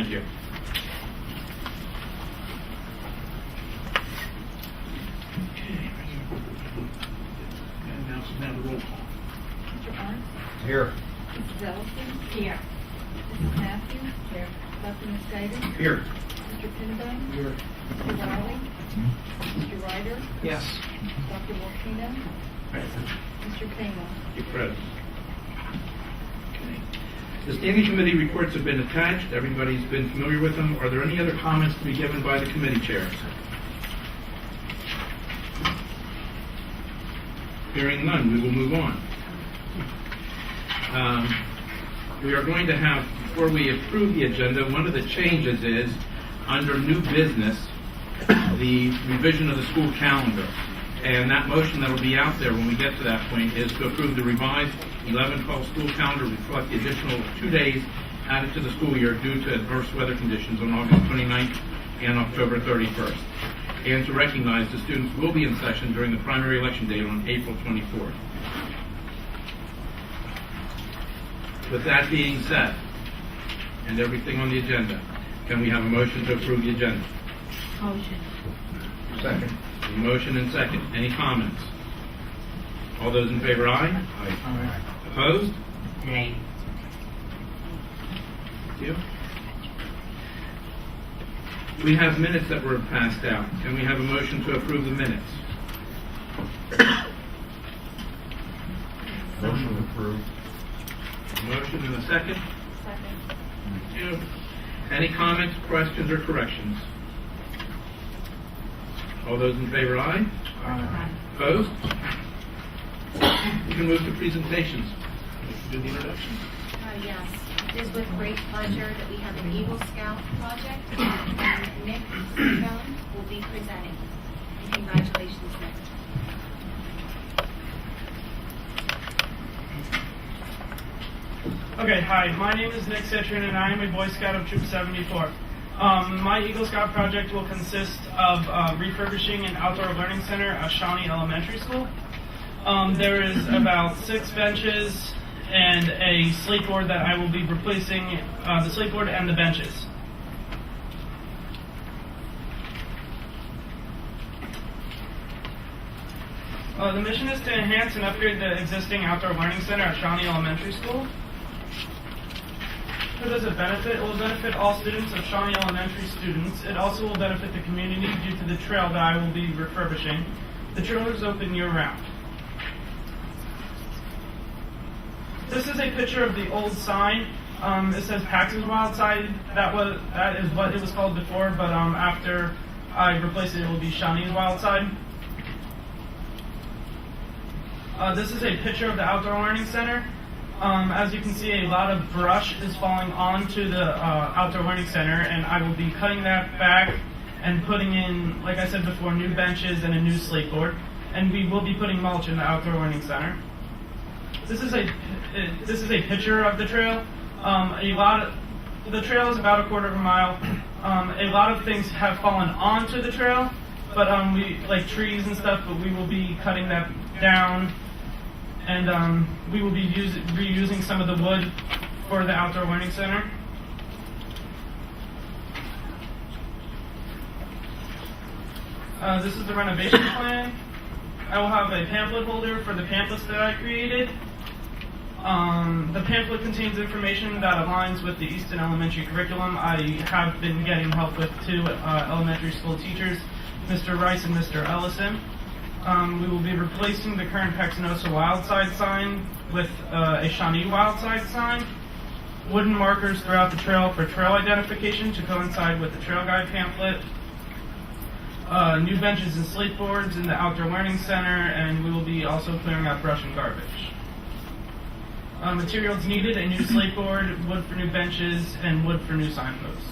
Thank you. Okay. And now the roll call. Mr. Barnes? Here. Mrs. Ellison? Here. Mrs. Matthews? Here. Dr. Mercedes? Here. Mr. Pinbone? Here. Mr. Riley? Mr. Ryder? Yes. Dr. Volcano? Mr. Kano? You're present. Okay. The standing committee reports have been attached. Everybody's been familiar with them. Are there any other comments to be given by the committee chairs? Hearing none, we will move on. We are going to have, before we approve the agenda, one of the changes is, under new business, the revision of the school calendar. And that motion that will be out there when we get to that point is to approve the revised 11-12 school calendar, reflect the additional 2 days added to the school year due to adverse weather conditions on August 29th and October 31st, and to recognize the students will be in session during the primary election date on April 24th. With that being said, and everything on the agenda, can we have a motion to approve the agenda? Motion. Second. A motion and second. Any comments? All those in favor, aye? Aye. Opposed? Nay. Thank you. We have minutes that were passed out. Can we have a motion to approve the minutes? Motion approved. A motion and a second. Second. Thank you. Any comments, questions, or corrections? All those in favor, aye? Aye. Opposed? You can move to presentations. Do the introduction. Yes, it is with great pleasure that we have an Eagle Scout project, and Nick Stone will be presenting. And congratulations, Nick. Okay, hi, my name is Nick Citron and I am a Boy Scout of Troop 74. My Eagle Scout project will consist of refurbishing an outdoor learning center at Shawnee Elementary School. There is about 6 benches and a slate board that I will be replacing, the slate board and the benches. The mission is to enhance and upgrade the existing outdoor learning center at Shawnee Elementary School. Who does it benefit? It will benefit all students of Shawnee Elementary students. It also will benefit the community due to the trail that I will be refurbishing. The trail is open year-round. This is a picture of the old sign. It says Paxton's Wildside. That is what it was called before, but after I replace it, it will be Shawnee's Wildside. This is a picture of the outdoor learning center. As you can see, a lot of brush is falling onto the outdoor learning center, and I will be cutting that back and putting in, like I said before, new benches and a new slate board. And we will be putting mulch in the outdoor learning center. This is a picture of the trail. The trail is about a quarter of a mile. A lot of things have fallen onto the trail, but we like trees and stuff. But we will be cutting that down, and we will be reusing some of the wood for the outdoor learning center. This is the renovation plan. I will have a pamphlet holder for the pamphlets that I created. The pamphlet contains information that aligns with the Easton Elementary curriculum. I have been getting help with 2 elementary school teachers, Mr. Rice and Mr. Ellison. We will be replacing the current Pexinosa Wildside sign with a Shawnee Wildside sign. Wooden markers throughout the trail for trail identification to coincide with the trail guide pamphlet. New benches and slate boards in the outdoor learning center, and we will be also clearing out brush and garbage. Materials needed: a new slate board, wood for new benches, and wood for new signposts.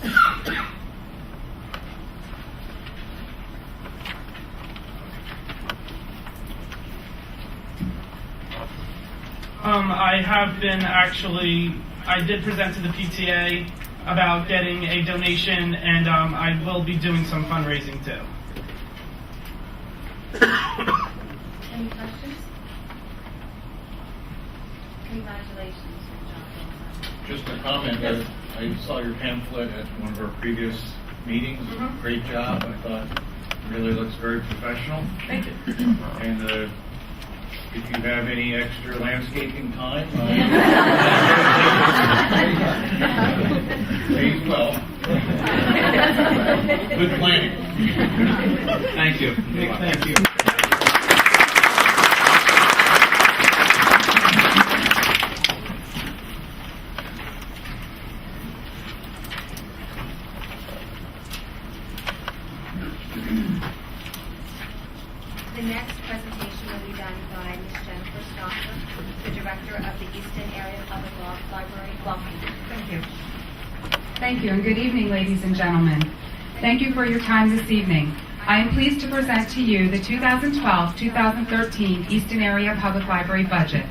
I did present to the PTA about getting a donation, and I will be doing some fundraising too. Any questions? Congratulations, John. Just a comment, I saw your pamphlet at one of our previous meetings. Great job. I thought it really looks very professional. Thank you. And if you have any extra landscaping time, pays well. Good planning. Thank you. Thank you. The next presentation will be done by Ms. Jennifer Stoffer, the Director of the Easton Area Public Library. Welcome. Thank you. Thank you, and good evening, ladies and gentlemen. Thank you for your time this evening. I am pleased to present to you the 2012-2013 Easton Area Public Library budget.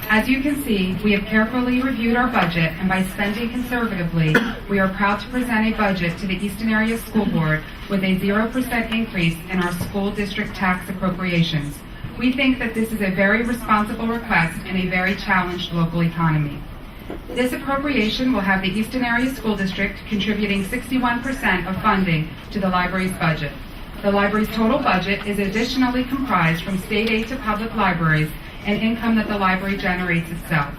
As you can see, we have carefully reviewed our budget, and by spending conservatively, we are proud to present a budget to the Easton Area School Board with a 0% increase in our school district tax appropriations. We think that this is a very responsible request in a very challenged local economy. This appropriation will have the Easton Area School District contributing 61% of funding to the library's budget. The library's total budget is additionally comprised from state aid to public libraries and income that the library generates itself.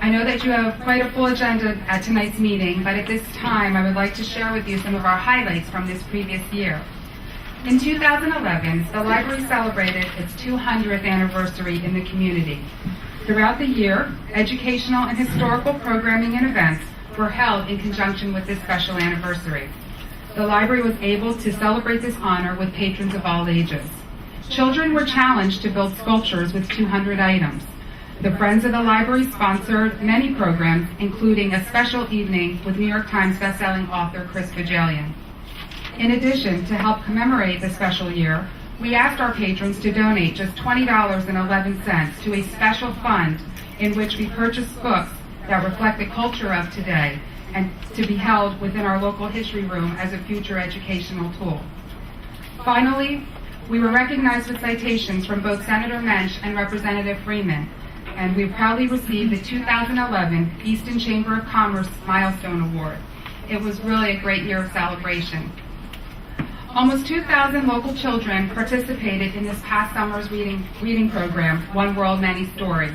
I know that you have quite a full agenda at tonight's meeting, but at this time I would like to share with you some of our highlights from this previous year. In 2011, the library celebrated its 200th anniversary in the community. Throughout the year, educational and historical programming and events were held in conjunction with this special anniversary. The library was able to celebrate this honor with patrons of all ages. Children were challenged to build sculptures with 200 items. The Friends of the Library sponsored many programs, including a special evening with New York Times bestselling author Chris Fagelian. In addition, to help commemorate the special year, we asked our patrons to donate just $20.11 to a special fund in which we purchased books that reflect the culture of today and to be held within our local history room as a future educational tool. Finally, we were recognized with citations from both Senator Mensch and Representative Freeman, and we proudly received the 2011 Easton Chamber of Commerce Milestone Award. It was really a great year of celebration. Almost 2,000 local children participated in this past summer's reading program, One World, Many Stories.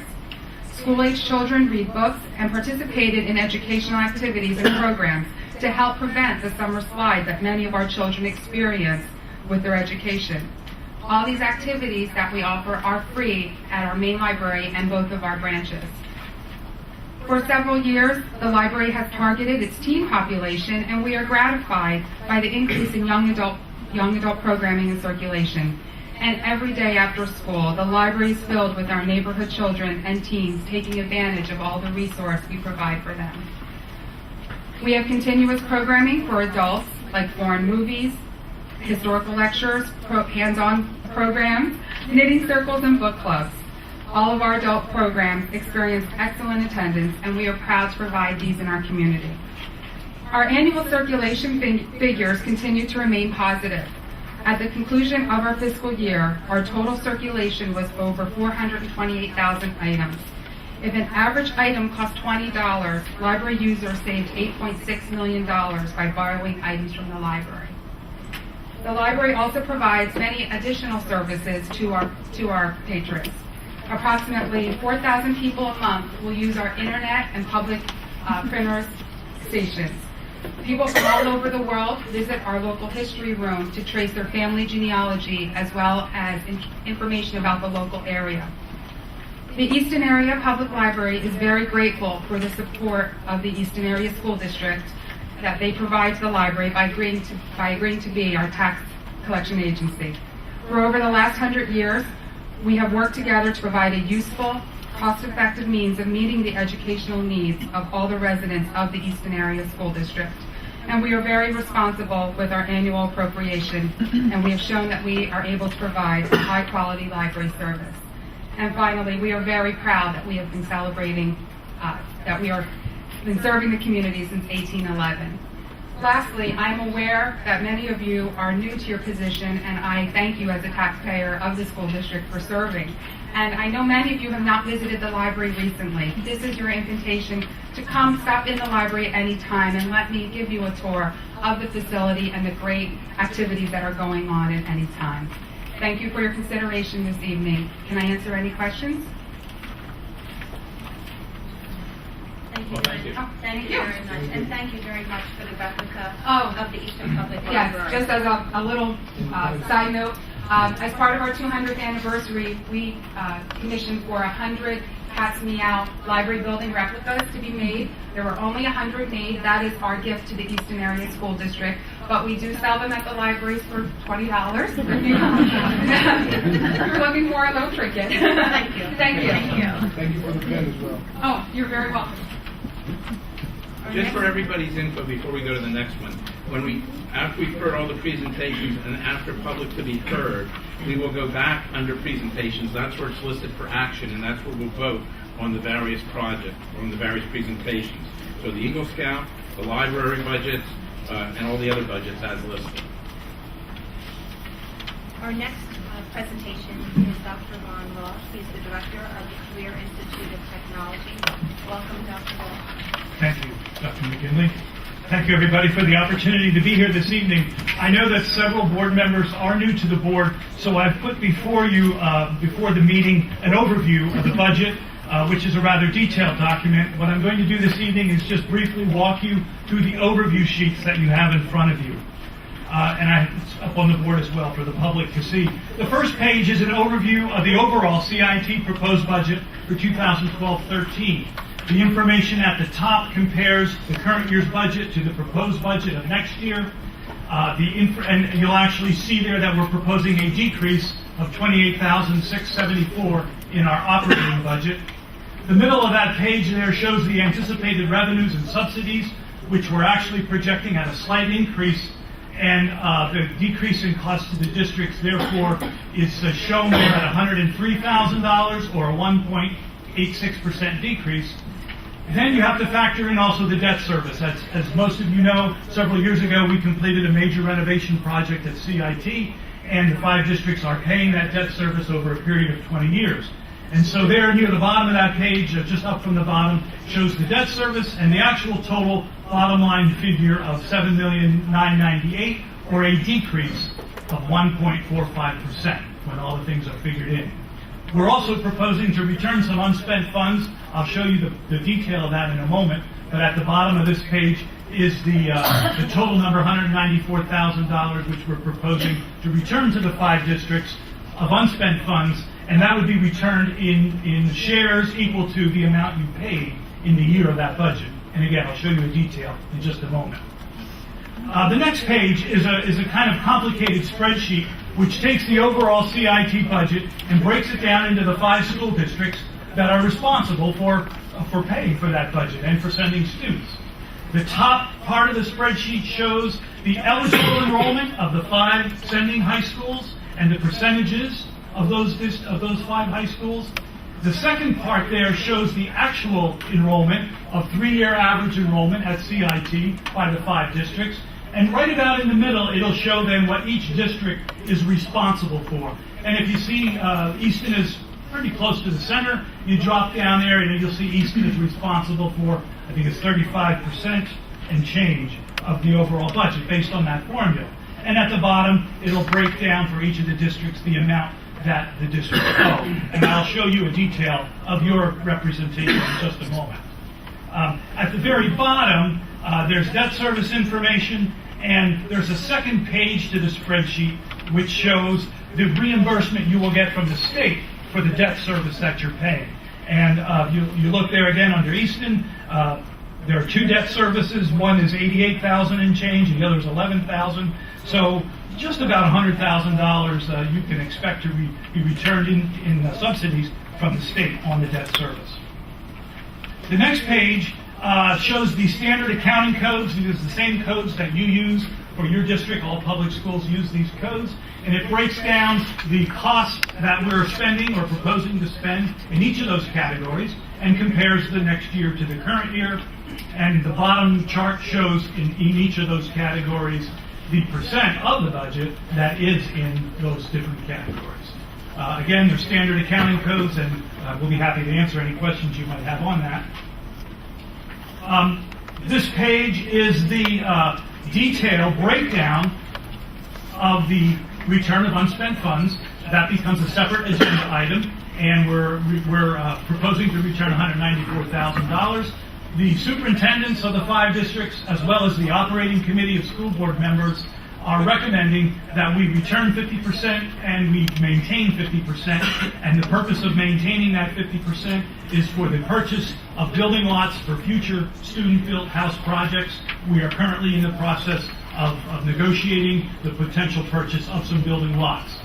School-age children read books and participated in educational activities and programs to help prevent the summer slide that many of our children experience with their education. All these activities that we offer are free at our main library and both of our branches. For several years, the library has targeted its teen population, and we are gratified by the increase in young adult programming and circulation. And every day after school, the library is filled with our neighborhood children and teens taking advantage of all the resource we provide for them. We have continuous programming for adults, like foreign movies, historical lectures, hands-on programs, knitting circles, and book clubs. All of our adult programs experience excellent attendance, and we are proud to provide these in our community. Our annual circulation figures continue to remain positive. At the conclusion of our fiscal year, our total circulation was over 428,000 items. If an average item cost $20, library users saved $8.6 million by borrowing items from the library. The library also provides many additional services to our patrons. Approximately 4,000 people a month will use our internet and public printers stations. People from all over the world visit our local history room to trace their family genealogy as well as information about the local area. The Easton Area Public Library is very grateful for the support of the Easton Area School District that they provide to the library by agreeing to be our tax collection agency. For over the last 100 years, we have worked together to provide a useful, cost-effective means of meeting the educational needs of all the residents of the Easton Area School District. And we are very responsible with our annual appropriation, and we have shown that we are able to provide a high-quality library service. And finally, we are very proud that we have been celebrating, that we have been serving the community since 1811. Lastly, I'm aware that many of you are new to your position, and I thank you as a taxpayer of the school district for serving. And I know many of you have not visited the library recently. This is your invitation to come stop in the library at any time and let me give you a tour of the facility and the great activities that are going on at any time. Thank you for your consideration this evening. Can I answer any questions? Thank you. Well, thank you. Thank you very much, and thank you very much for the replica Oh. of the Eastern Public Yes, Library. just as a little side note, as part of our 200th anniversary, we commissioned for 100 Cats Meow library building replicas to be made. There were only 100 made. That is our gift to the Easton Area School District. But we do sell them at the libraries for $20. If you're looking for a little trinket. Thank you. Thank you. Thank you. Thank you for the pen as well. Oh, you're very welcome. Just for everybody's info before we go to the next one, after we've heard all the presentations and after public to be heard, we will go back under presentations. That's where it's listed for action, and that's where we'll vote on the various projects, on the various presentations. So the Eagle Scout, the library budgets, and all the other budgets as listed. Our next presentation is Dr. Ron Law. He's the director of the Career Institute of Technology. Welcome, Dr. Law. Thank you, Dr. McKinley. Thank you, everybody, for the opportunity to be here this evening. I know that several board members are new to the board, so I've put before you, before the meeting, an overview of the budget, which is a rather detailed document. What I'm going to do this evening is just briefly walk you through the overview sheets that you have in front of you. It's up on the board as well for the public to see. The first page is an overview of the overall CIT proposed budget for 2012-13. The information at the top compares the current year's budget to the proposed budget of next year. And you'll actually see there that we're proposing a decrease of $28,674 in our operating budget. The middle of that page there shows the anticipated revenues and subsidies, which we're actually projecting at a slight increase, and the decrease in cost to the districts, therefore, is shown there at $103,000, or a 1.86% decrease. Then you have to factor in also the debt service. As most of you know, several years ago we completed a major renovation project at CIT, and the 5 districts are paying that debt service over a period of 20 years. And so there near the bottom of that page, just up from the bottom, shows the debt service and the actual total bottom line figure of $7,998,000, or a decrease of 1.45% when all the things are figured in. We're also proposing to return some unspent funds. I'll show you the detail of that in a moment. But at the bottom of this page is the total number, $194,000, which we're proposing to return to the 5 districts of unspent funds, and that would be returned in shares equal to the amount you paid in the year of that budget. And again, I'll show you a detail in just a moment. The next page is a kind of complicated spreadsheet which takes the overall CIT budget and breaks it down into the 5 school districts that are responsible for paying for that budget and for sending students. The top part of the spreadsheet shows the eligible enrollment of the 5 sending high schools and the percentages of those 5 high schools. The second part there shows the actual enrollment of 3-year average enrollment at CIT by the 5 districts. And right about in the middle, it'll show them what each district is responsible for. And if you see Easton is pretty close to the center, you drop down there and you'll see Easton is responsible for, I think it's 35% and change of the overall budget based on that formula. And at the bottom, it'll break down for each of the districts the amount that the districts owe. And I'll show you a detail of your representation in just a moment. At the very bottom, there's debt service information, and there's a second page to the spreadsheet which shows the reimbursement you will get from the state for the debt service that you're paying. And you look there again under Easton, there are 2 debt services. One is $88,000 and change, and the other is $11,000. So just about $100,000 you can expect to be returned in subsidies from the state on the debt service. The next page shows the standard accounting codes. These are the same codes that you use for your district. All public schools use these codes. And it breaks down the costs that we're spending or proposing to spend in each of those categories and compares the next year to the current year. And the bottom chart shows in each of those categories the percent of the budget that is in those different categories. Again, they're standard accounting codes, and we'll be happy to answer any questions you might have on that. This page is the detailed breakdown of the return of unspent funds. That becomes a separate agenda item, and we're proposing to return $194,000. The superintendents of the 5 districts, as well as the operating committee of school board members, are recommending that we return 50% and we maintain 50%. And the purpose of maintaining that 50% is for the purchase of building lots for future student-built house projects. We are currently in the process of negotiating the potential purchase of some building lots.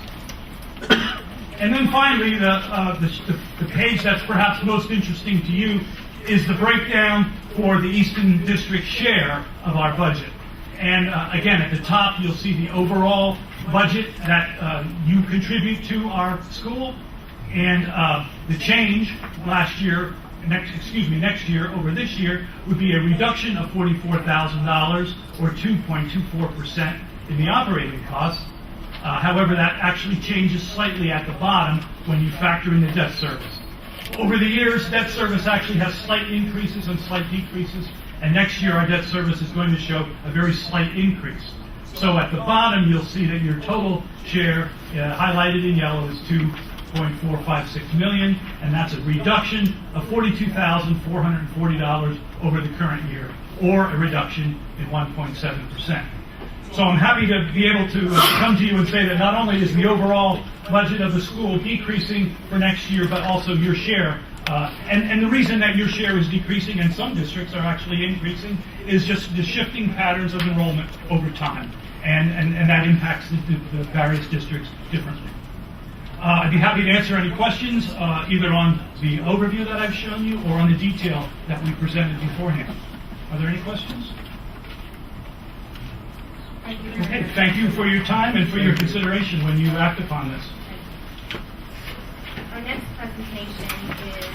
And then finally, the page that's perhaps most interesting to you is the breakdown for the Easton District share of our budget. And again, at the top, you'll see the overall budget that you contribute to our school. And the change next year over this year would be a reduction of $44,000 or 2.24% in the operating costs. However, that actually changes slightly at the bottom when you factor in the debt service. Over the years, debt service actually has slight increases and slight decreases, and next year our debt service is going to show a very slight increase. So at the bottom, you'll see that your total share, highlighted in yellow, is $2.456 million, and that's a reduction of $42,440 over the current year, or a reduction in 1.7%. So I'm happy to be able to come to you and say that not only is the overall budget of the school decreasing for next year, but also your share. And the reason that your share is decreasing and some districts are actually increasing is just the shifting patterns of enrollment over time. And that impacts the various districts differently. I'd be happy to answer any questions, either on the overview that I've shown you or on the detail that we presented beforehand. Are there any questions? Thank you. Okay, thank you for your time and for your consideration when you act upon this. Our next presentation is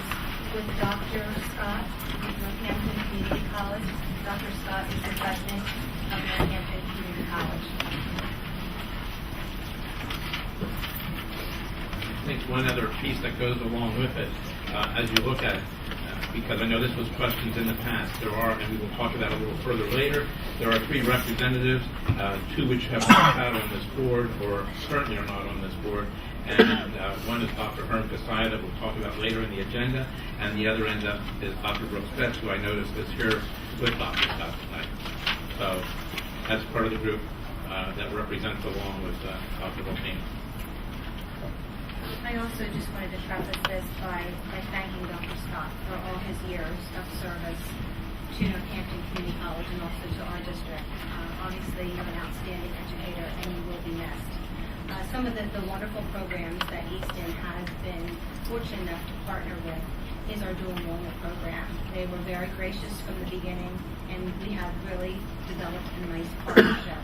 with Dr. Scott of Northampton Community College. Dr. Scott is the president of Northampton Community College. I think one other piece that goes along with it, as you look at it, because I know this was questions in the past, there are, and we will talk about it a little further later, there are 3 representatives, 2 which have not out on this board, or certainly are not on this board, and one is Dr. Herm Kasaya that we'll talk about later in the agenda, and the other end up is Dr. Brooks Betts, who I noticed is here with Dr. Scott tonight. So that's part of the group that represents along with Dr. Volpini. I also just wanted to preface this by thanking Dr. Scott for all his years of service to Northampton Community College and also to our district. Obviously, you're an outstanding educator and you will be missed. Some of the wonderful programs that Easton has been fortunate enough to partner with is our dual enrollment program. They were very gracious from the beginning, and we have really developed a nice partnership.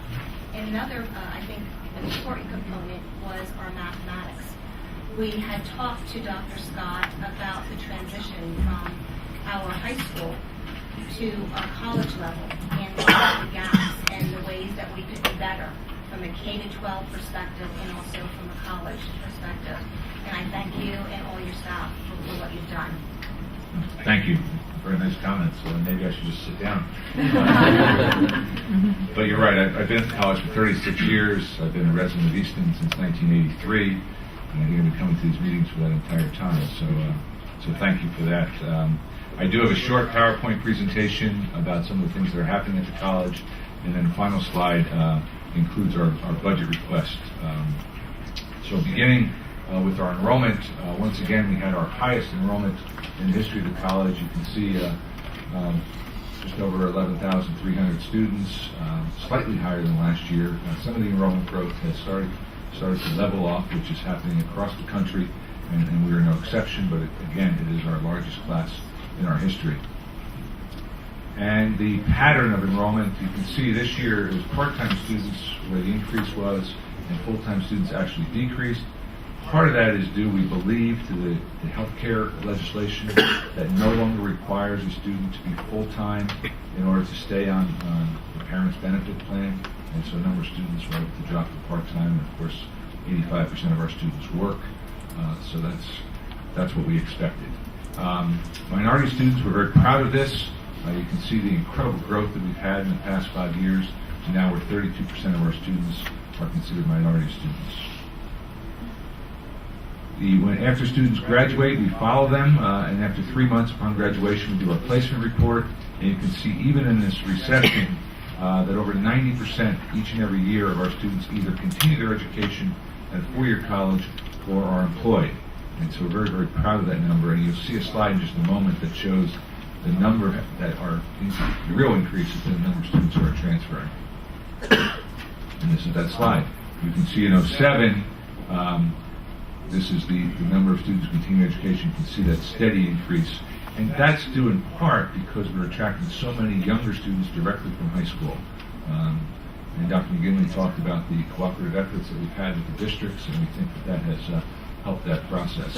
And another, I think, important component was our mathematics. We had talked to Dr. Scott about the transition from our high school to our college level and the gaps and the ways that we could do better from a K-12 perspective and also from a college perspective. And I thank you and all your staff for what you've done. Thank you. Very nice comments. Maybe I should just sit down. But you're right. I've been at college for 36 years. I've been a resident of Easton since 1983. And I think I've been coming to these meetings for that entire time. So thank you for that. I do have a short PowerPoint presentation about some of the things that are happening at the college. And then the final slide includes our budget request. So beginning with our enrollment, once again, we had our highest enrollment in the history of the college. You can see just over 11,300 students, slightly higher than last year. Some of the enrollment growth has started to level off, which is happening across the country, and we are no exception, but again, it is our largest class in our history. And the pattern of enrollment, you can see this year it was part-time students where the increase was, and full-time students actually decreased. Part of that is due, we believe, to the healthcare legislation that no longer requires a student to be full-time in order to stay on the parents' benefit plan. And so a number of students were able to drop to part-time. And of course, 85% of our students work. So that's what we expected. Minority students, we're very proud of this. You can see the incredible growth that we've had in the past 5 years. So now we're 32% of our students are considered minority students. After students graduate, we follow them, and after 3 months upon graduation, we do our placement report. And you can see, even in this recession, that over 90% each and every year of our students either continue their education at a four-year college or are employed. And so we're very, very proud of that number. And you'll see a slide in just a moment that shows the number that are the real increases in the number of students who are transferring. And this is that slide. You can see in 07, this is the number of students continuing education. You can see that steady increase. And that's due in part because we're attracting so many younger students directly from high school. And Dr. McGinley talked about the cooperative efforts that we've had with the districts, and we think that has helped that process.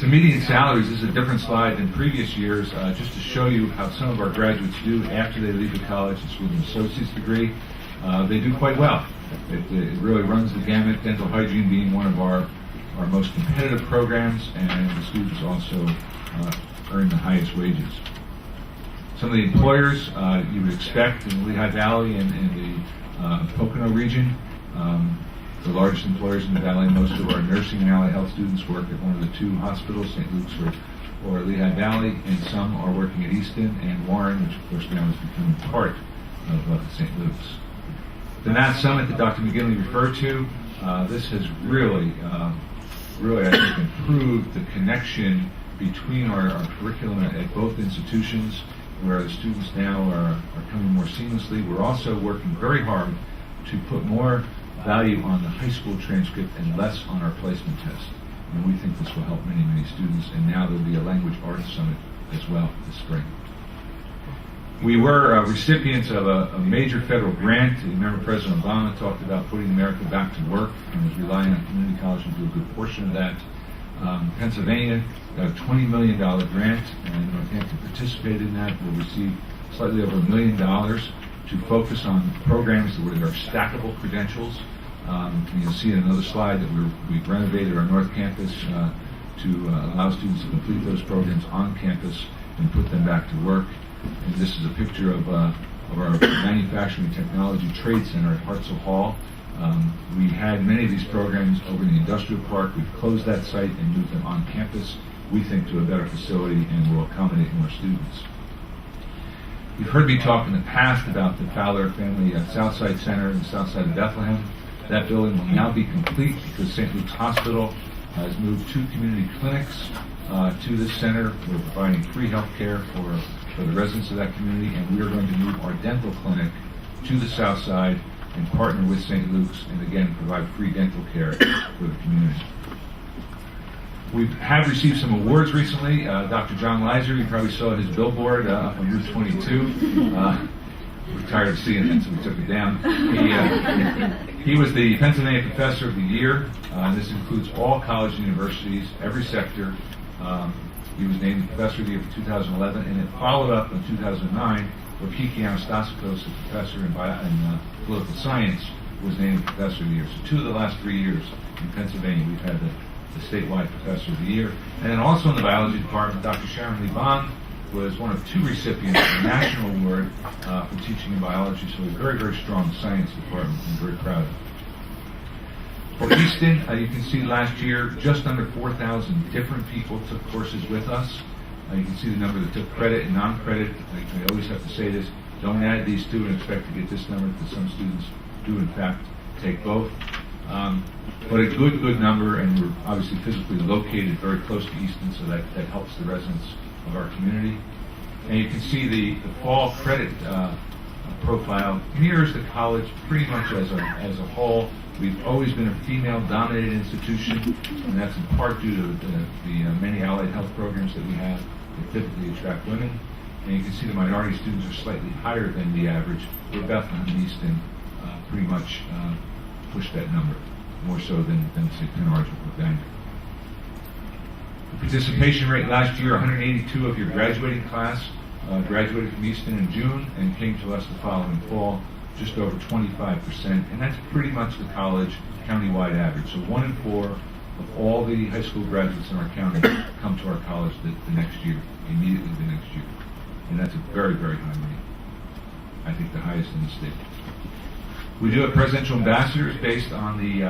So median salaries, this is a different slide than previous years, just to show you how some of our graduates do after they leave the college. It's with an associate's degree. They do quite well. It really runs the gamut, dental hygiene being one of our most competitive programs, and the students also earn the highest wages. Some of the employers you would expect in the Lehigh Valley and in the Pocono region, the largest employers in the Valley. Most of our nursing and allied health students work at one of the two hospitals, St. Luke's or Lehigh Valley, and some are working at Easton and Warren, which of course now is becoming part of St. Luke's. The Math Summit that Dr. McGinley referred to, this has really, I think, improved the connection between our curriculum at both institutions, where the students now are coming more seamlessly. We're also working very hard to put more value on the high school transcript and less on our placement test. And we think this will help many, many students. And now there'll be a language arts summit as well this spring. We were recipients of a major federal grant. You remember President Obama talked about putting America back to work and was relying on community college to do a good portion of that. Pennsylvania got a $20 million grant, and Northampton participated in that. We'll receive slightly over $1 million to focus on programs that are stackable credentials. And you'll see in another slide that we've renovated our North Campus to allow students to complete those programs on campus and put them back to work. And this is a picture of our Manufacturing Technology Trade Center at Hartzell Hall. We had many of these programs over in the industrial park. We've closed that site and moved them on campus, we think, to a better facility, and will accommodate more students. You've heard me talk in the past about the Fowler Family Southside Center in the south side of Bethlehem. That building will now be complete because St. Luke's Hospital has moved 2 community clinics to this center. We're providing free health care for the residents of that community, and we are going to move our dental clinic to the south side and partner with St. Luke's, and again provide free dental care for the community. We have received some awards recently. Dr. John Leiser, you probably saw his billboard up on Route 22. We're tired of seeing it, so we took it down. He was the Pennsylvania Professor of the Year. This includes all college and universities, every sector. He was named the Professor of the Year for 2011, and it followed up in 2009, where Kiki Anastasikos, a professor in political science, was named Professor of the Year. So 2 of the last 3 years in Pennsylvania, we've had the statewide Professor of the Year. And then also in the biology department, Dr. Sharon Lee Bond was one of 2 recipients of the National Award for teaching in biology. So a very, very strong science department, and very proud of it. For Easton, you can see last year just under 4,000 different people took courses with us. You can see the number that took credit and non-credit. I always have to say this, don't add these 2 and expect to get this number, because some students do in fact take both. But a good number, and we're obviously physically located very close to Easton, so that helps the residents of our community. And you can see the fall credit profile mirrors the college pretty much as a whole. We've always been a female-dominated institution, and that's in part due to the many allied health programs that we have that typically attract women. And you can see the minority students are slightly higher than the average, where Bethlehem and Easton pretty much push that number. more so than say, Penn Arch or Bangor. The participation rate last year, 182 of your graduating class graduated from Easton in June and came to us the following fall, just over 25%, and that's pretty much the college countywide average. So 1 in 4 of all the high school graduates in our county come to our college the next year, immediately the next year. And that's a very, very high rate. I think the highest in the state. We do have presidential ambassadors based on the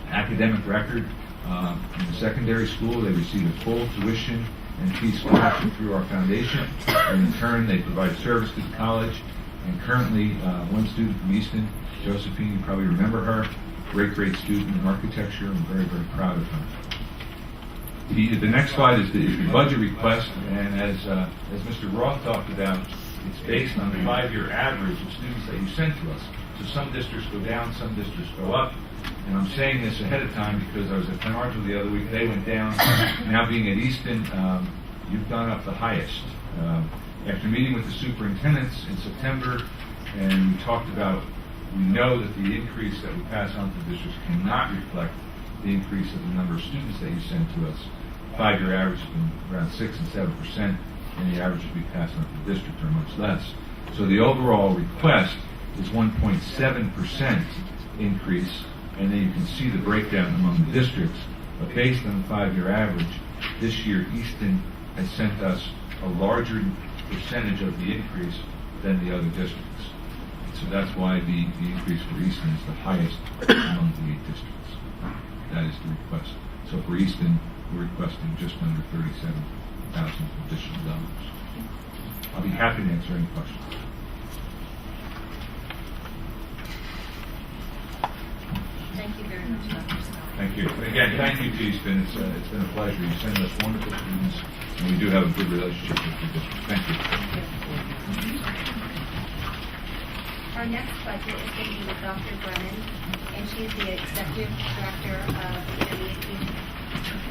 academic record. In the secondary school, they receive a full tuition and fee scholarship through our foundation, and in turn, they provide service to the college. And currently, one student from Easton, Josephine, you probably remember her, great student in architecture. I'm very, very proud of her. The next slide is the budget request, and as Mr. Roth talked about, it's based on the 5-year average of students that you send to us. So some districts go down, some districts go up. And I'm saying this ahead of time because I was at Penn Arch the other week. They went down. Now being at Easton, you've gone up the highest. After meeting with the superintendents in September, and we talked about, we know that the increase that we pass on to the districts cannot reflect the increase of the number of students that you send to us. 5-year average has been around 6 and 7%, and the averages we pass on to the district are much less. So the overall request is 1.7% increase, and then you can see the breakdown among the districts. But based on the 5-year average, this year Easton has sent us a larger percentage of the increase than the other districts. So that's why the increase for Easton is the highest among the 8 districts. That is the request. So for Easton, we're requesting just under $37,000 additional dollars. I'll be happy to answer any questions. Thank you very much, Dr. Scott. Thank you. Again, thank you to Easton. It's been a pleasure. You send us wonderful students, and we do have a good relationship with the district. Thank you. Our next budget is going to be with Dr. Brennan, and she is the Executive Director of the Intermediate Unit.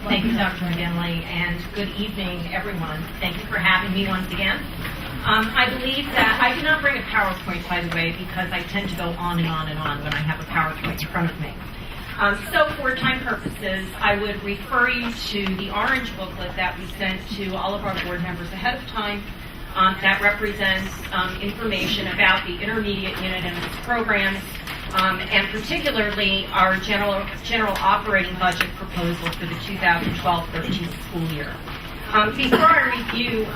Thank you, Dr. McGinley, and good evening, everyone. Thank you for having me once again. I believe that I did not bring a PowerPoint, by the way, because I tend to go on and on and on when I have a PowerPoint in front of me. So for time purposes, I would refer you to the orange booklet that we sent to all of our board members ahead of time that represents information about the intermediate unit and its programs, and particularly our general operating budget proposal for the 2012-13 school year. Before I review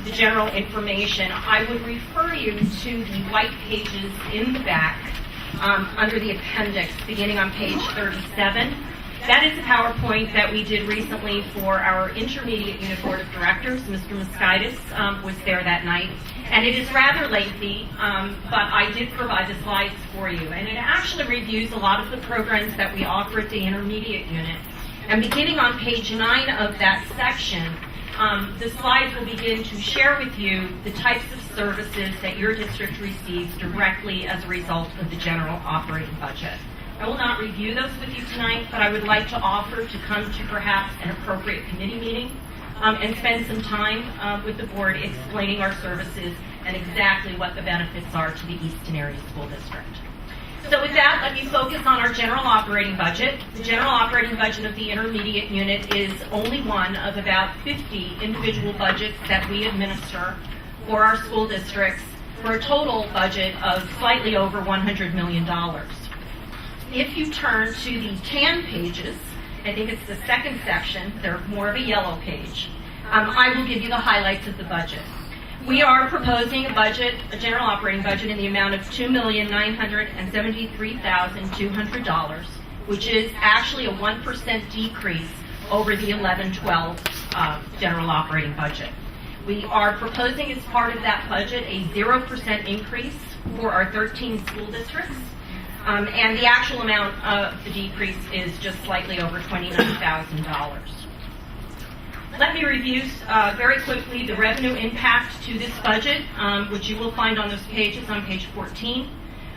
the general information, I would refer you to the white pages in the back under the appendix, beginning on page 37. That is a PowerPoint that we did recently for our Intermediate Unit Board of Directors. Mr. Moskaitis was there that night. And it is rather lengthy, but I did provide the slides for you. And it actually reviews a lot of the programs that we offer at the Intermediate Unit. And beginning on page 9 of that section, the slides will begin to share with you the types of services that your district receives directly as a result of the general operating budget. I will not review those with you tonight, but I would like to offer to come to perhaps an appropriate committee meeting and spend some time with the board explaining our services and exactly what the benefits are to the Easton Area School District. So with that, let me focus on our general operating budget. The general operating budget of the intermediate unit is only one of about 50 individual budgets that we administer for our school districts for a total budget of slightly over $100 million. If you turn to the tan pages, I think it's the second section, they're more of a yellow page, I will give you the highlights of the budget. We are proposing a general operating budget in the amount of $2,973,200, which is actually a 1% decrease over the 11-12 general operating budget. We are proposing as part of that budget a 0% increase for our 13 school districts, and the actual amount of the decrease is just slightly over $29,000. Let me review very quickly the revenue impact to this budget, which you will find on those pages on page 14.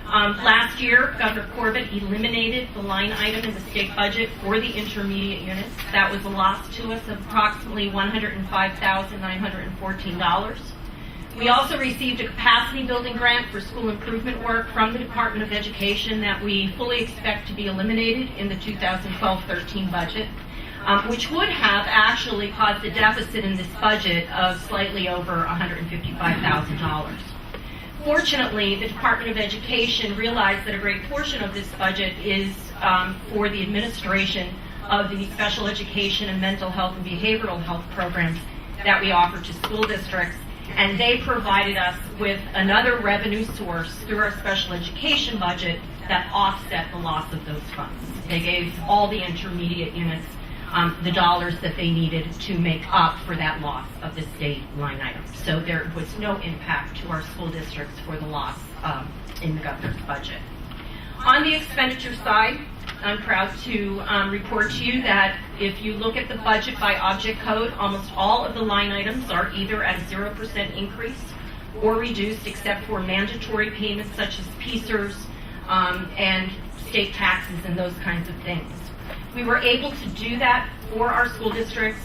Last year, Governor Corbett eliminated the line item in the state budget for the intermediate units. That was a loss to us of approximately $105,914. We also received a capacity building grant for school improvement work from the Department of Education that we fully expect to be eliminated in the 2012-13 budget, which would have actually caused a deficit in this budget of slightly over $155,000. Fortunately, the Department of Education realized that a great portion of this budget is for the administration of the special education and mental health and behavioral health programs that we offer to school districts, and they provided us with another revenue source through our special education budget that offset the loss of those funds. They gave all the intermediate units the dollars that they needed to make up for that loss of the state line item. So there was no impact to our school districts for the loss in the governor's budget. On the expenditure side, I'm proud to report to you that if you look at the budget by object code, almost all of the line items are either at a 0% increase or reduced, except for mandatory payments such as PSERS and state taxes and those kinds of things. We were able to do that for our school districts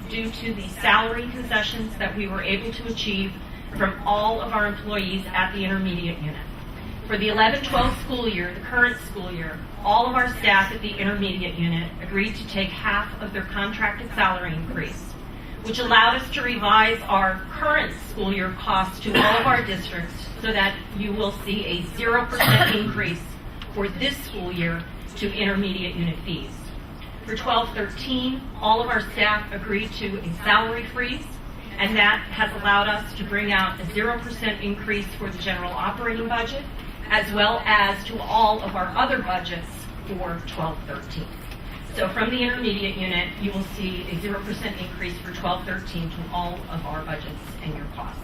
due to the salary concessions that we were able to achieve from all of our employees at the intermediate unit. For the 11-12 school year, the current school year, all of our staff at the intermediate unit agreed to take half of their contracted salary increase, which allowed us to revise our current school year costs to all of our districts so that you will see a 0% increase for this school year to intermediate unit fees. For 12-13, all of our staff agreed to a salary freeze, and that has allowed us to bring out a 0% increase for the general operating budget, as well as to all of our other budgets for 12-13. So from the intermediate unit, you will see a 0% increase for 12-13 to all of our budgets and your costs.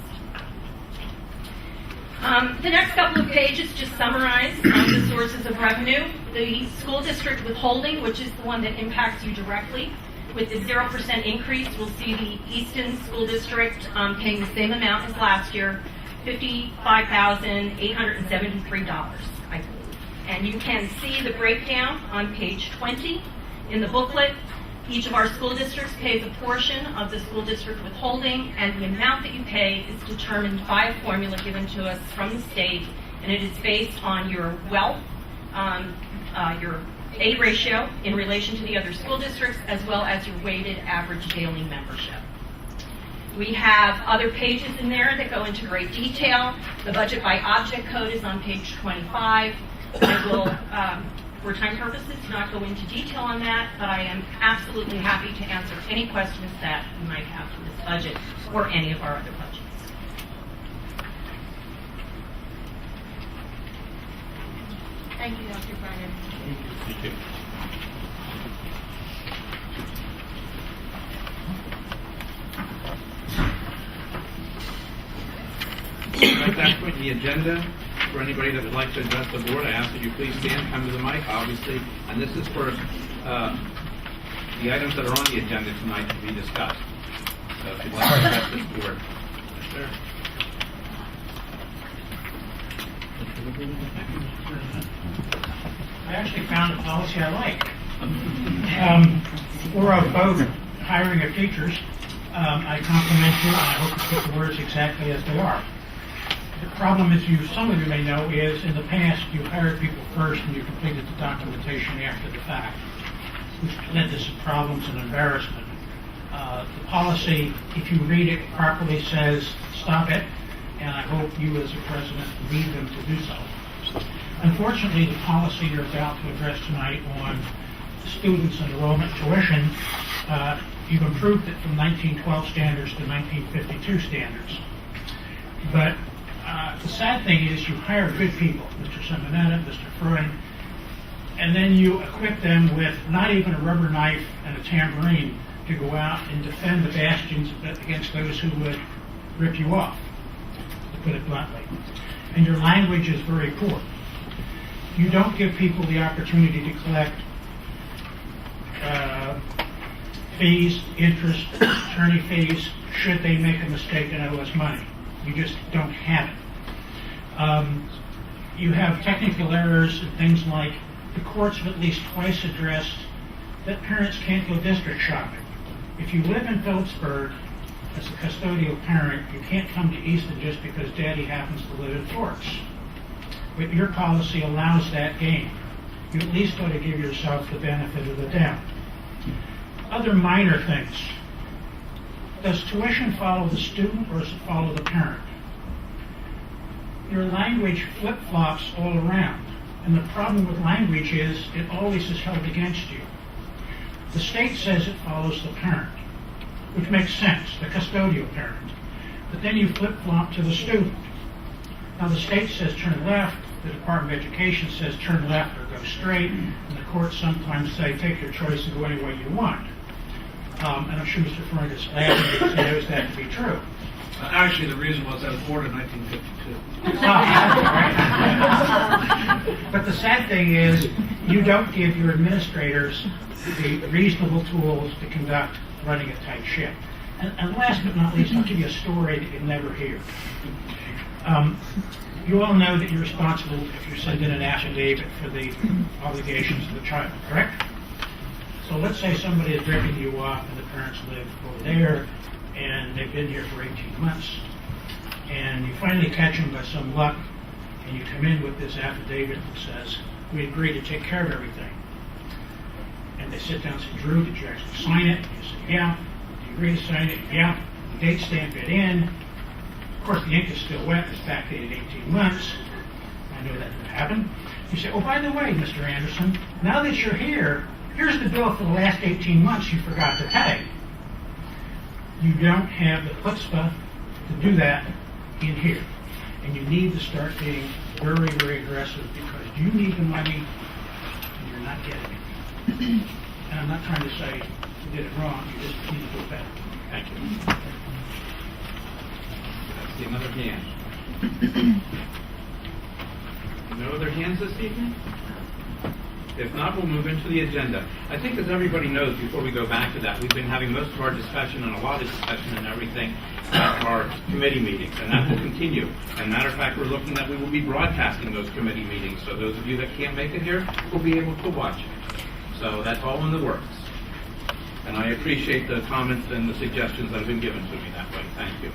The next couple of pages just summarize the sources of revenue. The school district withholding, which is the one that impacts you directly, with the 0% increase, we'll see the Easton School District paying the same amount as last year, $55,873, I believe. And you can see the breakdown on page 20 in the booklet. Each of our school districts pays a portion of the school district withholding, and the amount that you pay is determined by a formula given to us from the state, and it is based on your wealth, your A ratio in relation to the other school districts, as well as your weighted average daily membership. We have other pages in there that go into great detail. The budget by object code is on page 25. I will, for time purposes, not go into detail on that, but I am absolutely happy to answer any questions that you might have for this budget or any of our other budgets. Thank you, Dr. Brennan. Thank you. At that point in the agenda, for anybody that would like to address the board, I ask that you please stand, come to the mic, obviously, and this is for the items that are on the agenda tonight to be discussed. So if you'd like to address this board. Yes, sir. I actually found a policy I like. For our vote hiring of teachers, I compliment you, and I hope you put the words exactly as they are. The problem, as some of you may know, is in the past you hired people first and you completed the documentation after the fact, which led to some problems and embarrassment. The policy, if you read it properly, says stop it, and I hope you as a president lead them to do so. Unfortunately, the policy you're about to address tonight on students and enrollment tuition, you've improved it from 1912 standards to 1952 standards. But the sad thing is you hire good people, Mr. Simonetta, Mr. Fruin, and then you equip them with not even a rubber knife and a tambourine to go out and defend the bastions against those who would rip you off, to put it bluntly. And your language is very poor. You don't give people the opportunity to collect fees, interest, attorney fees, should they make a mistake and owe us money. You just don't have it. You have technical errors and things like the courts have at least twice addressed that parents can't go district shopping. If you live in Phillipsburg as a custodial parent, you can't come to Easton just because Daddy happens to live in Forks. But your policy allows that game. You at least ought to give yourself the benefit of the doubt. Other minor things. Does tuition follow the student or does it follow the parent? Your language flip-flops all around. And the problem with language is it always is held against you. The state says it follows the parent, which makes sense, the custodial parent. But then you flip-flop to the student. Now the state says turn left, the Department of Education says turn left or go straight, and the courts sometimes say take your choice and go any way you want. And I'm sure Mr. Freund is laughing because he knows that to be true. Actually, the reason was I was born in 1952. But the sad thing is, you don't give your administrators the reasonable tools to conduct running a tight ship. And last but not least, I'll give you a story that you'll never hear. You all know that you're responsible if you send in an affidavit for the obligations of the child, correct? So let's say somebody is dropping you off and the parents live over there and they've been here for 18 months. And you finally catch them by some luck and you come in with this affidavit that says, we agree to take care of everything. And they sit down and say, Drew, did you actually sign it? You say, yeah. Do you agree to sign it? Yeah. The date stamp it in. Of course, the ink is still wet. It's backdated 18 months. I know that didn't happen. You say, oh, by the way, Mr. Anderson, now that you're here, here's the bill for the last 18 months you forgot to pay. You don't have the chutzpah to do that in here. And you need to start being very, very aggressive because you need the money and you're not getting it. And I'm not trying to say you did it wrong. You just need to do it better. Thank you. I see another hand. No other hands this evening? If not, we'll move into the agenda. I think as everybody knows, before we go back to that, we've been having most of our discussion and a lot of discussion and everything at our committee meetings, and that will continue. And matter of fact, we're looking that we will be broadcasting those committee meetings, so those of you that can't make it here will be able to watch it. So that's all in the works. And I appreciate the comments and the suggestions that have been given to me that way. Thank you.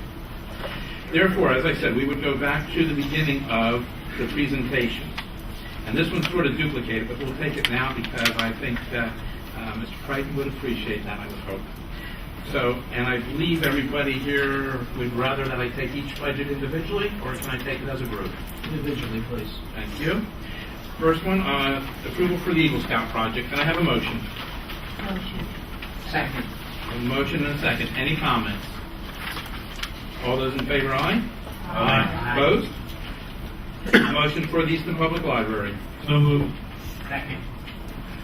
Therefore, as I said, we would go back to the beginning of the presentation. And this one's sort of duplicated, but we'll take it now because I think that Mr. Crichton would appreciate that, I would hope. So, and I believe everybody here would rather that I take each budget individually, or can I take it as a group? Individually, please. Thank you. First one, approval for the Eagle Scout project. Can I have a motion? Motion. Second. A motion and a second. Any comments? All those in favor, aye? Aye. Opposed? Motion for the Easton Public Library. So moved. Second.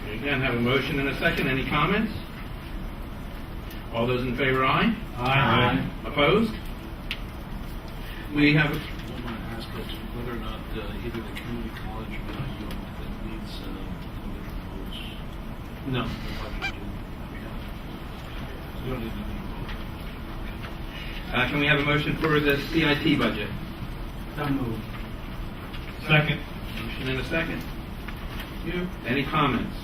We again have a motion and a second. Any comments? All those in favor, aye? Aye. Opposed? We have, I want to ask us whether or not either the community college or IU that needs individual votes. no. The budget do. So you don't need to do any votes. Can we have a motion for the CIT budget? So moved. Second. Motion and a second. Thank you. Any comments?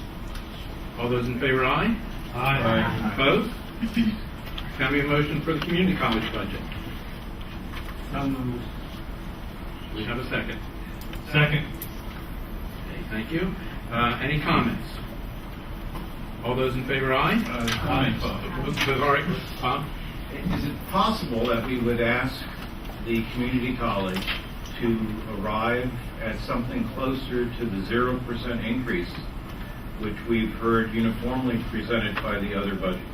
All those in favor, aye? Aye. Opposed? Can we have a motion for the community college budget? So moved. We have a second. Second. Okay, thank you. Any comments? All those in favor, aye? All right, Tom? Is it possible that we would ask the community college to arrive at something closer to the 0% increase, which we've heard uniformly presented by the other budgets?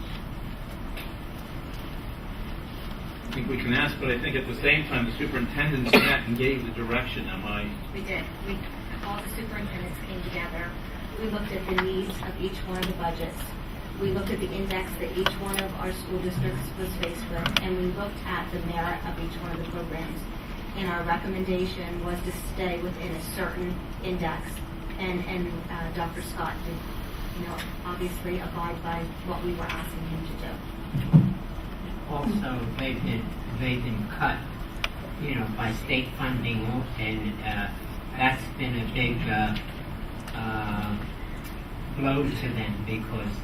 I think we can ask, but I think at the same time, the superintendent met and gave the direction. Am I? We did. All the superintendents came together. We looked at the needs of each one of the budgets. We looked at the index that each one of our school districts was faced with, and we looked at the merit of each one of the programs. And our recommendation was to stay within a certain index. And Dr. Scott did, obviously abide by what we were asking him to do. Also, they've been cut, by state funding, and that's been a big blow to them because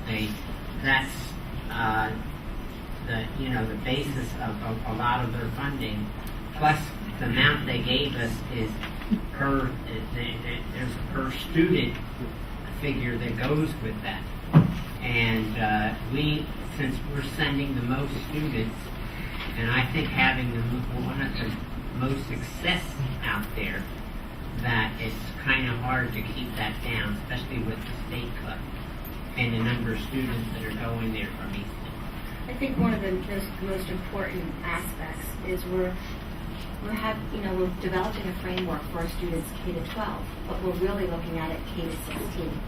the basis of a lot of their funding, plus the amount they gave us is there's a per student figure that goes with that. And since we're sending the most students, and I think having one of the most success out there, that it's kind of hard to keep that down, especially with the state cut and the number of students that are going there from Easton. I think one of the most important aspects is we're developing a framework for our students K to 12, but we're really looking at it K to 16.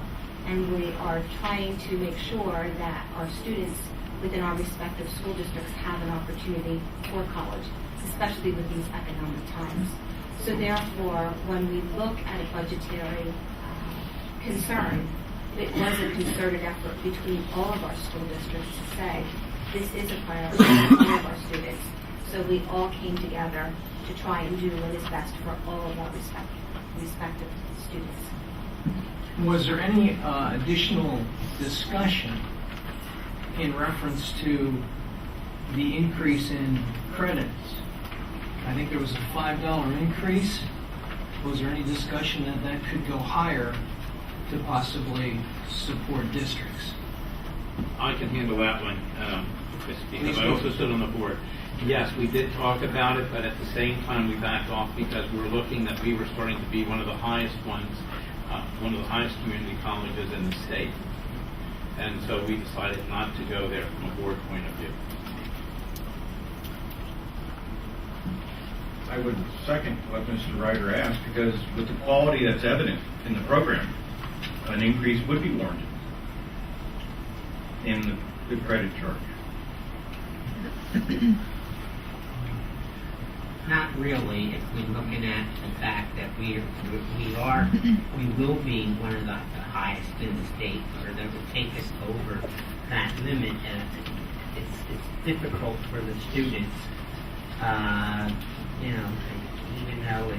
And we are trying to make sure that our students within our respective school districts have an opportunity for college, especially with these economic times. So therefore, when we look at a budgetary concern, it was a concerted effort between all of our school districts to say, this is a priority for all of our students. So we all came together to try and do what is best for all of our respective students. Was there any additional discussion in reference to the increase in credits? I think there was a $5 increase. Was there any discussion that that could go higher to possibly support districts? I can handle that one, because I also stood on the board. Yes, we did talk about it, but at the same time we backed off because we were looking that we were starting to be one of the highest ones, one of the highest community colleges in the state. And so we decided not to go there from a board point of view. I would second what Mr. Ryder asked, because with the quality that's evident in the program, an increase would be warranted in the credit charge. Not really, if we're looking at the fact that we will be one of the highest in the state, or that will take us over that limit. It's difficult for the students, even though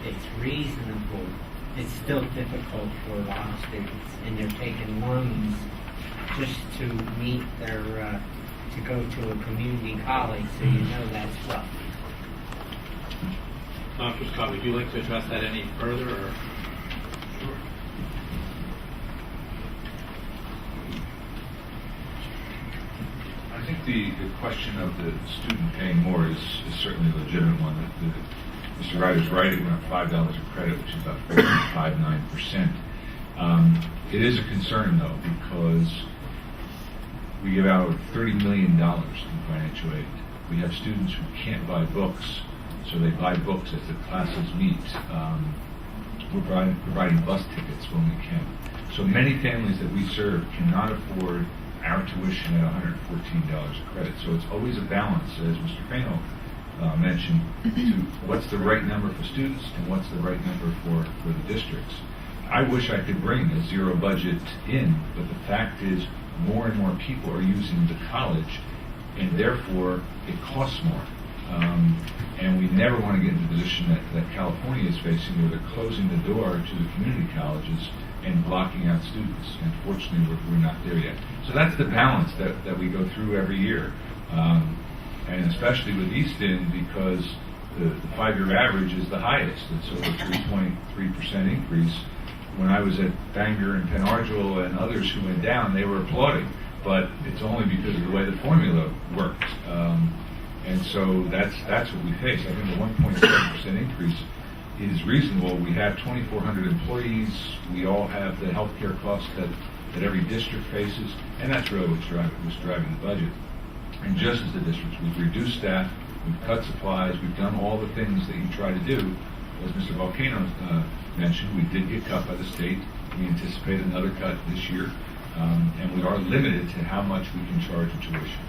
it's reasonable, it's still difficult for a lot of students, and they're taking loans just to meet their, to go to a community college, so that's rough. Dr. Scott, would you like to address that any further? Or? Sure. I think the question of the student paying more is certainly a legitimate one. Mr. Ryder's right, it went up $5 a credit, which is about 4.59%. It is a concern, though, because we give out $30 million in financial aid. We have students who can't buy books, so they buy books as the classes meet. We're providing bus tickets when we can. So many families that we serve cannot afford our tuition at $114 a credit. So it's always a balance, as Mr. Fano mentioned, to what's the right number for students and what's the right number for the districts. I wish I could bring a zero budget in, but the fact is more and more people are using the college, and therefore it costs more. And we never want to get into the position that California is facing, where they're closing the door to the community colleges and blocking out students. And fortunately, we're not there yet. So that's the balance that we go through every year. And especially with Easton, because the 5-year average is the highest. It's over 3.3% increase. When I was at Bangor and Penn Argyl and others who went down, they were applauding. But it's only because of the way the formula worked. And so that's what we face. I think the 1.7% increase is reasonable. We have 2,400 employees. We all have the healthcare costs that every district faces, and that's really what's driving the budget. And just as the districts, we've reduced staff, we've cut supplies, we've done all the things that you try to do. As Mr. Volcano mentioned, we did get cut by the state. We anticipate another cut this year, and we are limited to how much we can charge in tuition.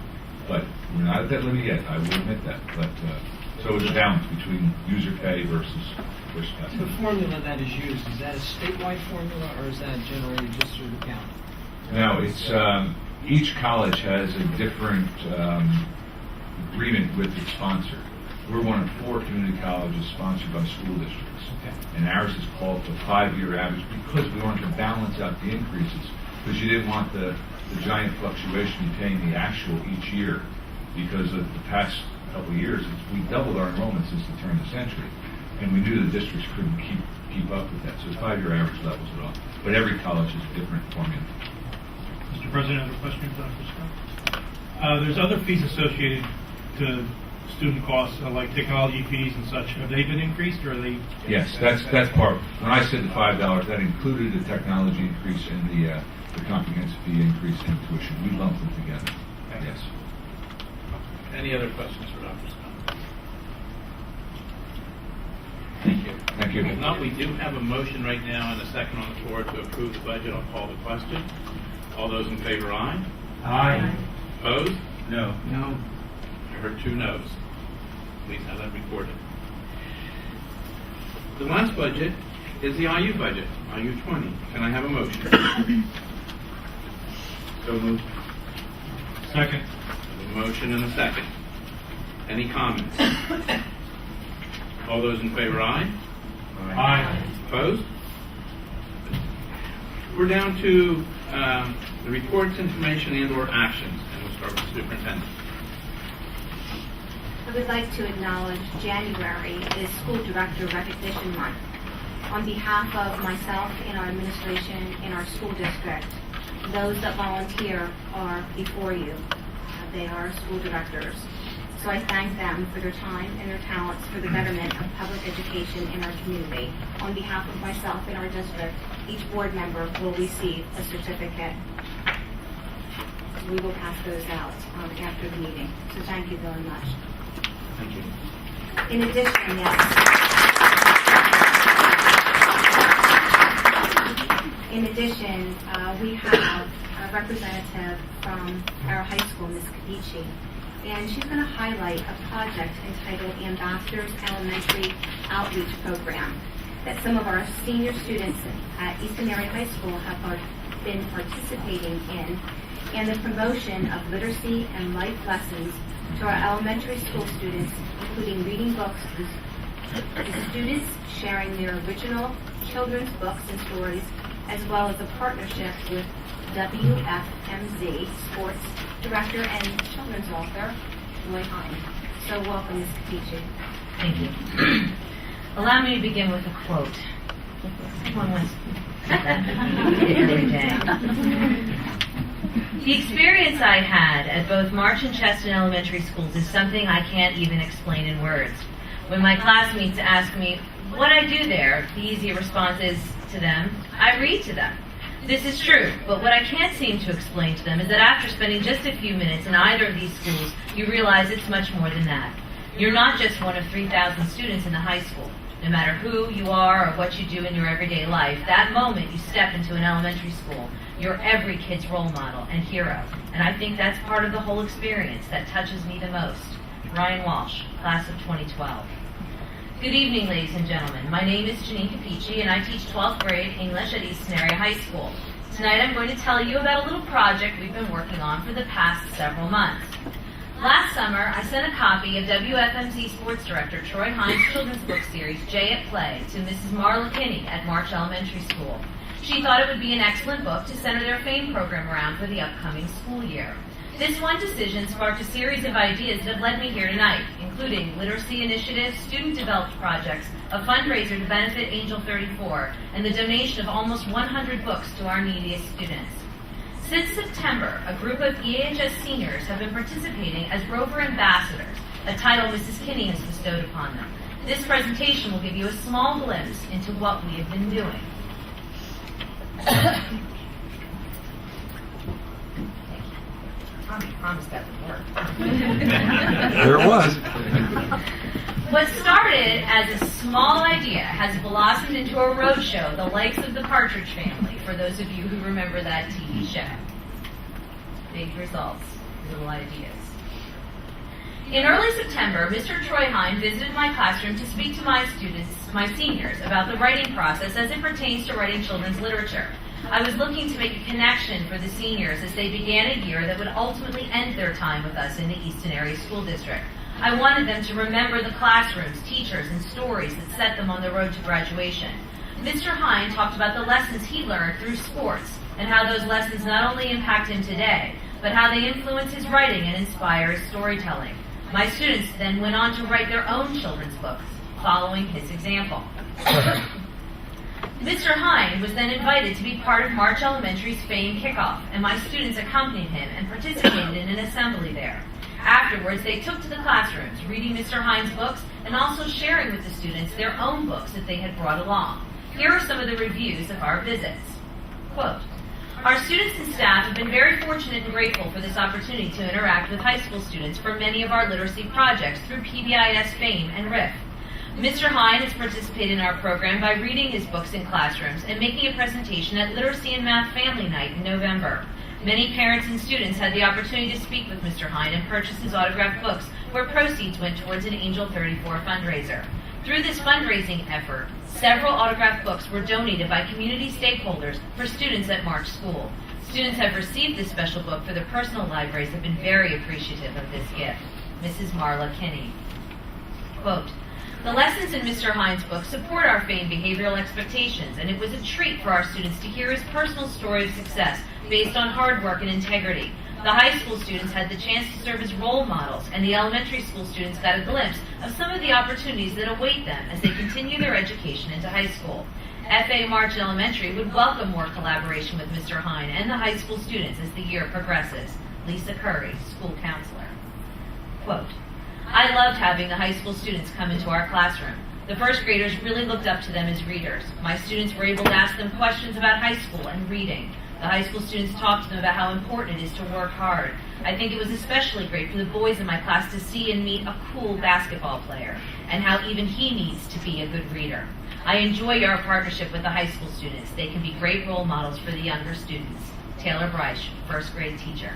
But we're not at that limit yet, I will admit that. But so it's a balance between user pay versus cost. The formula that is used, is that a statewide formula, or is that generated just through the county? No, it's each college has a different agreement with its sponsor. We're one of 4 community colleges sponsored by school districts. Okay. And ours is called the 5-year average because we wanted to balance out the increases, because you didn't want the giant fluctuation in paying the actual each year. because of the past couple of years, we doubled our enrollment since the turn of the century, and we knew the districts couldn't keep up with that. So the 5-year average levels it off. But every college has a different formula. Mr. President, I have a question for Dr. Scott. There's other fees associated to student costs, like technology fees and such. Have they been increased, or are they? Yes, that's part. When I said the $5, that included the technology increase and the comprehensive fee increase in tuition. We lumped them together. Yes. Any other questions for Dr. Scott? Thank you. Thank you. If not, we do have a motion right now and a second on the floor to approve the budget. I'll call the question. All those in favor, aye? Aye. Opposed? No. No. I heard 2 noes. Please have that recorded. The last budget is the IU budget, IU 20. Can I have a motion? So moved. Second. A motion and a second. Any comments? All those in favor, aye? Aye. Opposed? We're down to the reports, information, and/or actions, and we'll start with the superintendent. I would like to acknowledge January is School Director Recognition Month. On behalf of myself and our administration in our school district, those that volunteer are before you. They are school directors. So I thank them for their time and their talents for the betterment of public education in our community. On behalf of myself and our district, each board member will receive a certificate. We will pass those out after the meeting. So thank you very much. Thank you. In addition, we have a representative from our high school, Ms. Capici, and she's going to highlight a project entitled Ambassadors Elementary Outreach Program that some of our senior students at Easton Area High School have been participating in, and the promotion of literacy and life lessons to our elementary school students, including reading books to students, sharing their original children's books and stories, as well as a partnership with WFMZ Sports Director and Children's Author, Roy Hine. So welcome, Ms. Capici. Thank you. Allow me to begin with a quote. One was every day. The experience I had at both March and Cheston elementary schools is something I can't even explain in words. When my classmates ask me what I do there, the easy response is to them, I read to them. This is true, but what I can't seem to explain to them is that after spending just a few minutes in either of these schools, you realize it's much more than that. You're not just one of 3,000 students in the high school. No matter who you are or what you do in your everyday life, that moment you step into an elementary school, you're every kid's role model and hero. And I think that's part of the whole experience that touches me the most. Ryan Walsh, class of 2012. Good evening, ladies and gentlemen. My name is Janine Capici, and I teach 12th grade English at Easton Area High School. Tonight I'm going to tell you about a little project we've been working on for the past several months. Last summer, I sent a copy of WFMZ Sports Director Troy Hine's children's book series, Jay at Play, to Mrs. Marla Kinney at March Elementary School. She thought it would be an excellent book to center their FAME program around for the upcoming school year. This one decision sparked a series of ideas that have led me here tonight, including literacy initiatives, student-developed projects, a fundraiser to benefit Angel 34, and the donation of almost 100 books to our neediest students. Since September, a group of EHS seniors have been participating as Rover Ambassadors, a title Mrs. Kinney has bestowed upon them. This presentation will give you a small glimpse into what we have been doing. I promised that would work. There it was. What started as a small idea has blossomed into a roadshow, the likes of the Partridge Family, for those of you who remember that TV show. Big results, little ideas. In early September, Mr. Troy Hine visited my classroom to speak to my students, my seniors, about the writing process as it pertains to writing children's literature. I was looking to make a connection for the seniors as they began a year that would ultimately end their time with us in the Easton Area School District. I wanted them to remember the classrooms, teachers, and stories that set them on the road to graduation. Mr. Hine talked about the lessons he learned through sports and how those lessons not only impact him today, but how they influence his writing and inspire his storytelling. My students then went on to write their own children's books, following his example. Mr. Hine was then invited to be part of March Elementary's Fame Kickoff, and my students accompanied him and participated in an assembly there. Afterwards, they took to the classrooms, reading Mr. Hine's books and also sharing with the students their own books that they had brought along. Here are some of the reviews of our visits. Quote, "Our students and staff have been very fortunate and grateful for this opportunity to interact with high school students for many of our literacy projects through PBIS Fame and RIF. Mr. Hine has participated in our program by reading his books in classrooms and making a presentation at Literacy and Math Family Night in November. Many parents and students had the opportunity to speak with Mr. Hine and purchase his autographed books, where proceeds went towards an Angel 34 fundraiser. Through this fundraising effort, several autographed books were donated by community stakeholders for students at March School. Students have received this special book for their personal libraries have been very appreciative of this gift." Mrs. Marla Kinney. Quote, "The lessons in Mr. Hine's book support our FAME behavioral expectations, and it was a treat for our students to hear his personal story of success based on hard work and integrity. The high school students had the chance to serve as role models, and the elementary school students got a glimpse of some of the opportunities that await them as they continue their education into high school. FA March Elementary would welcome more collaboration with Mr. Hine and the high school students as the year progresses." Lisa Curry, school counselor. Quote, "I loved having the high school students come into our classroom. The first graders really looked up to them as readers. My students were able to ask them questions about high school and reading. The high school students talked to them about how important it is to work hard. I think it was especially great for the boys in my class to see and meet a cool basketball player, and how even he needs to be a good reader. I enjoy our partnership with the high school students. They can be great role models for the younger students." Taylor Bryce, first grade teacher.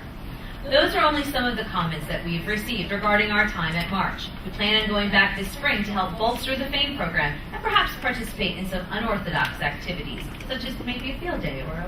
Those are only some of the comments that we've received regarding our time at March. We plan on going back this spring to help bolster the FAME program and perhaps participate in some unorthodox activities, such as maybe a field day or a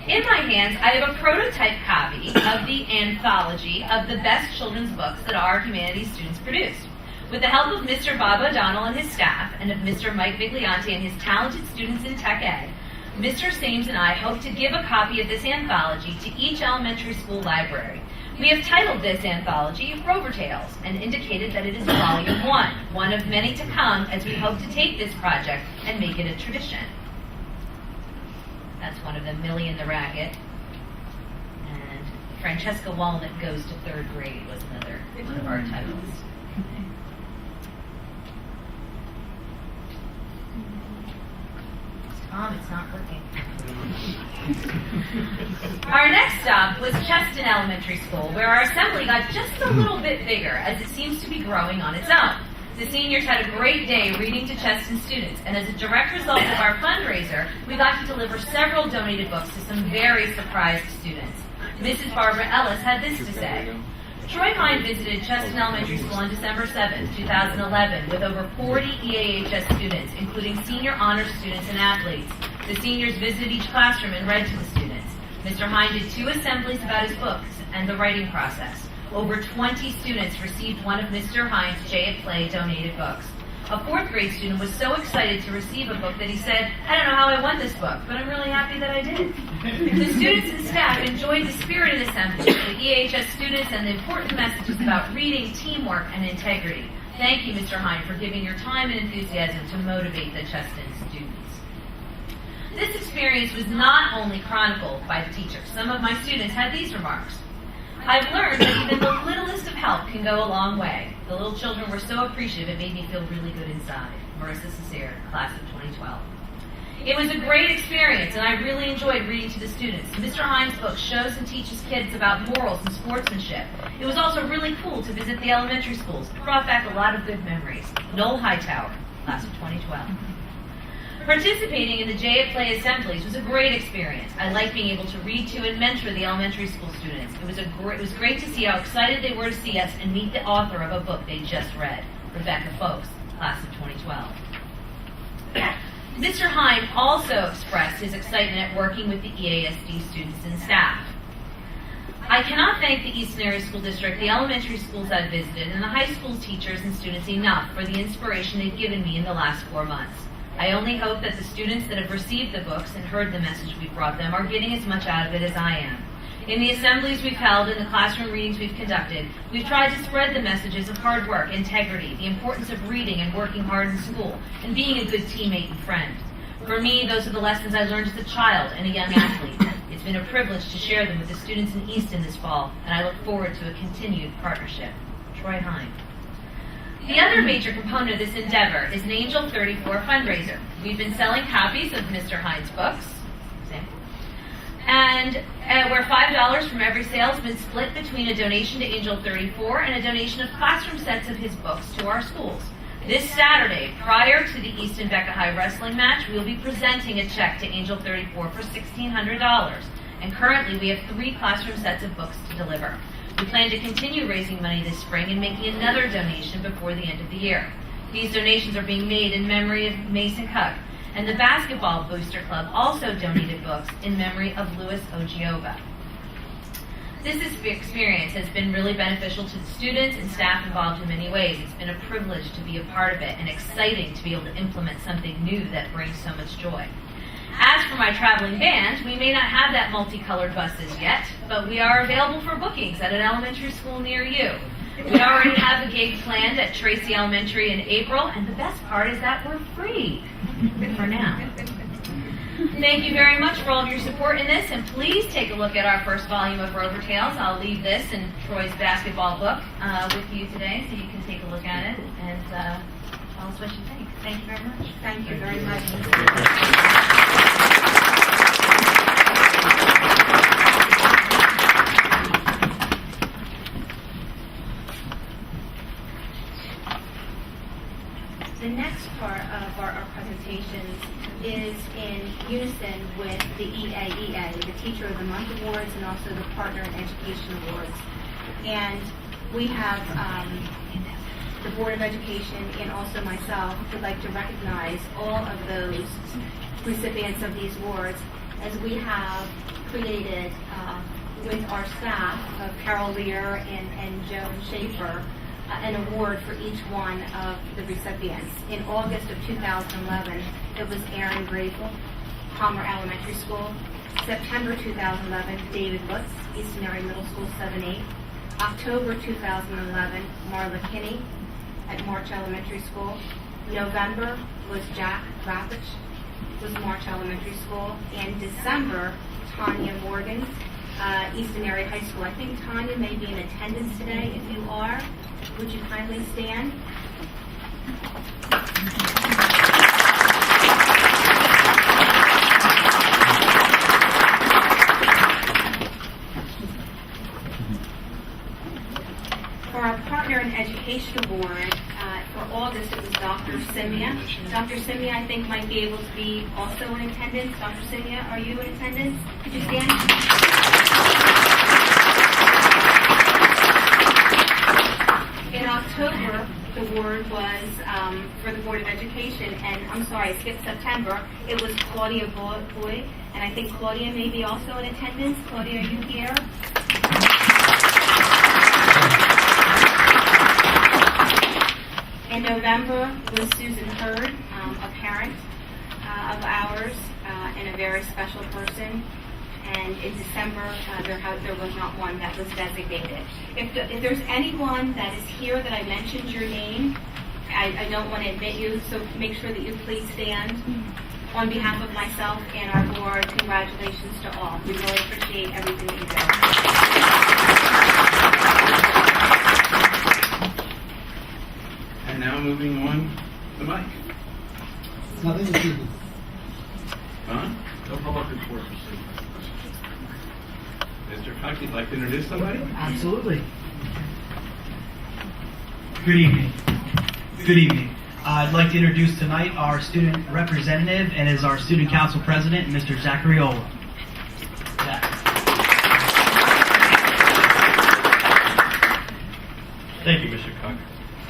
In my hands, I have a prototype copy of the anthology of the best children's books that our humanities students produced. With the help of Mr. Bob O'Donnell and his staff, and of Mr. Mike Vigliante and his talented students in Tech Ed, Mr. Sames and I hope to give a copy of this anthology to each elementary school library. We have titled this anthology Rover Tales and indicated that it is Volume 1, one of many to come as we hope to take this project and make it a tradition. That's one of them, Millie and the Racket. And Francesca Walnut Goes to Third Grade was another one of our titles. Tom, it's not working. Our next stop was Cheston Elementary School, where our assembly got just a little bit bigger, as it seems to be growing on its own. The seniors had a great day reading to Cheston students, and as a direct result of our fundraiser, we got to deliver several donated books to some very surprised students. Mrs. Barbara Ellis had this to say: "Troy Hine visited Cheston Elementary School on December 7, 2011, with over 40 EAHS students, including senior honors students and athletes. The seniors visited each classroom and read to the students. Mr. Hine did 2 assemblies about his books and the writing process. Over 20 students received one of Mr. Hine's Jay at Play donated books. A 4th grade student was so excited to receive a book that he said, 'I don't know how I won this book, but I'm really happy that I did.' The students and staff enjoyed the spirited assembly of the EAHS students and the important messages about reading, teamwork, and integrity. Thank you, Mr. Hine, for giving your time and enthusiasm to motivate the Cheston students." This experience was not only chronicled by the teachers. Some of my students had these remarks: "I've learned that even the littlest of help can go a long way. The little children were so appreciative it made me feel really good inside." Marissa Cesare, class of 2012. "It was a great experience, and I really enjoyed reading to the students. Mr. Hine's book shows and teaches kids about morals and sportsmanship. It was also really cool to visit the elementary schools. It brought back a lot of good memories." Noel Hightower, class of 2012. "Participating in the Jay at Play assemblies was a great experience. I liked being able to read to and mentor the elementary school students. It was great to see how excited they were to see us and meet the author of a book they just read." Rebecca Folks, class of 2012. Mr. Hine also expressed his excitement at working with the EASD students and staff. "I cannot thank the Easton Area School District, the elementary schools I've visited, and the high school teachers and students enough for the inspiration they've given me in the last 4 months. I only hope that the students that have received the books and heard the message we brought them are getting as much out of it as I am. In the assemblies we've held and the classroom readings we've conducted, we've tried to spread the messages of hard work, integrity, the importance of reading and working hard in school, and being a good teammate and friend. For me, those are the lessons I learned as a child and a young athlete. It's been a privilege to share them with the students in Easton this fall, and I look forward to a continued partnership. Troy Hine. The other major component of this endeavor is an Angel 34 fundraiser. We've been selling copies of Mr. Hine's books, and where $5 from every sale has been split between a donation to Angel 34 and a donation of classroom sets of his books to our schools. This Saturday, prior to the Easton Becca High wrestling match, we will be presenting a check to Angel 34 for $1,600, and currently we have 3 classroom sets of books to deliver. We plan to continue raising money this spring and making another donation before the end of the year. These donations are being made in memory of Mason Cook, and the Basketball Booster Club also donated books in memory of Louis Ogioba. This experience has been really beneficial to the students and staff involved in many ways. It's been a privilege to be a part of it and exciting to be able to implement something new that brings so much joy. As for my traveling band, we may not have that multicolored buses yet, but we are available for bookings at an elementary school near you. We already have a gig planned at Tracy Elementary in April, and the best part is that we're free for now. Thank you very much for all of your support in this, and please take a look at our first volume of Rover Tales. I'll leave this and Troy's basketball book with you today, so you can take a look at it and tell us what you think. Thank you very much. Thank you very much. The next part of our presentations is in unison with the EAEA, the Teacher of the Month Awards, and also the Partner in Education Awards. And we have the Board of Education and also myself would like to recognize all of those recipients of these awards, as we have created with our staff of Carol Lear and Joan Schaefer an award for each one of the recipients. In August of 2011, it was Aaron Grable, Palmer Elementary School. September 2011, David Lutz, Easton Area Middle School 7-8. October 2011, Marla Kinney at March Elementary School. November was Jack Rapich, was March Elementary School. And December, Tanya Morgan, Easton Area High School. I think Tanya may be in attendance today. If you are, would you kindly stand? For our Partner in Education Award, for August, it was Dr. Simia. Dr. Simia, I think, might be able to be also in attendance. Dr. Simia, are you in attendance? Could you stand? In October, the award was for the Board of Education, and I'm sorry, I skipped September. It was Claudia Boyd, and I think Claudia may be also in attendance. Claudia, are you here? In November was Susan Hurd, a parent of ours and a very special person. And in December, there was not one that was designated. If there's anyone that is here that I mentioned your name, I don't want to admit you, so make sure that you please stand. On behalf of myself and our board, congratulations to all. We really appreciate everything that you do. And now moving on to Mike. Nothing to do. Huh? No public report. Mr. Cox, you'd like to introduce somebody? Absolutely. Good evening. Good evening. I'd like to introduce tonight our student representative and is our student council president, Mr. Zaccariola. Thank you, Mr. Cook.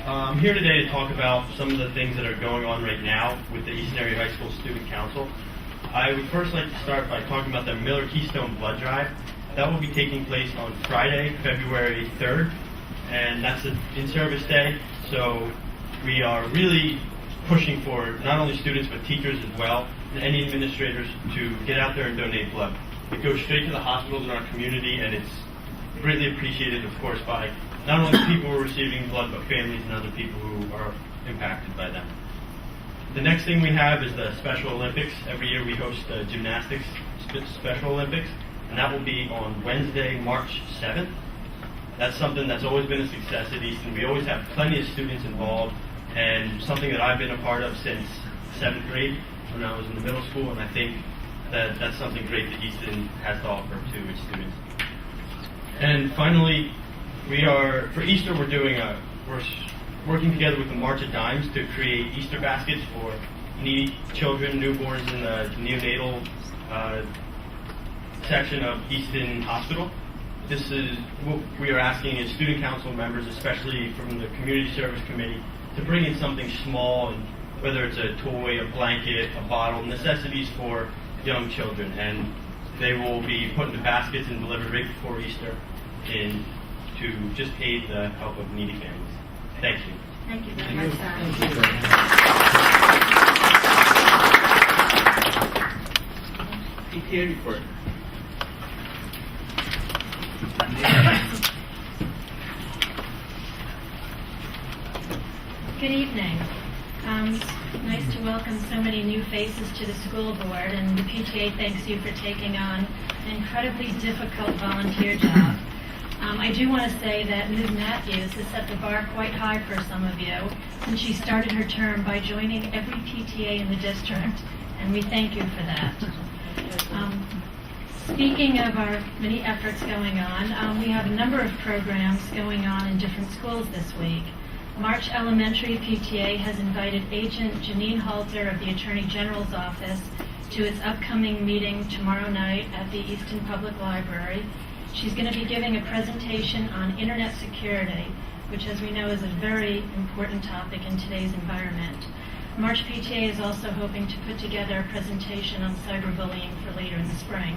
I'm here today to talk about some of the things that are going on right now with the Easton Area High School Student Council. I would first like to start by talking about the Miller Keystone Blood Drive. That will be taking place on Friday, February 3rd, and that's an in-service day, so we are really pushing for not only students but teachers as well, and any administrators to get out there and donate blood. It goes straight to the hospitals in our community, and it's greatly appreciated, of course, by not only the people who are receiving blood, but families and other people who are impacted by them. The next thing we have is the Special Olympics. Every year we host the Gymnastics Special Olympics, and that will be on Wednesday, March 7th. That's something that's always been a success at Easton. We always have plenty of students involved, and something that I've been a part of since 7th grade when I was in the middle school, and I think that that's something great that Easton has to offer to its students. And finally, for Easter, we're working together with the March of Dimes to create Easter baskets for needy children, newborns in the neonatal section of Easton Hospital. This is what we are asking as student council members, especially from the community service committee, to bring in something small, and whether it's a toy, a blanket, a bottle, necessities for young children, and they will be put into baskets and delivered right before Easter to just aid the help of needy families. Thank you. Thank you very much, PTA report. Good evening. Nice to welcome so many new faces to the school board, and the PTA thanks you for taking on an incredibly difficult volunteer job. I do want to say that Ms. Matthews has set the bar quite high for some of you since she started her term by joining every PTA in the district, and we thank you for that. Speaking of our many efforts going on, we have a number of programs going on in different schools this week. March Elementary PTA has invited Agent Janine Halter of the Attorney General's Office to its upcoming meeting tomorrow night at the Easton Public Library. She's going to be giving a presentation on internet security, which, as we know, is a very important topic in today's environment. March PTA is also hoping to put together a presentation on cyberbullying for later in the spring.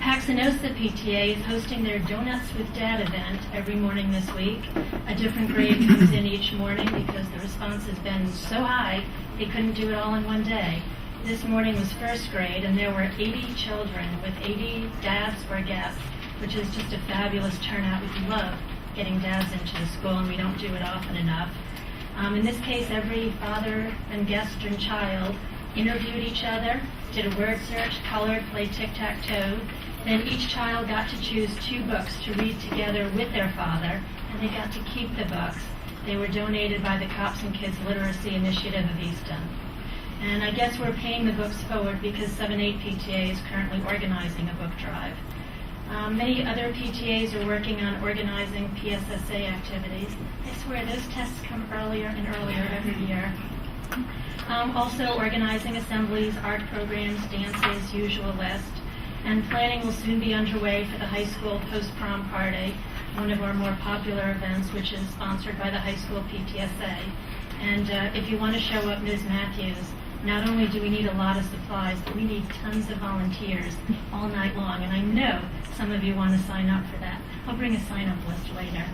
Paxenosa PTA is hosting their Donuts with Dad event every morning this week. A different grade comes in each morning because the response has been so high they couldn't do it all in one day. This morning was first grade, and there were 80 children with 80 dads or guests, which is just a fabulous turnout. We love getting dads into the school, and we don't do it often enough. In this case, every father and guest and child interviewed each other, did a word search, colored, played tic-tac-toe. Then each child got to choose 2 books to read together with their father, and they got to keep the books. They were donated by the Cops and Kids Literacy Initiative of Easton. And I guess we're paying the books forward because 7-8 PTA is currently organizing a book drive. Many other PTAs are working on organizing PSSA activities. I swear those tests come earlier and earlier every year. Also organizing assemblies, art programs, dances, usual list. And planning will soon be underway for the high school post-prom party, one of our more popular events, which is sponsored by the high school PTSA. And if you want to show up, Ms. Matthews, not only do we need a lot of supplies, but we need tons of volunteers all night long. And I know some of you want to sign up for that. I'll bring a sign-up list later.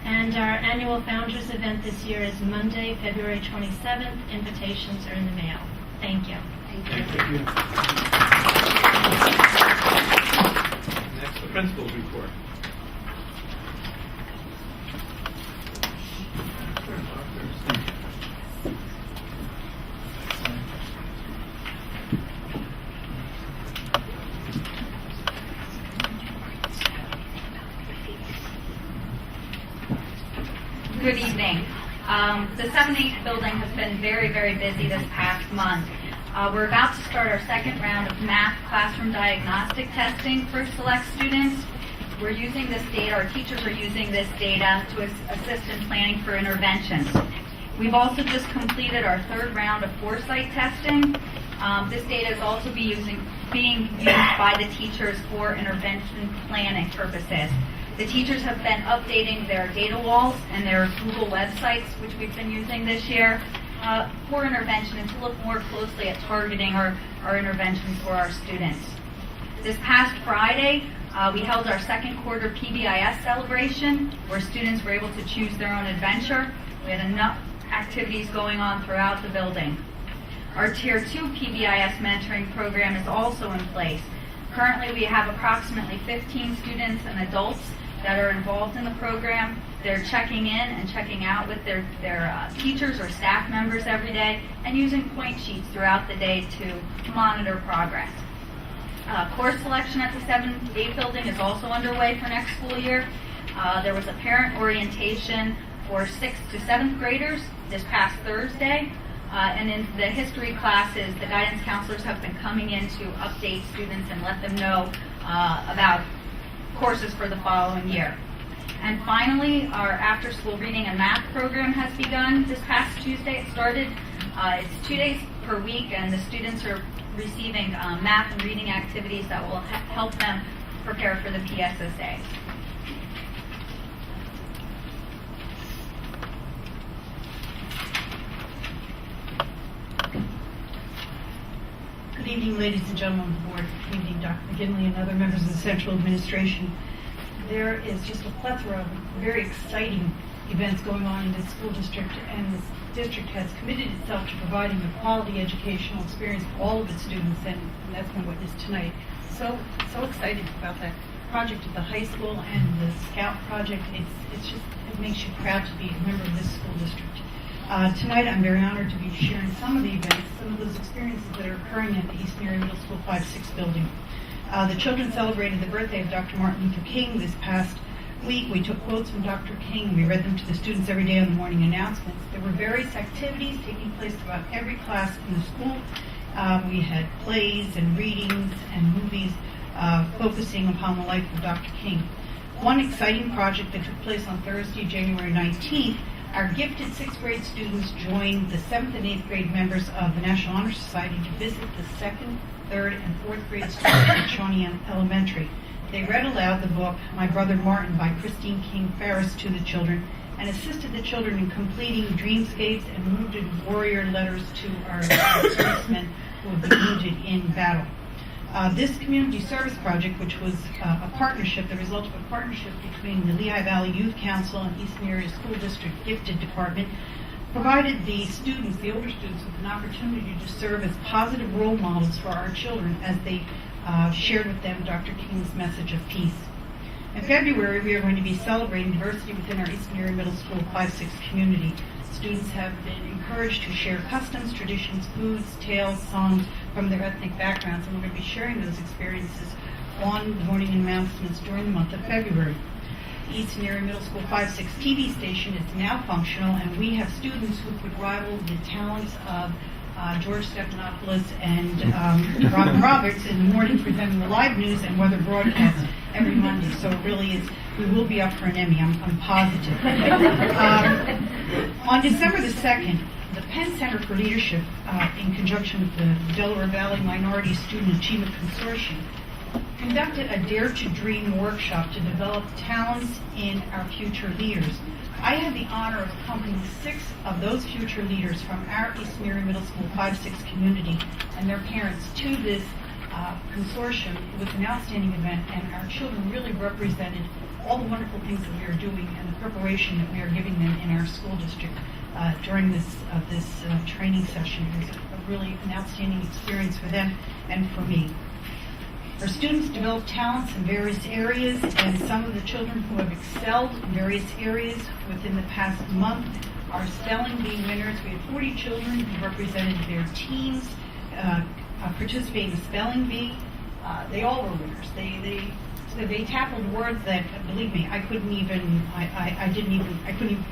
And our annual Founders event this year is Monday, February 27th. Invitations are in the mail. Thank you. Thank you. Next, the principal's report. Good evening. The 7-8 building has been very, very busy this past month. We're about to start our second round of math classroom diagnostic testing for select students. We're using this data, our teachers are using this data to assist in planning for interventions. We've also just completed our third round of foresight testing. This data is also being used by the teachers for intervention planning purposes. The teachers have been updating their data walls and their Google websites, which we've been using this year, for intervention and to look more closely at targeting our interventions for our students. This past Friday, we held our second quarter PBIS celebration, where students were able to choose their own adventure. We had activities going on throughout the building. Our Tier 2 PBIS mentoring program is also in place. Currently, we have approximately 15 students and adults that are involved in the program. They're checking in and checking out with their teachers or staff members every day and using point sheets throughout the day to monitor progress. Course selection at the 7-8 building is also underway for next school year. There was a parent orientation for 6th to 7th graders this past Thursday. And in the history classes, the guidance counselors have been coming in to update students and let them know about courses for the following year. And finally, our after-school reading and math program has begun this past Tuesday. It started, it's 2 days per week, and the students are receiving math and reading activities that will help them prepare for the PSSA. Good evening, ladies and gentlemen of the board. Good evening, Dr. McGinley and other members of the Central Administration. There is just a plethora of very exciting events going on in this school district, and this district has committed itself to providing a quality educational experience for all of its students, and that's been witnessed tonight. So excited about that project at the high school and the Scout project. It makes you proud to be a member of this school district. Tonight, I'm very honored to be sharing some of the events, some of those experiences that are occurring at the Eastern Area Middle School 5-6 building. The children celebrated the birthday of Dr. Martin Luther King this past week. We took quotes from Dr. King and we read them to the students every day on the morning announcements. There were various activities taking place throughout every class in the school. We had plays and readings and movies focusing upon the life of Dr. King. One exciting project that took place on Thursday, January 19th, our gifted 6th grade students joined the 7th and 8th grade members of the National Honor Society to visit the 2nd, 3rd, and 4th grade students at Shawnee Elementary. They read aloud the book, My Brother Martin, by Christine King Ferris to the children, and assisted the children in completing dreamscapes and wounded warrior letters to our servicemen who have been wounded in battle. This community service project, which was a partnership, the result of a partnership between the Lehigh Valley Youth Council and Eastern Area School District Gifted Department, provided the students, the older students, with an opportunity to serve as positive role models for our children as they shared with them Dr. King's message of peace. In February, we are going to be celebrating diversity within our Eastern Area Middle School 5-6 community. Students have been encouraged to share customs, traditions, foods, tales, songs from their ethnic backgrounds, and we're going to be sharing those experiences on the morning announcements during the month of February. The Eastern Area Middle School 5-6 TV station is now functional, and we have students who could rival the talents of George Stephanopoulos and Robin Roberts in the morning presenting the live news and weather broadcasts every Monday. So it really is, we will be up for an Emmy, I'm positive. On December the 2nd, the Penn Center for Leadership, in conjunction with the Delaware Valley Minority Student Achievement Consortium, conducted a Dare to Dream workshop to develop talents in our future leaders. I had the honor of accompanying 6 of those future leaders from our Eastern Area Middle School 5-6 community and their parents to this consortium. It was an outstanding event, and our children really represented all the wonderful things that we are doing and the preparation that we are giving them in our school district during this training session. It was really an outstanding experience for them and for me. Our students developed talents in various areas, and some of the children who have excelled in various areas within the past month are spelling bee winners. We had 40 children who represented their teams participate in the spelling bee. They all were winners. They tackled words that, believe me, I couldn't even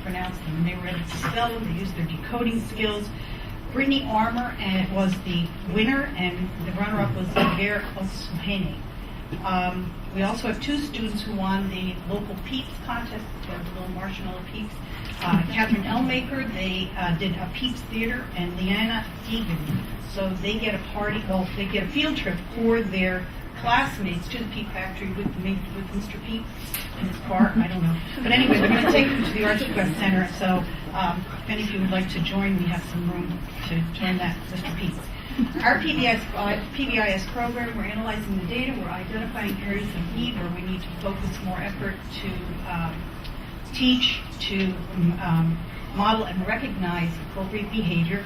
pronounce them, and they were able to spell them. They used their decoding skills. Brittany Armour was the winner, and the runner-up was Ver Osuhene. We also have 2 students who won the local Peeps contest, the little marshmallow Peeps. Catherine Elmaker, they did a Peeps theater, and Leanna Deegan. So they get they get a field trip for their classmates to the Peep Factory with Mr. Peep in his car. I don't know. But anyway, they're going to take them to the Arts Quest Center. So if any of you would like to join, we have some room to join that, Mr. Peep. Our PBIS program, we're analyzing the data. We're identifying areas of need where we need to focus more effort to teach, to model and recognize appropriate behavior.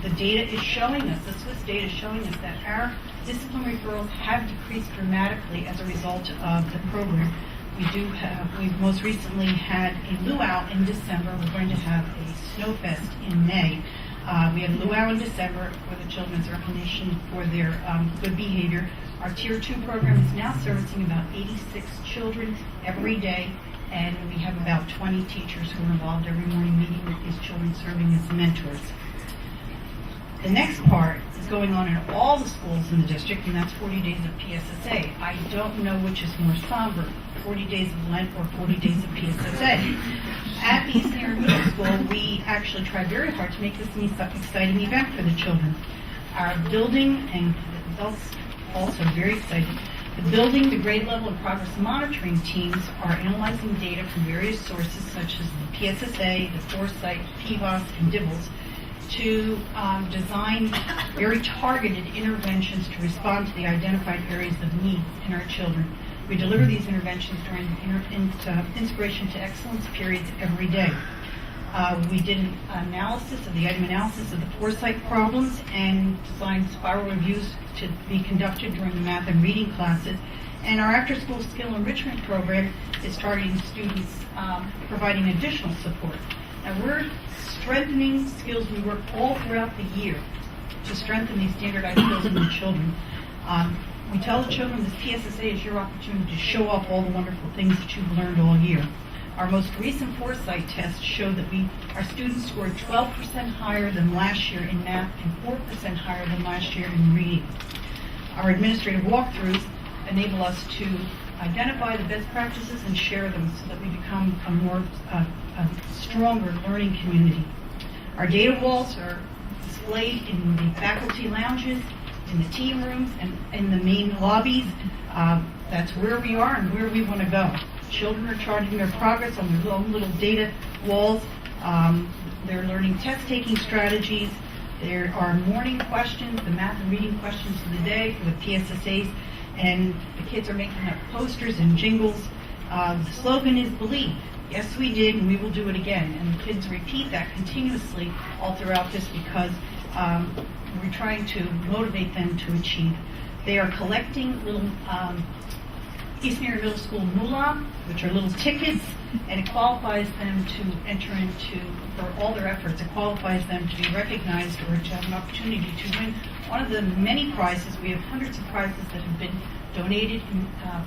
The data is showing us, the Swiss data is showing us that our discipline referrals have decreased dramatically as a result of the program. We've most recently had a luau in December. We're going to have a snowfest in May. We had a luau in December for the children's recognition for their good behavior. Our Tier 2 program is now servicing about 86 children every day, and we have about 20 teachers who are involved every morning meeting with these children, serving as mentors. The next part is going on in all the schools in the district, and that's 40 days of PSSA. I don't know which is more somber, 40 days of Lent or 40 days of PSSA. At East Area Middle School, we actually tried very hard to make this an exciting event for the children. Our building, and the adults also very excited, the building, the grade level, and progress monitoring teams are analyzing data from various sources such as the PSSA, the Foresight, PVOS, and DIBELS to design very targeted interventions to respond to the identified areas of need in our children. We deliver these interventions during the Inspiration to Excellence periods every day. We did an analysis of the item analysis of the Foresight problems and designed spiral reviews to be conducted during the math and reading classes. And our after-school skill enrichment program is targeting students providing additional support. Now we're strengthening skills. We work all throughout the year to strengthen these standardized skills in the children. We tell the children this PSSA is your opportunity to show off all the wonderful things that you've learned all year. Our most recent Foresight test showed that our students scored 12% higher than last year in math and 4% higher than last year in reading. Our administrative walkthroughs enable us to identify the best practices and share them so that we become a more stronger learning community. Our data walls are displayed in the faculty lounges, in the team rooms, and in the main lobbies. That's where we are and where we want to go. Children are charting their progress on their own little data walls. They're learning test-taking strategies. There are morning questions, the math and reading questions for the day for the PSSAs, and the kids are making up posters and jingles. The slogan is believe. Yes, we did, and we will do it again. And the kids repeat that continuously all throughout this because we're trying to motivate them to achieve. They are collecting little Eastern Area Middle School moolah, which are little tickets, and it qualifies them to enter into, for all their efforts, it qualifies them to be recognized or to have an opportunity to win one of the many prizes. We have hundreds of prizes that have been donated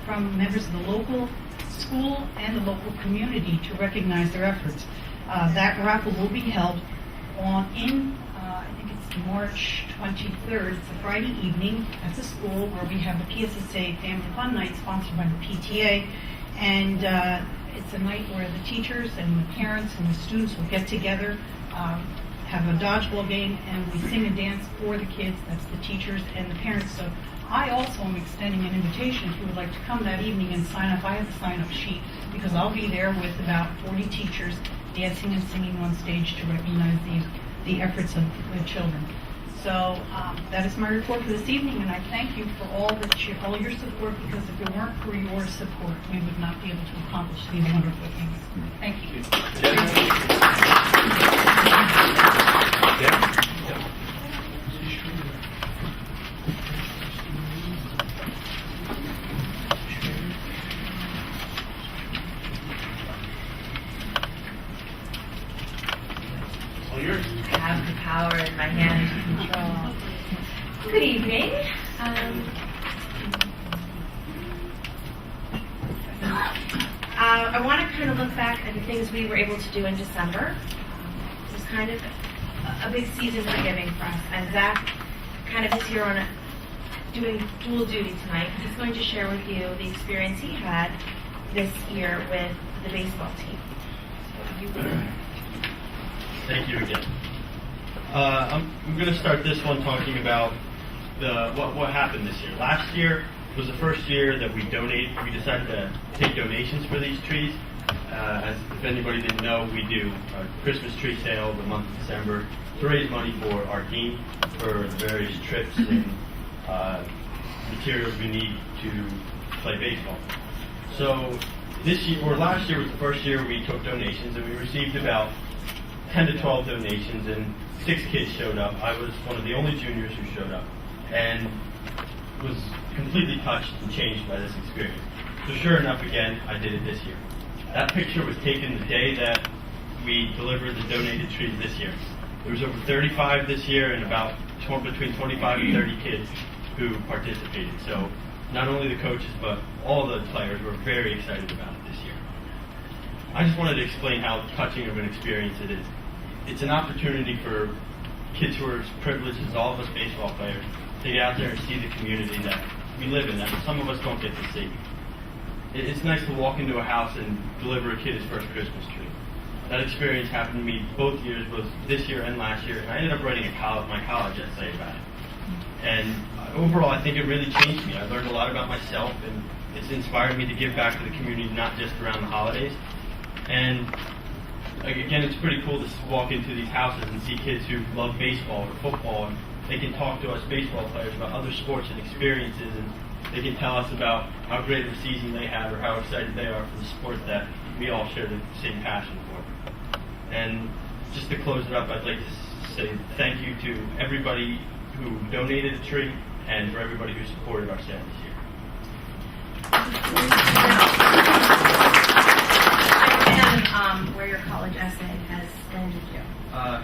from members of the local school and the local community to recognize their efforts. That raffle will be held I think it's March 23rd. It's a Friday evening at the school where we have the PSSA Family Fun Night sponsored by the PTA. And it's a night where the teachers and the parents and the students will get together, have a dodgeball game, and we sing and dance for the kids. That's the teachers and the parents. So I also am extending an invitation if you would like to come that evening and sign up. I have a sign-up sheet because I'll be there with about 40 teachers dancing and singing on stage to recognize the efforts of the children. So that is my report for this evening, and I thank you for all your support, because if it weren't for your support, we would not be able to accomplish these wonderful things. Thank you. I have the power in my hand to control. Good evening. I want to kind of look back at the things we were able to do in December. It was kind of a big season for giving for us, and Zach kind of is here on doing dual duty tonight. He's going to share with you the experience he had this year with the baseball team. So you can. Thank you again. I'm going to start this one talking about what happened this year. Last year was the first year that we decided to take donations for these trees. As if anybody didn't know, we do a Christmas tree sale the month of December to raise money for our team for the various trips and materials we need to play baseball. So last year was the first year we took donations, and we received about 10 to 12 donations, and 6 kids showed up. I was one of the only juniors who showed up, and was completely touched and changed by this experience. So sure enough, again, I did it this year. That picture was taken the day that we delivered the donated trees this year. There was over 35 this year, and about between 25 and 30 kids who participated. So not only the coaches, but all the players were very excited about it this year. I just wanted to explain how touching of an experience it is. It's an opportunity for kids who are as privileged as all of us baseball players to get out there and see the community that we live in, that some of us don't get to see. It's nice to walk into a house and deliver a kid his first Christmas tree. That experience happened to me both years, both this year and last year, and I ended up writing my college essay about it. And overall, I think it really changed me. I learned a lot about myself, and it's inspired me to give back to the community, not just around the holidays. And again, it's pretty cool to walk into these houses and see kids who love baseball or football, and they can talk to us baseball players about other sports and experiences, and they can tell us about how great of a season they had or how excited they are for the sport that we all share the same passion for. And just to close it up, I'd like to say thank you to everybody who donated a tree and for everybody who supported our sale this year. Where your college essay has landed you. I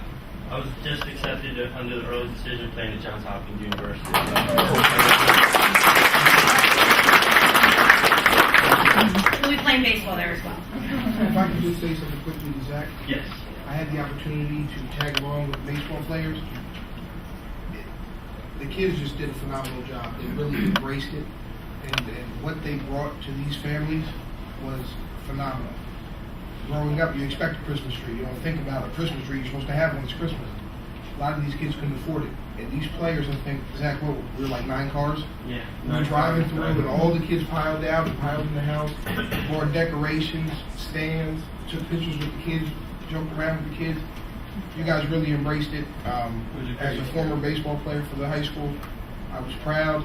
was just accepted under the early decision plan at Johns Hopkins University. We'll be playing baseball there as well. If I could just say something quickly to Zach. Yes. I had the opportunity to tag along with baseball players. The kids just did a phenomenal job. They really embraced it. And what they brought to these families was phenomenal. Growing up, you expect a Christmas tree. You don't think about a Christmas tree. You're supposed to have one. It's Christmas. A lot of these kids couldn't afford it. And these players, I think, Zach, what, we were like 9 cars? Yeah. We were driving through, and all the kids piled out and piled in the house. Brought decorations, stands, took pictures with the kids, joked around with the kids. You guys really embraced it. As a former baseball player for the high school, I was proud.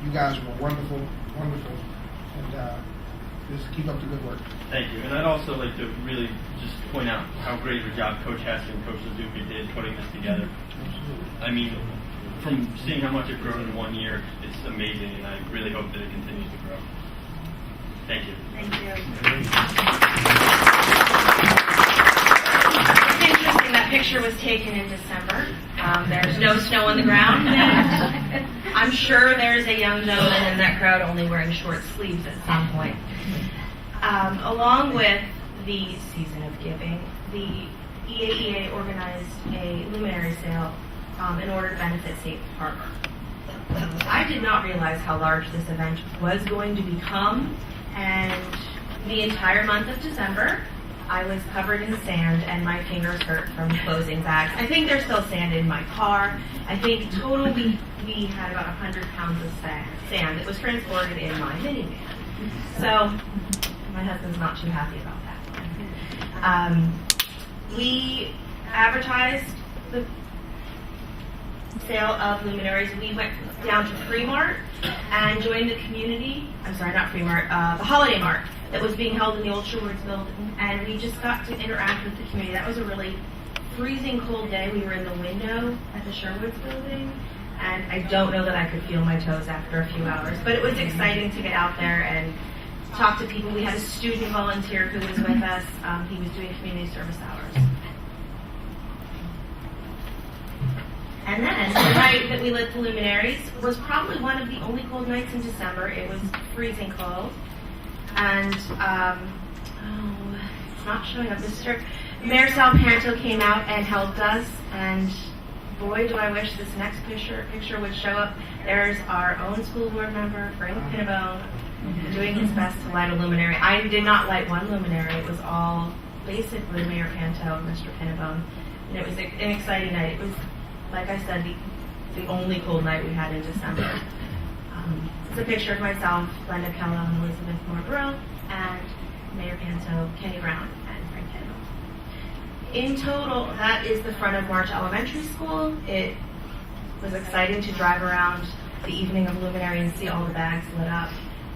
You guys were wonderful, wonderful. And just keep up the good work. Thank you. And I'd also like to really just point out how great of a job Coach Hess and Coach Suzuki did putting this together. I mean, from seeing how much it grew in 1 year, it's amazing, and I really hope that it continues to grow. Thank you. Thank you. It's interesting, that picture was taken in December. There's no snow on the ground. I'm sure there's a young gentleman in that crowd only wearing short sleeves at some point. Along with the Season of Giving, the EAEA organized a luminary sale in order to benefit Safe Harbor. I did not realize how large this event was going to become, and the entire month of December, I was covered in sand and my fingers hurt from closing bags. I think there's still sand in my car. I think total we had about 100 pounds of sand that was transported in my minivan. So my husband's not too happy about that. We advertised the sale of luminaries. We went down to Fremart and joined the community. I'm sorry, not Fremart, the Holiday Mart that was being held in the old Sherwoods building, and we just got to interact with the community. That was a really freezing cold day. We were in the window at the Sherwoods building, and I don't know that I could feel my toes after a few hours, but it was exciting to get out there and talk to people. We had a student volunteer who was with us. He was doing community service hours. And then the night that we lit the luminaries was probably one of the only cold nights in December. It was freezing cold. And, it's not showing up. Mayor Sal Panto came out and helped us. And boy, do I wish this next picture would show up. There's our own school board member, Frank Pinnabone, doing his best to light a luminary. I did not light one luminary. It was all basically Mayor Panto and Mr. Pinnabone. And it was an exciting night. It was, like I said, the only cold night we had in December. It's a picture of myself, Glenda Kellogg, and Elizabeth Moore-Burrow, and Mayor Panto, Kenny Brown, and Frank Pinnabone. In total, that is the front of March Elementary School. It was exciting to drive around the evening of Luminary and see all the bags lit up.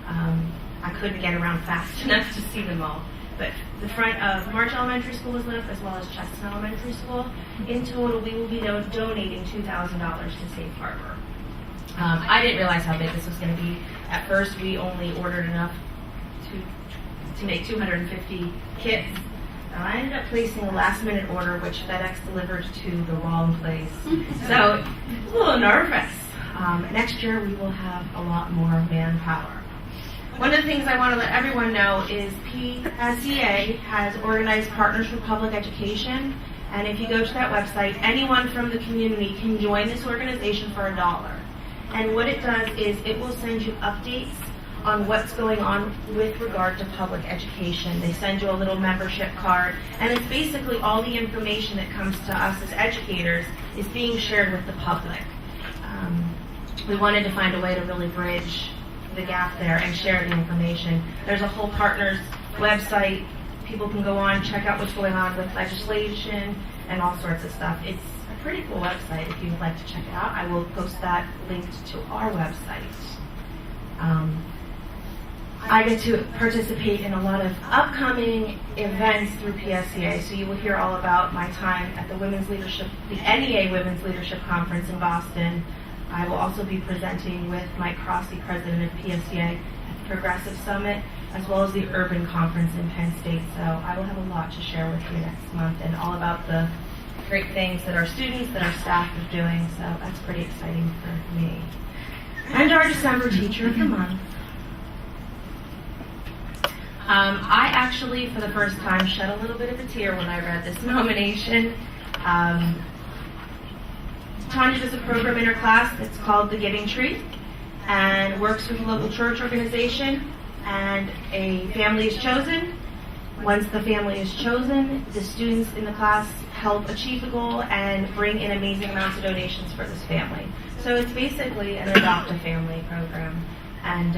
I couldn't get around fast enough to see them all. but the front of March Elementary School was lit up as well as Chestnut Elementary School. In total, we will be donating $2,000 to Safe Harbor. I didn't realize how big this was going to be. At first, we only ordered enough to make 250 kits. I ended up placing a last-minute order, which FedEx delivered to the wrong place. So, a little nervous. Next year, we will have a lot more manpower. One of the things I want to let everyone know is PSEA has organized Partners for Public Education, and if you go to that website, anyone from the community can join this organization for $1. And what it does is it will send you updates on what's going on with regard to public education. They send you a little membership card, and it's basically all the information that comes to us as educators is being shared with the public. We wanted to find a way to really bridge the gap there and share the information. There's a whole partners website. People can go on, check out what's going on with legislation and all sorts of stuff. It's a pretty cool website if you'd like to check it out. I will post that linked to our website. I get to participate in a lot of upcoming events through PSEA, so you will hear all about my time at the NEA Women's Leadership Conference in Boston. I will also be presenting with Mike Crossie, president of PSEA, at the Progressive Summit, as well as the Urban Conference in Penn State. So I will have a lot to share with you next month and all about the great things that our students, that our staff are doing. So that's pretty exciting for me. And our December Teacher of the Month. I actually, for the first time, shed a little bit of a tear when I read this nomination. Tanya does a program in her class that's called The Giving Tree and works with a local church organization, and a family is chosen. Once the family is chosen, the students in the class help achieve the goal and bring in amazing amounts of donations for this family. So it's basically an adopt a family program. And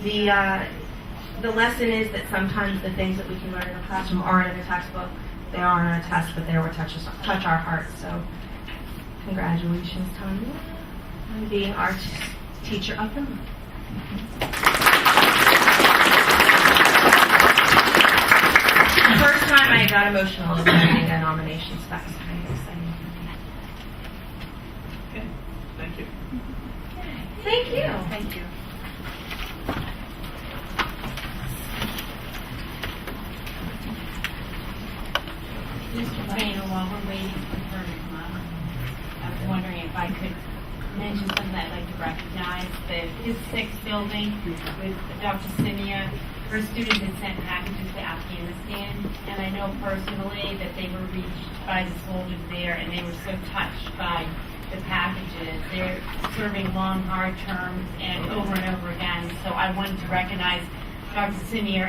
the lesson is that sometimes the things that we can learn in a classroom aren't in a textbook. They aren't on a test, but they will touch our hearts. So congratulations, Tanya, on being our Teacher of the Month. The first time I got emotional in writing a nomination, so that was kind of exciting. Okay, thank you. Thank you. Thank you. Mr. Boehner, while we're waiting for her to come up, I was wondering if I could mention something I'd like to recognize. His 6th building with Dr. Simia, her students had sent packages to Afghanistan, and I know personally that they were reached by the soldiers there, and they were so touched by the packages. They're serving long, hard terms and over again, so I wanted to recognize Dr. Simia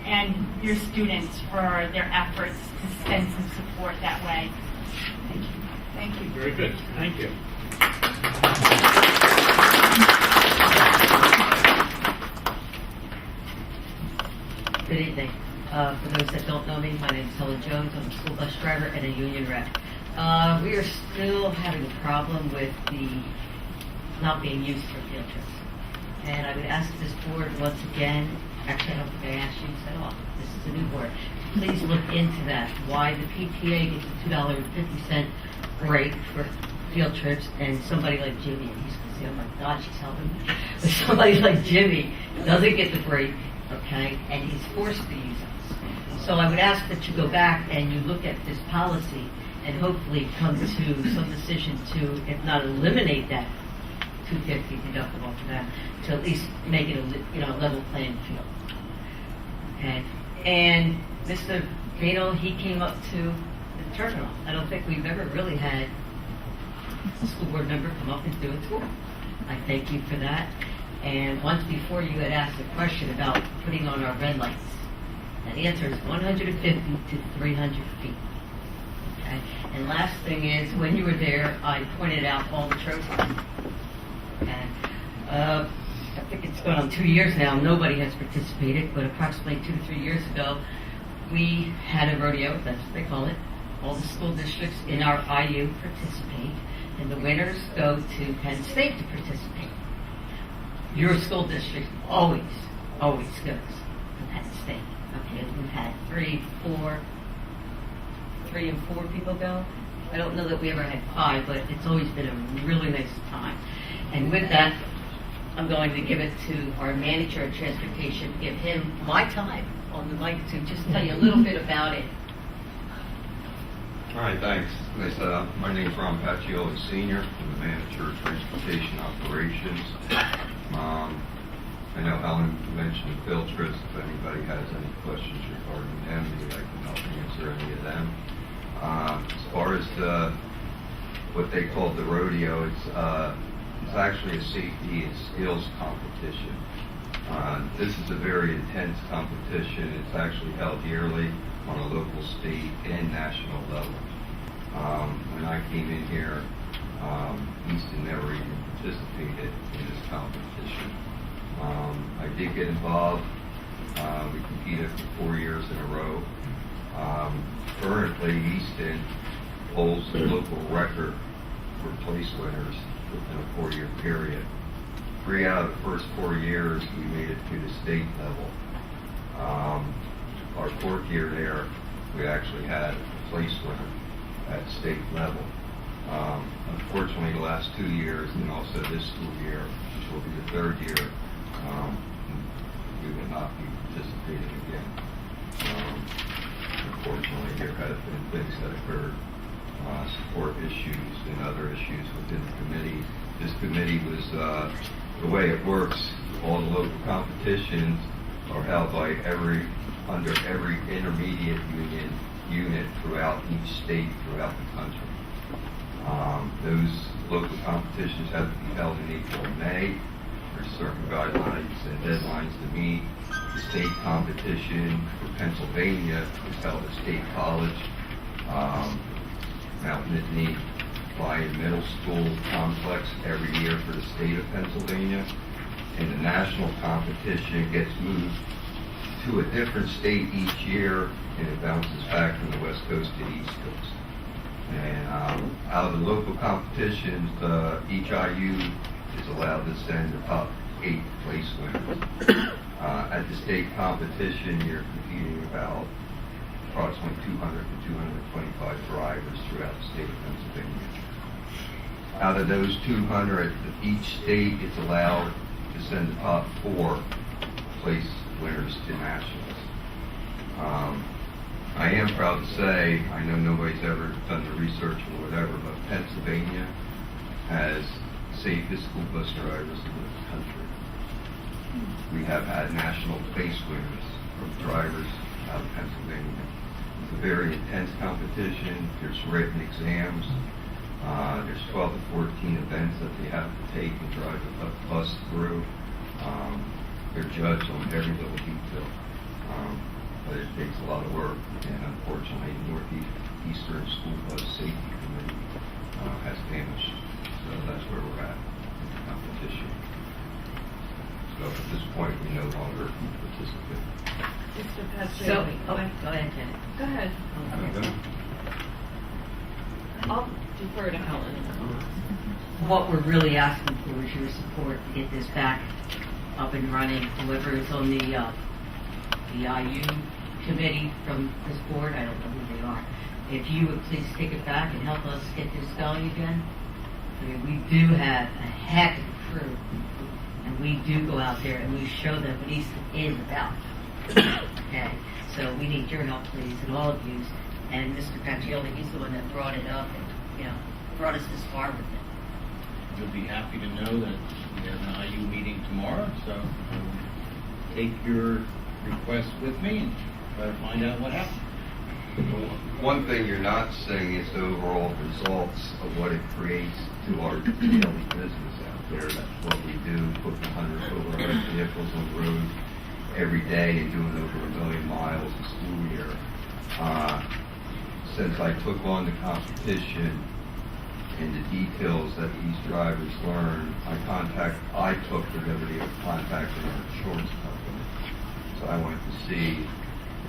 and your students for their efforts to send some support that way. Thank you. Thank you. Very good. Thank you. Good evening. For those that don't know me, my name is Helen Jones. I'm a school bus driver and a union rep. We are still having a problem with the not being used for field trips. And I would ask this board once again, actually I don't think I asked you at all, this is a new board, please look into that, why the PTA gets a $2.50 break for field trips and somebody like Jimmy, and he's going to say, oh my God, she's helping me, but somebody like Jimmy doesn't get the break, okay, and he's forced to use us. So I would ask that you go back and you look at this policy and hopefully come to some decision to, if not eliminate that $250 deductible for that, to at least make it a level playing field. Okay. And Mr. Beto, he came up to the terminal. I don't think we've ever really had a school board member come up and do a tour. I thank you for that. And once before you had asked a question about putting on our red lights. And the answer is 150 to 300 feet. Okay. And last thing is, when you were there, I pointed out all the trophies. Okay. I think it's going on 2 years now. Nobody has participated, but approximately 2 to 3 years ago, we had a rodeo, that's what they call it. All the school districts in our IU participate, and the winners go to Penn State to participate. Your school district always goes to Penn State. state. Okay, we've had 3 and 4 people go. I don't know that we ever had 5, but it's always been a really nice time. And with that, I'm going to give it to our manager of transportation, give him my time on the mic to just tell you a little bit about it. All right, thanks. My name's Ron Pacioli Sr. I'm the manager of transportation operations. I know Helen mentioned Filtris. If anybody has any questions regarding them, maybe I can help answer any of them. As far as what they call the rodeo, it's actually a safety and skills competition. This is a very intense competition. It's actually held yearly on a local, state, and national level. When I came in here, Easton never even participated in this competition. I did get involved. We competed for 4 years in a row. Currently, Easton holds the local record for place winners within a 4-year period. 3 out of the first 4 years, we made it to the state level. Our 4th year there, we actually had a place winner at state level. Unfortunately, the last 2 years, and also this school year, which will be the 3rd year, we will not be participating again. Unfortunately, there have been things that occurred, support issues and other issues within the committee. This committee was, the way it works, all the local competitions are held by under every intermediate union unit throughout each state throughout the country. Those local competitions have to be held in April and May. There's certain guidelines and deadlines to meet. The state competition for Pennsylvania is held at State College, Mount Nittany Lyon Middle School complex every year for the state of Pennsylvania. And the national competition gets moved to a different state each year, and it bounces back from the West Coast to the East Coast. And out of the local competitions, each IU is allowed to send the top 8 place winners. At the state competition, you're competing about approximately 200 to 225 drivers throughout the state of Pennsylvania. Out of those 200, each state is allowed to send the top 4 place winners to nationals. I am proud to say, I know nobody's ever done the research or whatever, but Pennsylvania has safest school bus drivers in the country. We have had national place winners from drivers out of Pennsylvania. It's a very intense competition. There's written exams. There's 12 to 14 events that they have to take and drive the bus through. They're judged on every little detail. But it takes a lot of work, and unfortunately, Northeastern School Bus Safety Committee has vanished. So that's where we're at in the competition. So at this point, we no longer participate. Mr. Patrick. So, go ahead, Janet. Go ahead. I'll defer to Helen. What we're really asking for is your support to get this back up and running. Whoever is on the IU committee from this board, I don't know who they are. If you would please take it back and help us get this going again. I mean, we do have a heck of a crew, and we do go out there and we show them what Easton is about. Okay, so we need your help, please, and all of you. And Mr. Pacioli, he's the one that brought it up and, brought us this far with it. You'll be happy to know that we have an IU meeting tomorrow, so take your request with me and try to find out what happened. One thing you're not seeing is the overall results of what it creates to our daily business out there. That's what we do, putting over 100 vehicles on the road every day and doing over 1 million miles a school year. Since I took on the competition and the details that these drivers learn, I took the liberty of contacting our insurance company. So I wanted to see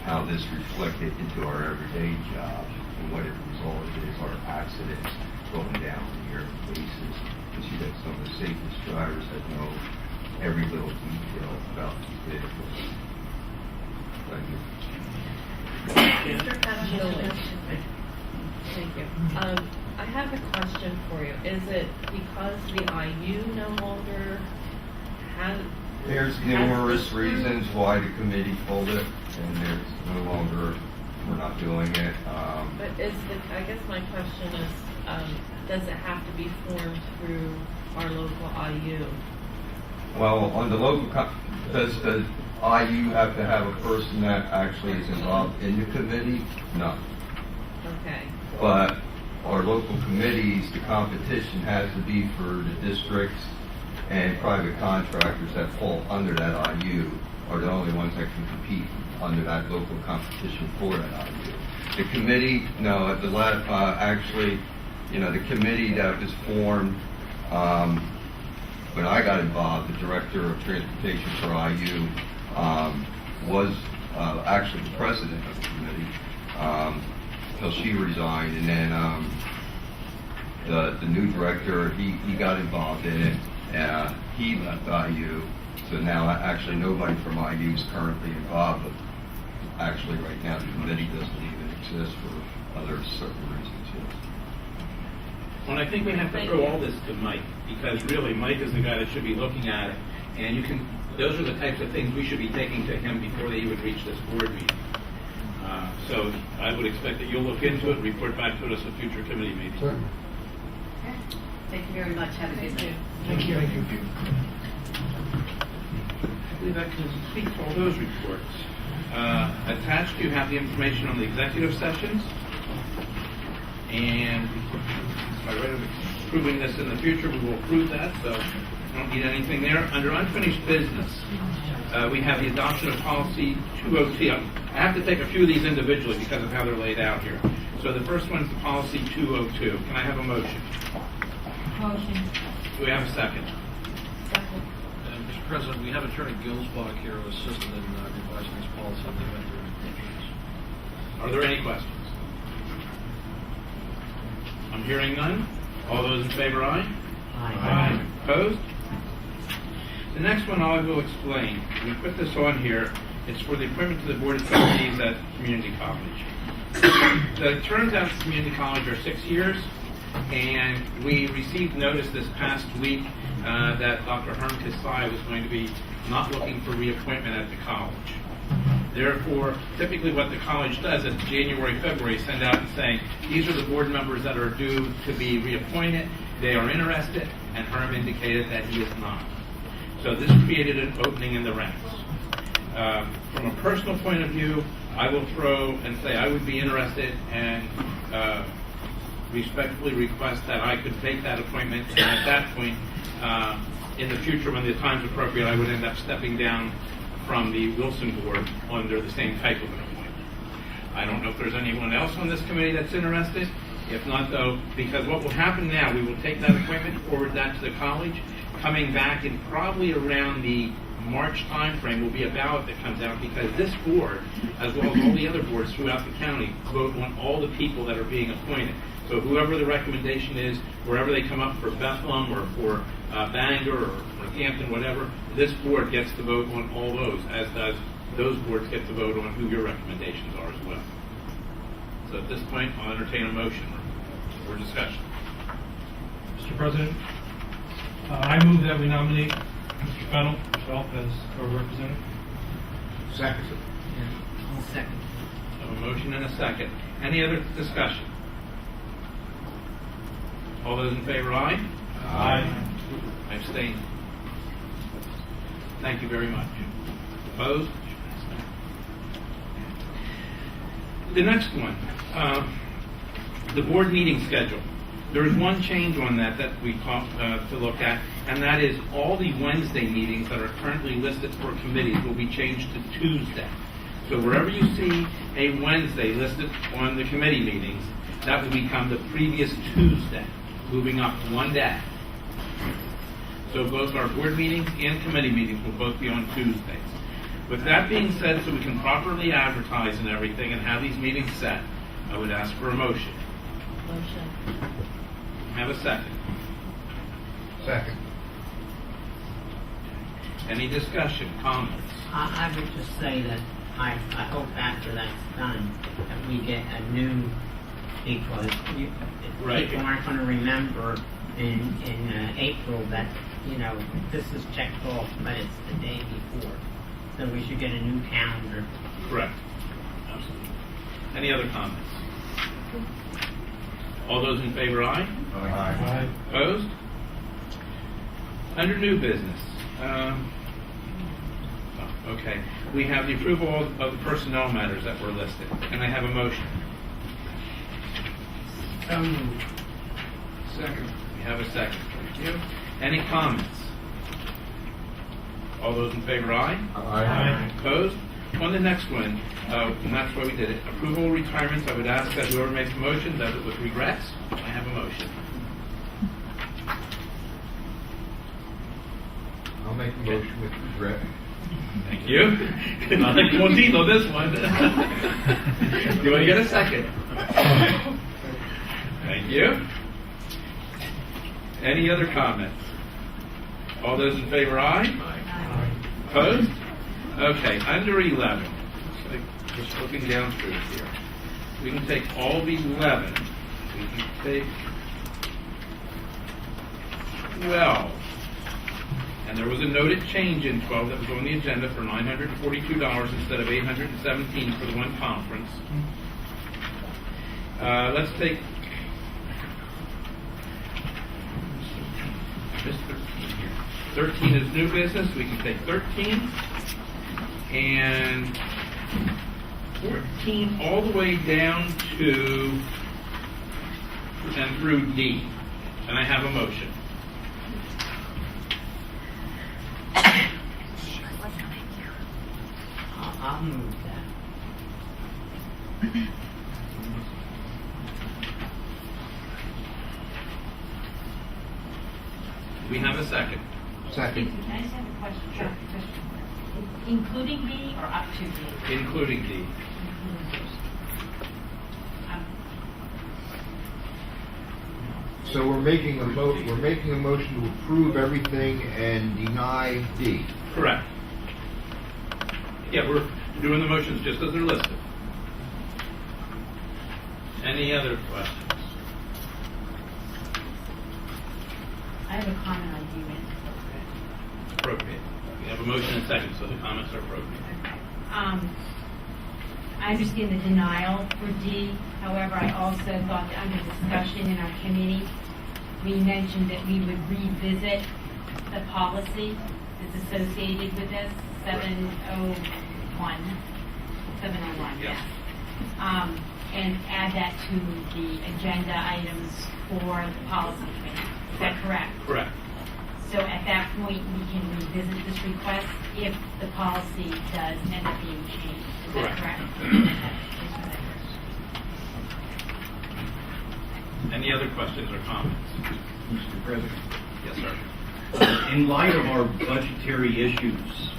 how this reflected into our everyday jobs and what it resulted is our accidents going down on a yearly basis. Because you got some of the safest drivers that know every little detail about these vehicles. Thank you. Mr. Patterson. Thank you. I have a question for you. Is it because the IU no longer has... There's numerous reasons why the committee pulled it, and there's no longer, we're not doing it. But I guess my question is, does it have to be formed through our local IU? Well, on the local, does the IU have to have a person that actually is involved in the committee? No. Okay. But our local committees, the competition has to be for the districts and private contractors that fall under that IU are the only ones that can compete under that local competition for that IU. The committee, no, at the actually, the committee that was formed when I got involved, the director of transportation for IU was actually the president of the committee until she resigned, and then the new director, he got involved in it. He left IU, so now actually nobody from IU is currently involved, but actually right now the committee doesn't even exist for other certain reasons, yes. Well, I think we have to throw all this to Mike, because really Mike is the guy that should be looking at it, and those are the types of things we should be taking to him before they even reach this board meeting. So I would expect that you'll look into it and report back to us at future committee meetings. Sure. Thank you very much. Have a good day. Thank you. I believe that completes all those reports. Attached, you have the information on the executive sessions. And by right of approving this in the future, we will approve that, so I don't need anything there. Under unfinished business, we have the adoption of policy 202. I have to take a few of these individually because of how they're laid out here. So the first one is the policy 202. Can I have a motion? Motion. Do we have a second? Second. Mr. President, we have Attorney Gilsbach here who assisted in revising this policy. Are there any questions? I'm hearing none. All those in favor, aye? Aye. Opposed? The next one I will explain. We put this on here. It's for the appointment to the Board of Trustees at Community College. The terms at Community College are 6 years, and we received notice this past week that Dr. Herm Kasai was going to be not looking for reappointment at the college. Therefore, typically what the college does is January, February, send out and saying, these are the board members that are due to be reappointed. They are interested, and Herm indicated that he is not. So this created an opening in the ranks. From a personal point of view, I will throw and say I would be interested and respectfully request that I could take that appointment, and at that point, in the future when the time's appropriate, I would end up stepping down from the Wilson board under the same type of an appointment. I don't know if there's anyone else on this committee that's interested. If not, though, because what will happen now, we will take that appointment, forward that to the college. Coming back in probably around the March timeframe will be a ballot that comes out, because this board, as well as all the other boards throughout the county, vote on all the people that are being appointed. So whoever the recommendation is, wherever they come up for Bethlehem or for Bangor or Northampton, whatever, this board gets to vote on all those, as does those boards get to vote on who your recommendations are as well. So at this point, I'll entertain a motion or discussion. Mr. President, I move that we nominate Mr. Fennell himself as our representative. Second. I'll second. I have a motion and a second. Any other discussion? All those in favor, aye? Aye. I abstain. Thank you very much. Opposed? The next one, the board meeting schedule. There is one change on that we talked to look at, and that is all the Wednesday meetings that are currently listed for committees will be changed to Tuesday. So wherever you see a Wednesday listed on the committee meetings, that will become the previous Tuesday, moving up one day. So both our board meetings and committee meetings will both be on Tuesdays. With that being said, so we can properly advertise and everything and have these meetings set, I would ask for a motion. Motion. Have a second. Second. Any discussion, comments? I would just say that I hope after that's done, that we get a new, because Right. people aren't gonna remember in April that, you know, this is checked off, but it's the day before. So we should get a new calendar. Correct. Absolutely. Any other comments? All those in favor, aye? Aye. Opposed? Under new business, okay, we have the approval of the personnel matters that were listed. Can I have a motion? So moved. Second. We have a second. Thank you. Any comments? All those in favor, aye? Aye. Opposed? On the next one, and that's why we did it, approval of retirements, I would ask that whoever makes the motion does it with regrets. I have a motion. I'll make a motion with regret. Thank you. I'll take more teeth on this one. You want to get a second? Thank you. Any other comments? All those in favor, aye? Opposed? Okay, under 11. Just looking down through here. We can take all the 11. We can take 12. And there was a noted change in 12 that was on the agenda for $942 instead of $817 for the one conference. Let's take this 13 here. 13 is new business. We can take 13 and 14 all the way down to and through D. And I have a motion. I'll move that. We have a second. Second. Can I just have a question? Sure. Including B or up to B? Including D. So we're making a motion to approve everything and deny D. Correct. Yeah, we're doing the motions just as they're listed. Any other questions? I have a comment on D when it's Appropriate. We have a motion and second, so the comments are appropriate. I understand the denial for D. However, I also thought that under discussion in our committee, we mentioned that we would revisit the policy that's associated with this, 701. Yes. And add that to the agenda items for the policy committee. Is that correct? Correct. So at that point, we can revisit this request if the policy does end up being changed. Is that correct? Any other questions or comments? Mr. President. Yes, sir. In light of our budgetary issues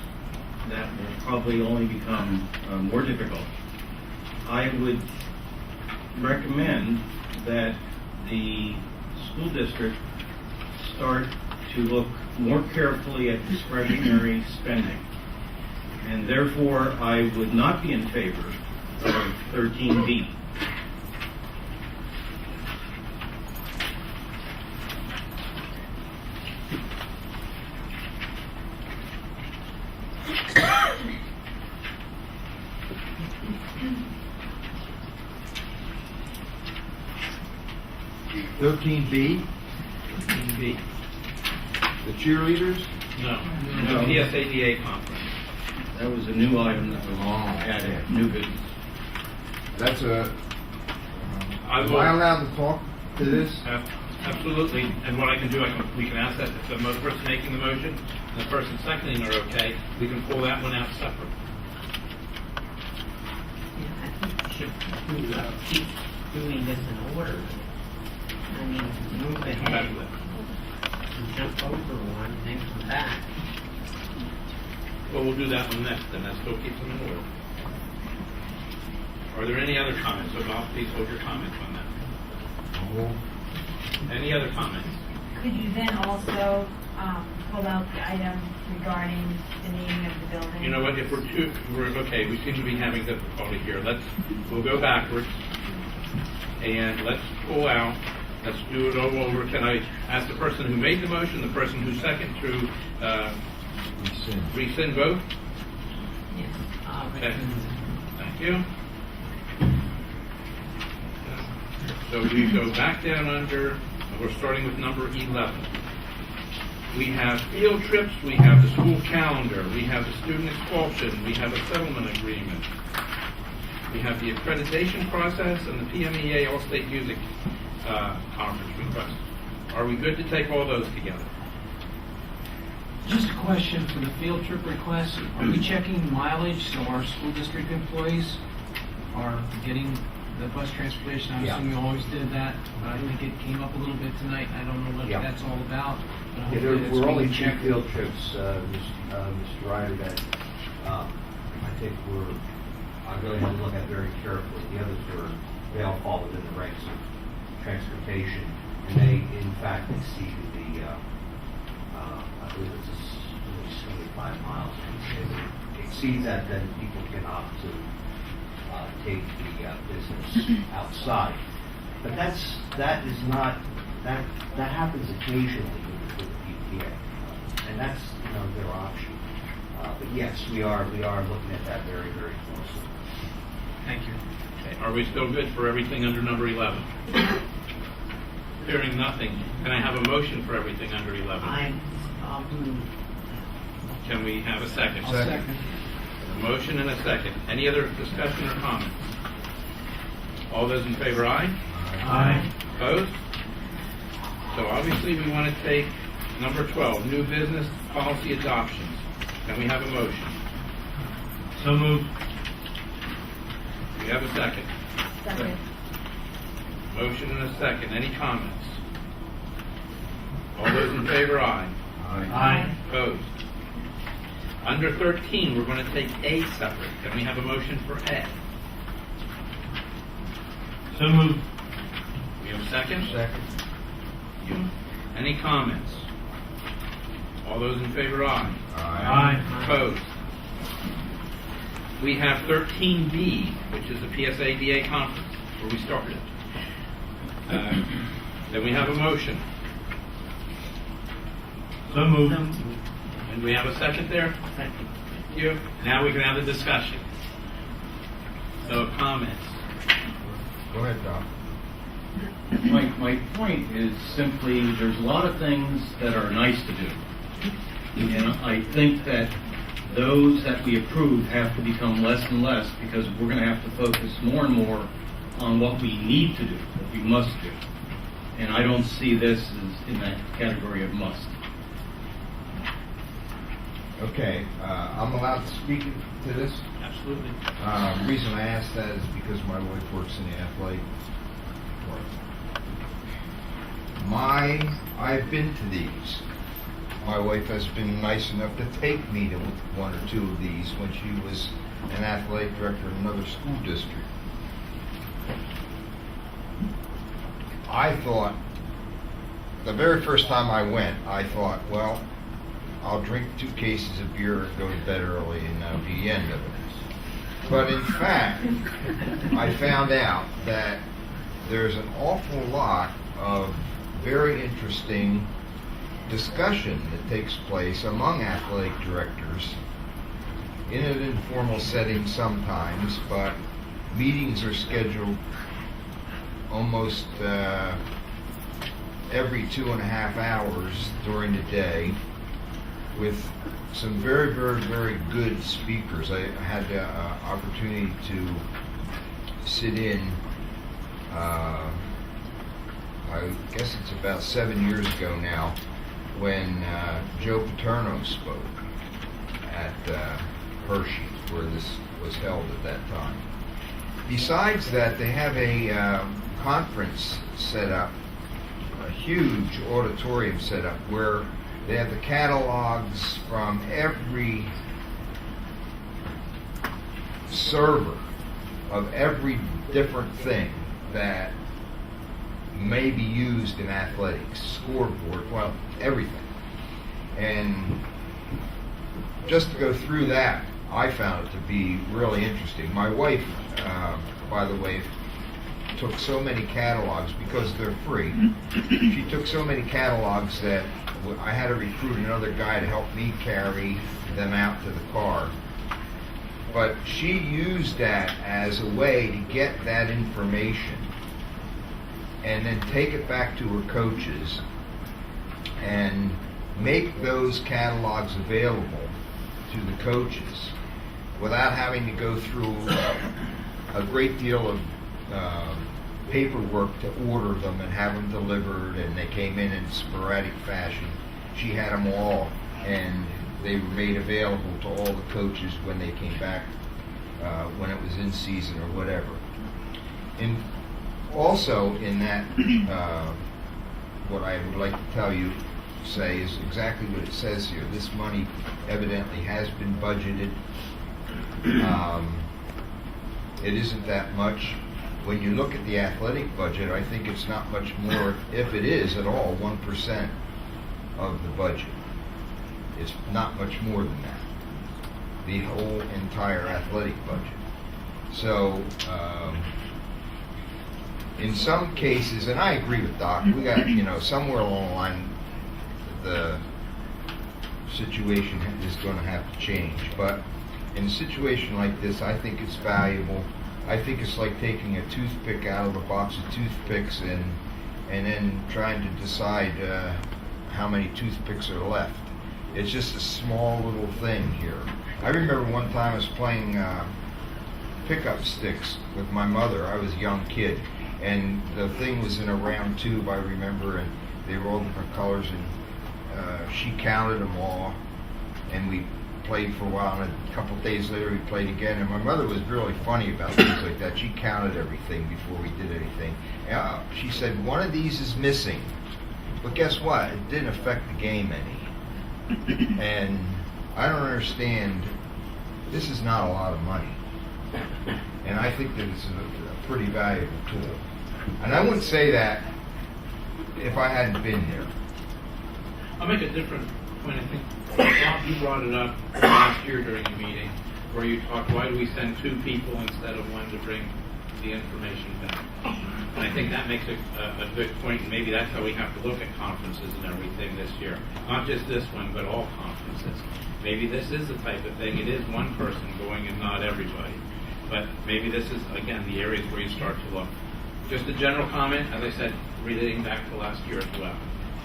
that will probably only become more difficult, I would recommend that the school district start to look more carefully at discretionary spending. And therefore, I would not be in favor of 13B. B. The cheerleaders? No. No. PSADA conference. That was a new item that was added, new business. That's a. I Am will- I allowed to talk to this? Absolutely. And what I can do, we can ask that if the person making the motion and the person seconding are okay, we can pull that one out separate. I think we should keep doing this in order. I mean, move Come back ahead, with it. and jump over one, then come back. Well, we'll do that one next, and that still keeps them in order. Are there any other comments? So Bob, please hold your comments on that. Any other comments? Could you then also pull out the item regarding the naming of the building. You know what, if we're okay, we seem to be having difficulty here. We'll go backwards, and let's pull out, let's do it all over. Can I ask the person who made the motion, the person who seconded to rescind vote? Yes. Okay. Thank you. So we go back down under, we're starting with number 11. We have field trips, we have the school calendar, we have the student expulsion, we have a settlement agreement, we have the accreditation process, and the PMEA All-State Music Conference request. Are we good to take all those together? Just a question for the field trip request. Are we checking mileage so our school district employees are getting the bus transportation? I assume we always did that, but I think it came up a little bit tonight. I don't know what that's all about. But hopefully that's We're only being two checked. field trips, Mr. Ryder, that I think I'm going to have to look at very carefully. The others they all fall within the ranks of transportation, and they in fact exceeded the, I believe it's 75 miles. If it exceeds that, then people can opt to take the business outside. But that happens occasionally with the PTA, and that's their option. But yes, we are looking at that very, very closely. Thank you. Okay. Are we still good for everything under number 11? Hearing nothing, can I have a motion for everything under 11? Can we have a second? I'll second. A motion and a second. Any other discussion or comments? All those in favor, aye? Aye. Opposed? So obviously we want to take number 12, new business policy adoptions. Can we have a motion? So moved. Do we have a second? Second. Motion and a second. Any comments? All those in favor, aye. Aye. Opposed? Under 13, we're going to take A separate. Can we have a motion for A? So moved. We have a second? Second. Any comments? All those in favor, aye. Aye. Opposed? We have 13B, which is the PSADA conference, where we started. Then we have a motion. So moved. And we have a second there? Thank you. Now we can have the discussion. So comments. Go ahead, Doc. My point is simply there's a lot of things that are nice to do. And I think that those that we approve have to become less and less because we're going to have to focus more and more on what we need to do, what we must do. And I don't see this as in that category of must. Okay, I'm allowed to speak to this? Absolutely. The reason I ask that is because my wife works in the athletic department. I've been to these. My wife has been nice enough to take me to one or two of these when she was an athletic director in another school district. I thought, the very first time I went, I thought, well, I'll drink 2 cases of beer and go to bed early and that'll be the end of it. But in fact, I found out that there's an awful lot of very interesting discussion that takes place among athletic directors in an informal setting sometimes, but meetings are scheduled almost every 2.5 hours during the day with some very, very, very good speakers. I had the opportunity to sit in, I guess it's about 7 years ago now, when Joe Paterno spoke at Hershey, where this was held at that time. Besides that, they have a conference set up, a huge auditorium set up, where they have the catalogs from every server of every different thing that may be used in athletics, scoreboard, well, everything. And just to go through that, I found it to be really interesting. My wife, by the way, took so many catalogs because they're free. She took so many catalogs that I had to recruit another guy to help me carry them out to the car. But she used that as a way to get that information and then take it back to her coaches and make those catalogs available to the coaches without having to go through a great deal of paperwork to order them and have them delivered, and they came in sporadic fashion. She had them all, and they were made available to all the coaches when they came back, when it was in season or whatever. And also in that, what I would like to say is exactly what it says here. This money evidently has been budgeted. It isn't that much. When you look at the athletic budget, I think it's not much more, if it is at all, 1% of the budget. It's not much more than that, the whole entire athletic budget. So, in some cases, and I agree with Doc, we got, somewhere along the line, the situation is going to have to change. But in a situation like this, I think it's valuable. I think it's like taking a toothpick out of a box of toothpicks and then trying to decide how many toothpicks are left. It's just a small little thing here. I remember one time I was playing pickup sticks with my mother. I was a young kid, and the thing was in a round tube, I remember, and they were all different colors, and she counted them all, and we played for a while, and a couple of days later we played again, and my mother was really funny about things like that. She counted everything before we did anything. She said, one of these is missing, but guess what? It didn't affect the game any. And I don't understand, this is not a lot of money, and I think that it's a pretty valuable tool. And I wouldn't say that if I hadn't been there. I'll make a different point. I think, Bob, you brought it up last year during a meeting where you talked, why do we send two people instead of one to bring the information back? And I think that makes a good point, and maybe that's how we have to look at conferences and everything this year. Not just this one, but all conferences. Maybe this is the type of thing, it is one person going and not everybody. But maybe this is, again, the areas where you start to look. Just a general comment, as I said, relating back to last year as well.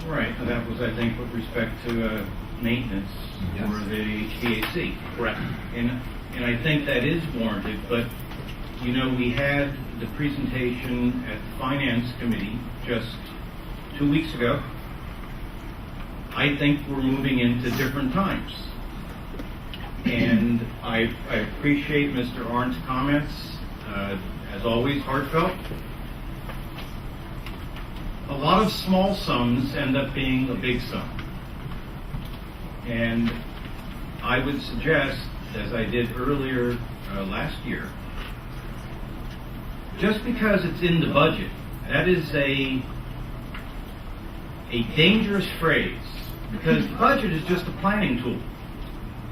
Right, and that was, I think, with respect to maintenance for the HVAC. Correct. And I think that is warranted, but, we had the presentation at the Finance Committee just 2 weeks ago. I think we're moving into different times. And I appreciate Mr. Arndt's comments, as always, heartfelt. A lot of small sums end up being a big sum. And I would suggest, as I did earlier last year, just because it's in the budget, that is a dangerous phrase, because the budget is just a planning tool.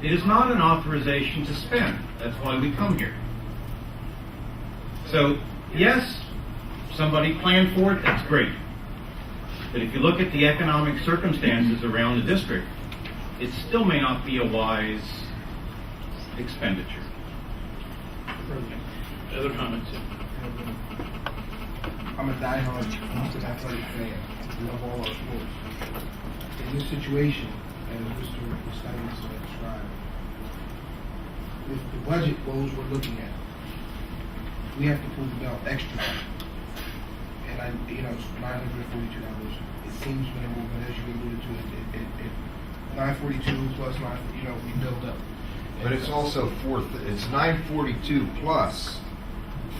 It is not an authorization to spend. That's why we come here. So, yes, somebody planned for it, that's great. But if you look at the economic circumstances around the district, it still may not be a wise expenditure. Other comments? I'm a diehard athletic fan. I love all our sports. In this situation, as Mr. Stein described, with the budget goals we're looking at, we have to pull the belt extra. And it's $942. It seems minimal, but as you alluded to, it 942 plus 9, we build up. But it's also it's 942 plus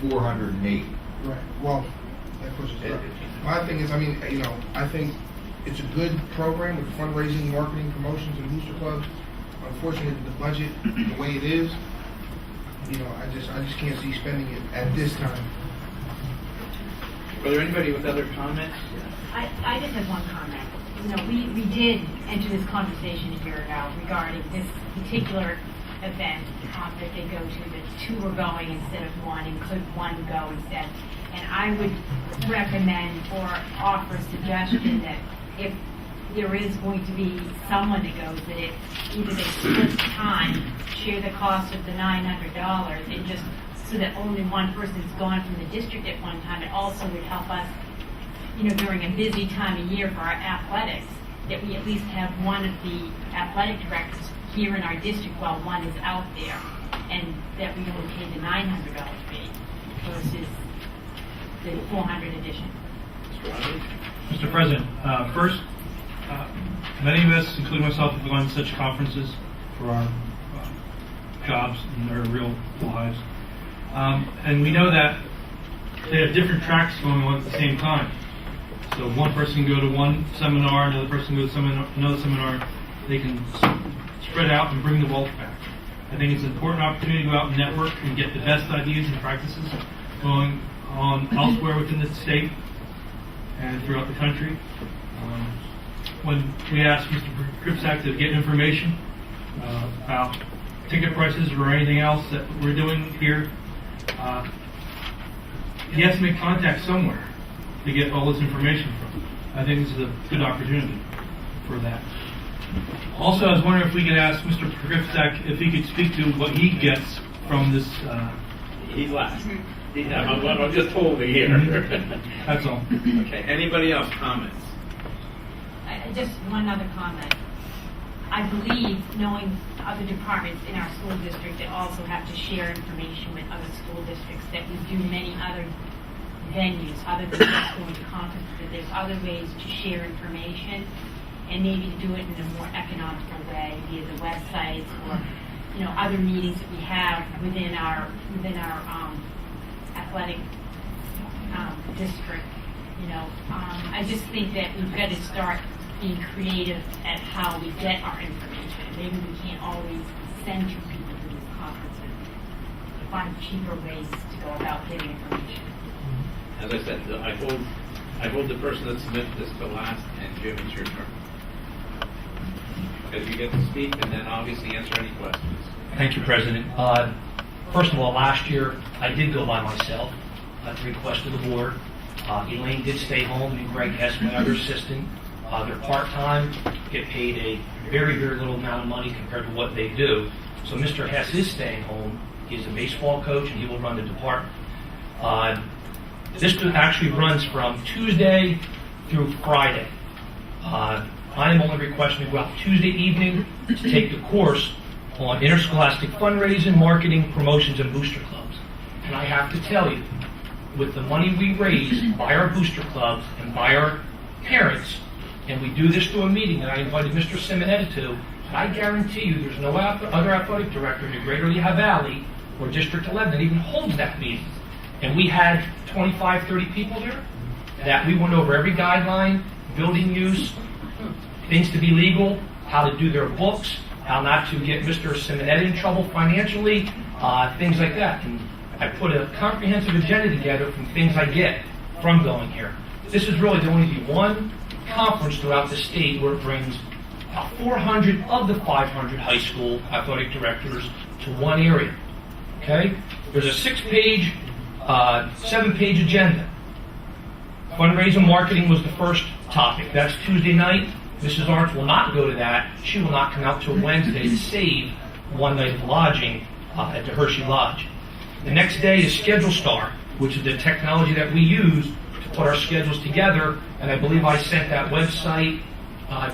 408. Right. Well, that pushes it up. My thing is, I think it's a good program with fundraising, marketing, promotions, and booster clubs. Unfortunately, the budget, the way it is, I just can't see spending it at this time. Are there anybody with other comments? I just have one comment. we did enter this conversation a year ago regarding this particular event that they go to, that two were going instead of one, and could one go instead? And I would recommend or offer a suggestion that if there is going to be someone that goes, that it either they split the time, share the cost of the $900, and just so that only one person's gone from the district at one time. It also would help us, during a busy time of year for our athletics, that we at least have one of the athletic directors here in our district while one is out there, and that we only pay the $900 fee versus the $400 addition. Mr. President, first, many of us, including myself, have gone to such conferences for our jobs and our real lives. And we know that they have different tracks going on at the same time. So one person can go to one seminar, another person goes to another seminar. They can spread out and bring the wealth back. I think it's an important opportunity to go out and network and get the best ideas and practices going on elsewhere within the state and throughout the country. When we asked Mr. Kripsack to get information about ticket prices or anything else that we're doing here, he has to make contact somewhere to get all this information from. I think this is a good opportunity for that. Also, I was wondering if we could ask Mr. Kripsack if he could speak to what he gets from this. He's last. I'm just holding here. That's all. Okay. Anybody else? Comments? Just one other comment. I believe, knowing other departments in our school district that also have to share information with other school districts, that we do many other venues other than just going to conferences, that there's other ways to share information, and maybe to do it in a more economical way via the websites or other meetings that we have within our athletic district. I just think that we've got to start being creative at how we get our information. Maybe we can't always send two people to these conferences. To find cheaper ways to go about getting information. As I said, I hold the person that submitted this to last, and Jim, it's your turn. Because you get to speak and then obviously answer any questions. Thank you, President. First of all, last year I did go by myself at the request of the board. Elaine did stay home, and Greg Hess, my other assistant. They're part-time, get paid a very, very little amount of money compared to what they do. So Mr. Hess is staying home. He's a baseball coach, and he will run the department. This actually runs from Tuesday through Friday. I am only requesting to go out Tuesday evening to take the course on interscholastic fundraising, marketing, promotions, and booster clubs. And I have to tell you, with the money we raise by our booster clubs and by our parents, and we do this through a meeting that I invited Mr. Simonetta to, I guarantee you there's no other athletic director in the greater Lehigh Valley or District 11 that even holds that meeting. And we had 25, 30 people there that we went over every guideline, building use, things to be legal, how to do their books, how not to get Mr. Simonetta in trouble financially, things like that. And I put a comprehensive agenda together from things I get from going here. This is really going to be one conference throughout the state where it brings 400 of the 500 high school athletic directors to one area. Okay? There's a 6-page, 7-page agenda. Fundraising marketing was the first topic. That's Tuesday night. Mrs. Arndt will not go to that. She will not come out till Wednesday to save one night of lodging at the Hershey Lodge. The next day is Schedule Star, which is the technology that we use to put our schedules together, and I believe I sent that website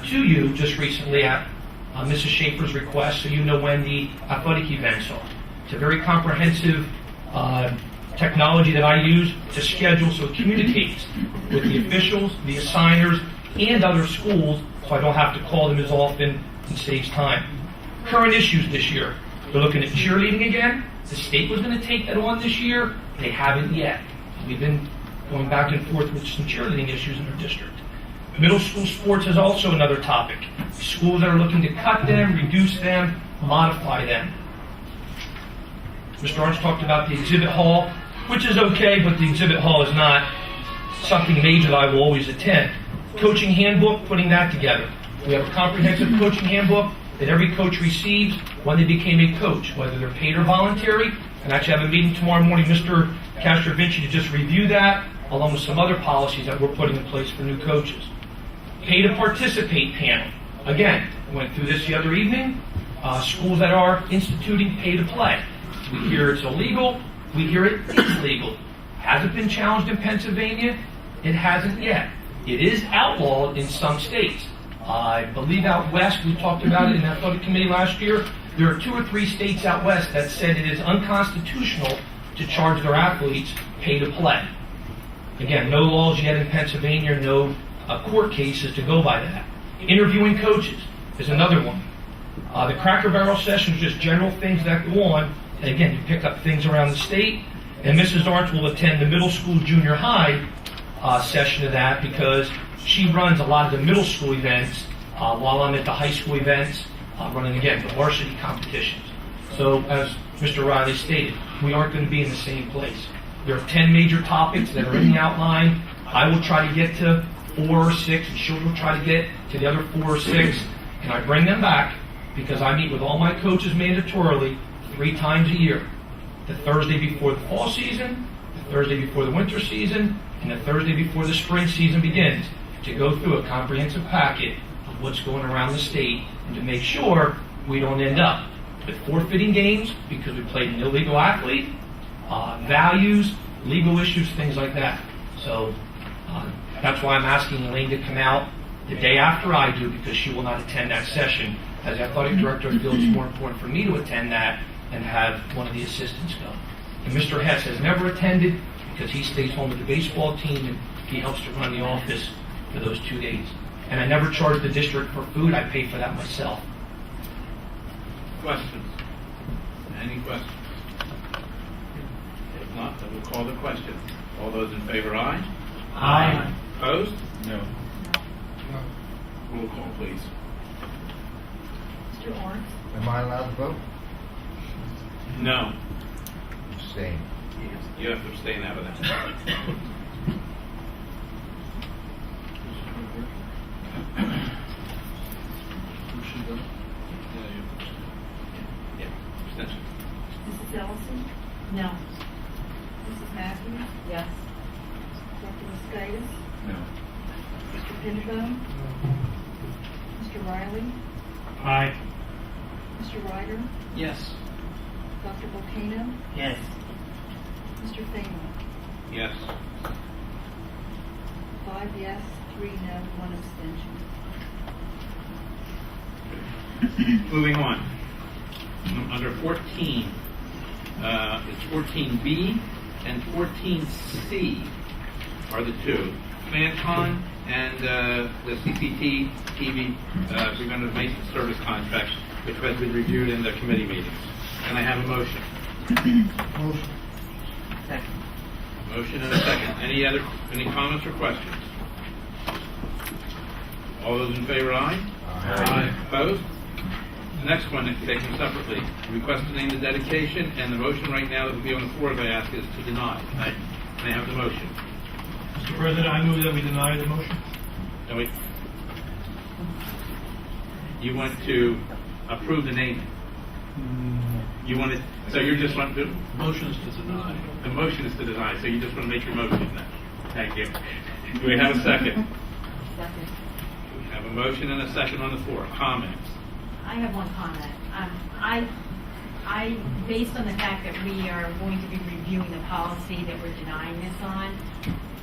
to you just recently at Mrs. Schaefer's request, so you know when the athletic events are. It's a very comprehensive technology that I use to schedule so it communicates with the officials, the assigners, and other schools, so I don't have to call them as often and saves time. Current issues this year. They're looking at cheerleading again. The state was going to take that on this year. They haven't yet. We've been going back and forth with some cheerleading issues in our district. Middle school sports is also another topic. Schools that are looking to cut them, reduce them, modify them. Mr. Arndt talked about the exhibit hall, which is okay, but the exhibit hall is not something major that I will always attend. Coaching handbook, putting that together. We have a comprehensive coaching handbook that every coach receives when they became a coach, whether they're paid or voluntary. And actually I have a meeting tomorrow morning, Mr. Castrovinci, to just review that, along with some other policies that we're putting in place for new coaches. Pay to participate panel. Again, went through this the other evening. Schools that are instituting pay to play. We hear it's illegal. We hear it is legal. Has it been challenged in Pennsylvania? It hasn't yet. It is outlawed in some states. I believe out west, we talked about it in the athletic committee last year, there are 2 or 3 states out west that said it is unconstitutional to charge their athletes pay to play. Again, no laws yet in Pennsylvania, no court cases to go by that. Interviewing coaches is another one. The Cracker Barrel session is just general things that go on. And again, you pick up things around the state. And Mrs. Arndt will attend the middle school, junior high session of that because she runs a lot of the middle school events while I'm at the high school events, running, again, the varsity competitions. So, as Mr. Riley stated, we aren't going to be in the same place. There are 10 major topics that are in the outline. I will try to get to 4 or 6, and she'll try to get to the other 4 or 6, and I bring them back because I meet with all my coaches mandatorily 3 times a year. The Thursday before the fall season, the Thursday before the winter season, and the Thursday before the spring season begins, to go through a comprehensive packet of what's going around the state and to make sure we don't end up with forfeiting games because we played an illegal athlete, values, legal issues, things like that. So that's why I'm asking Elaine to come out the day after I do because she will not attend that session. As athletic director, I feel it's more important for me to attend that and have one of the assistants go. And Mr. Hess has never attended because he stays home with the baseball team and he helps to run the office for those 2 days. And I never charge the district for food. I pay for that myself. Questions? Any questions? If not, then we'll call the question. All those in favor, aye? Aye. Opposed? No. Roll call, please. Mr. Orange? Am I allowed to vote? No. Abstain. You have to abstain out of that. Yeah, abstention. Mrs. Ellison? No. Mrs. Matthews? Yes. Dr. Moscatus? No. Mr. Pettibone? Mr. Riley? Aye. Mr. Ryder? Yes. Dr. Volcano? Yes. Mr. Thamer? Yes. 5 yes, 3 no, 1 abstention. Moving on. Under 14, it's 14B and 14C are the two. FanCon and the CCT TV preventive maintenance service contract, which has been reviewed in the committee meetings. Can I have a motion? Motion. Second. Motion and a second. Any comments or questions? All those in favor, aye? Aye. Opposed? The next one, taken separately. Request to name the dedication, and the motion right now that will be on the floor, as I ask, is to deny. Can I have the motion? Mr. President, I move that we deny the motion. No, wait. You want to approve the naming? You want it, so you're just want to... Motion is to deny. The motion is to deny, so you just want to make your motion then. Thank you. Do we have a second? Second. We have a motion and a second on the floor. Comments? I have one comment. I, based on the fact that we are going to be reviewing the policy that we're denying this on,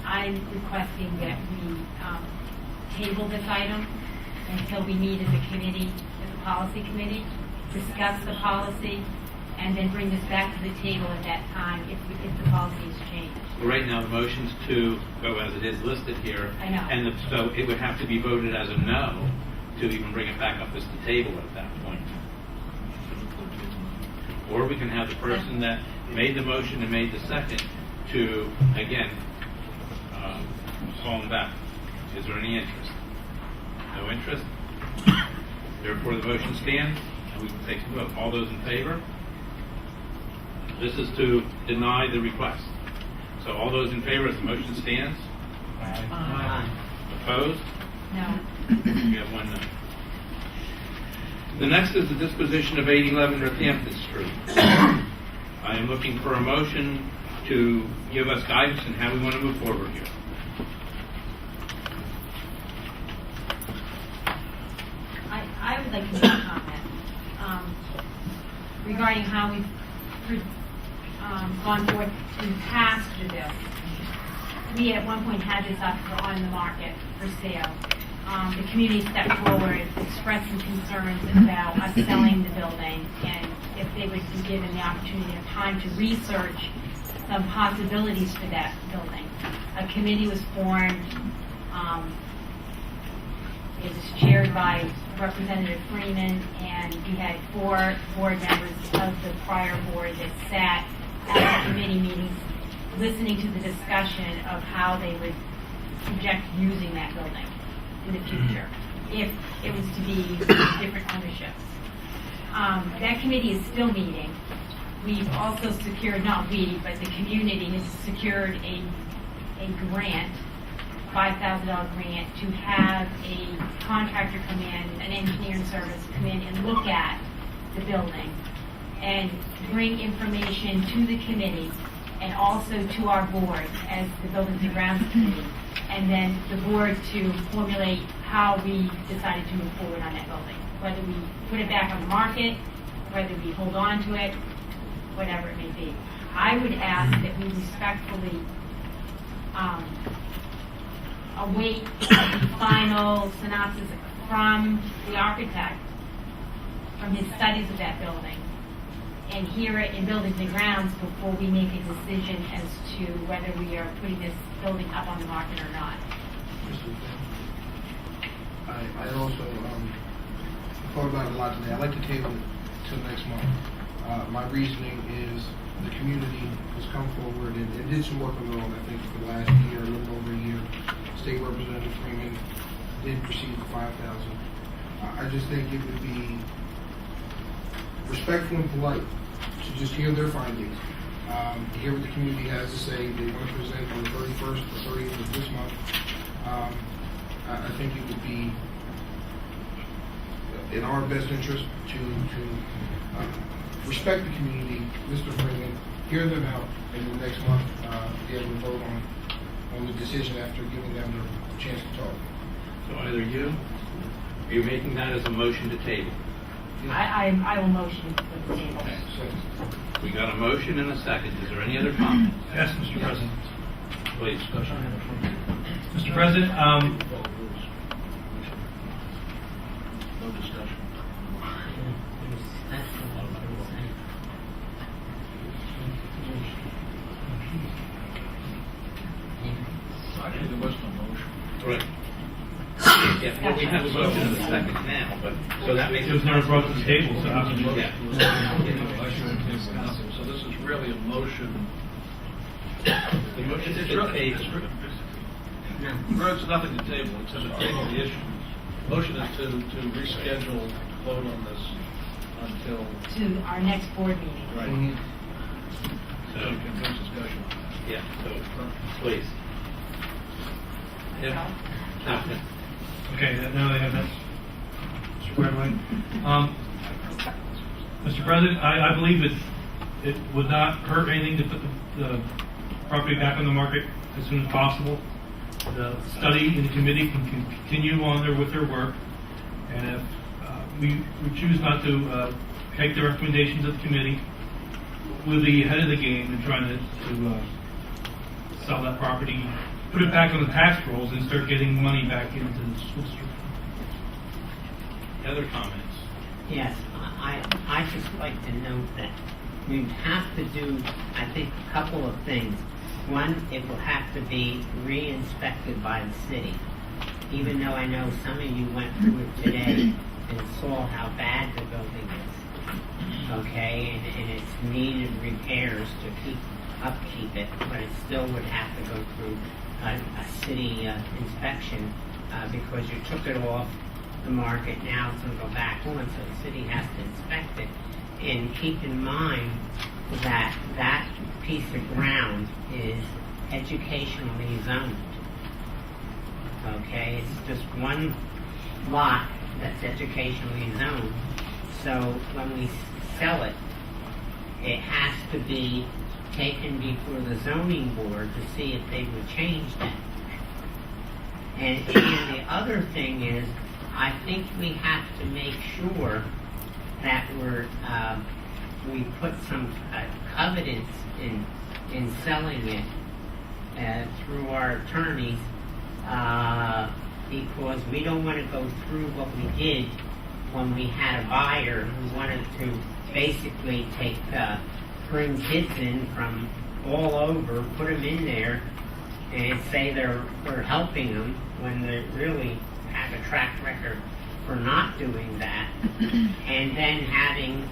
I'm requesting that we table this item until we meet as a committee, as a policy committee, discuss the policy, and then bring this back to the table at that time if the policy is changed. Well, right now, the motion's to go as it is listed here. I know. And so it would have to be voted as a no to even bring it back up as the table at that point. Or we can have the person that made the motion and made the second to, again, call them back. Is there any interest? No interest? Therefore, the motion stands, and we can take some vote. All those in favor? This is to deny the request. So all those in favor as the motion stands? Aye. Opposed? No. We have one no. The next is the disposition of 811 Northampton Street. I am looking for a motion to give us guidance on how we want to move forward here. I would like to make a comment regarding how we've gone forth in the past with this. We at one point had this up on the market for sale. The community stepped forward, expressed some concerns about us selling the building, and if they would be given the opportunity of time to research some possibilities for that building. A committee was formed. It was chaired by Representative Freeman, and we had 4 board members of the prior board that sat at the committee meetings listening to the discussion of how they would project using that building in the future, if it was to be different ownerships. That committee is still meeting. We've also secured, not we, but the community has secured a grant, $5,000 grant, to have a contractor come in, an engineering service come in and look at the building and bring information to the committee and also to our board as the Buildings and Grounds Committee, and then the board to formulate how we decided to move forward on that building. Whether we put it back on the market, whether we hold on to it, whatever it may be. I would ask that we respectfully await the final synopsis from the architect, from his studies of that building, and hear it in Buildings and Grounds before we make a decision as to whether we are putting this building up on the market or not. I also thought about it a lot today. I'd like to table it till next month. My reasoning is the community has come forward and did some work on their own, I think, for the last year, a little over a year. State Representative Freeman did receive the $5,000. I just think it would be respectful and polite to just hear their findings, hear what the community has to say. They want to present on the 31st or 30th of this month. I think it would be in our best interest to respect the community, Mr. Freeman, hear them out, and then next month be able to vote on the decision after giving them the chance to talk. So either you, are you making that as a motion to table? I will motion for the table. Okay. We got a motion and a second. Is there any other comments? Yes, Mr. President. Please. Mr. President, No discussion. Actually, there was no motion. Right. Yeah, well, we have a motion and a second now, but, so that makes. it was never brought to the table, so how can you? Yeah. So this is really a motion. The motion is to table. There's nothing to table, it's to table the issue. Motion is to reschedule vote on this until. To our next board meeting. Right. So, So we can finish discussion. yeah, so, please. Yeah. No. Okay, now they have that squared away. Mr. President, I believe it would not hurt anything to put the property back on the market as soon as possible. The study and the committee can continue on there with their work, and if we choose not to take the recommendations of the committee, we'll be ahead of the game in trying to sell that property, put it back on the tax rolls, and start getting money back into the school district. Other comments? Yes, I just like to note that we have to do, I think, a couple of things. One, it will have to be re-inspected by the city. Even though I know some of you went through it today and saw how bad the building is, okay, and it's needed repairs to upkeep it, but it still would have to go through a city inspection because you took it off the market. Now it's going to go back on, so the city has to inspect it. And keep in mind that that piece of ground is educationally zoned. okay? It's just one lot that's educationally zoned. So when we sell it, it has to be taken before the zoning board to see if they would change that. And the other thing is, I think we have to make sure that we put some covenants in selling it through our attorneys, because we don't want to go through what we did when we had a buyer who wanted to basically bring kids in from all over, put them in there, and say we're helping them when they really have a track record for not doing that, and then having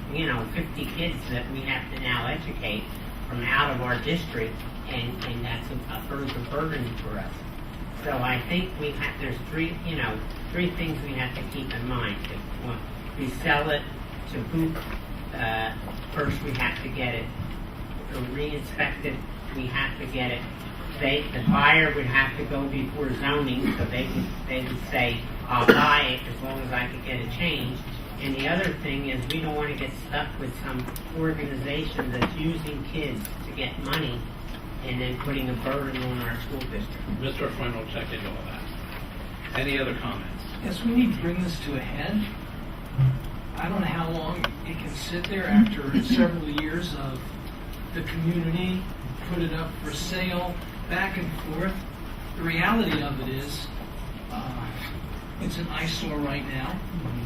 50 kids that we have to now educate from out of our district, and that's a further burden for us. So I think there's three things we have to keep in mind. When we sell it to who, first we have to get it re-inspected, we have to get it. The buyer would have to go before zoning, so they would say, I'll buy it as long as I can get it changed. And the other thing is, we don't want to get stuck with some organization that's using kids to get money and then putting a burden on our school district. Mr. Freund will check into all that. Any other comments? Yes, we need to bring this to a head. I don't know how long it can sit there after several years of the community, put it up for sale, back and forth. The reality of it is, it's an eyesore right now.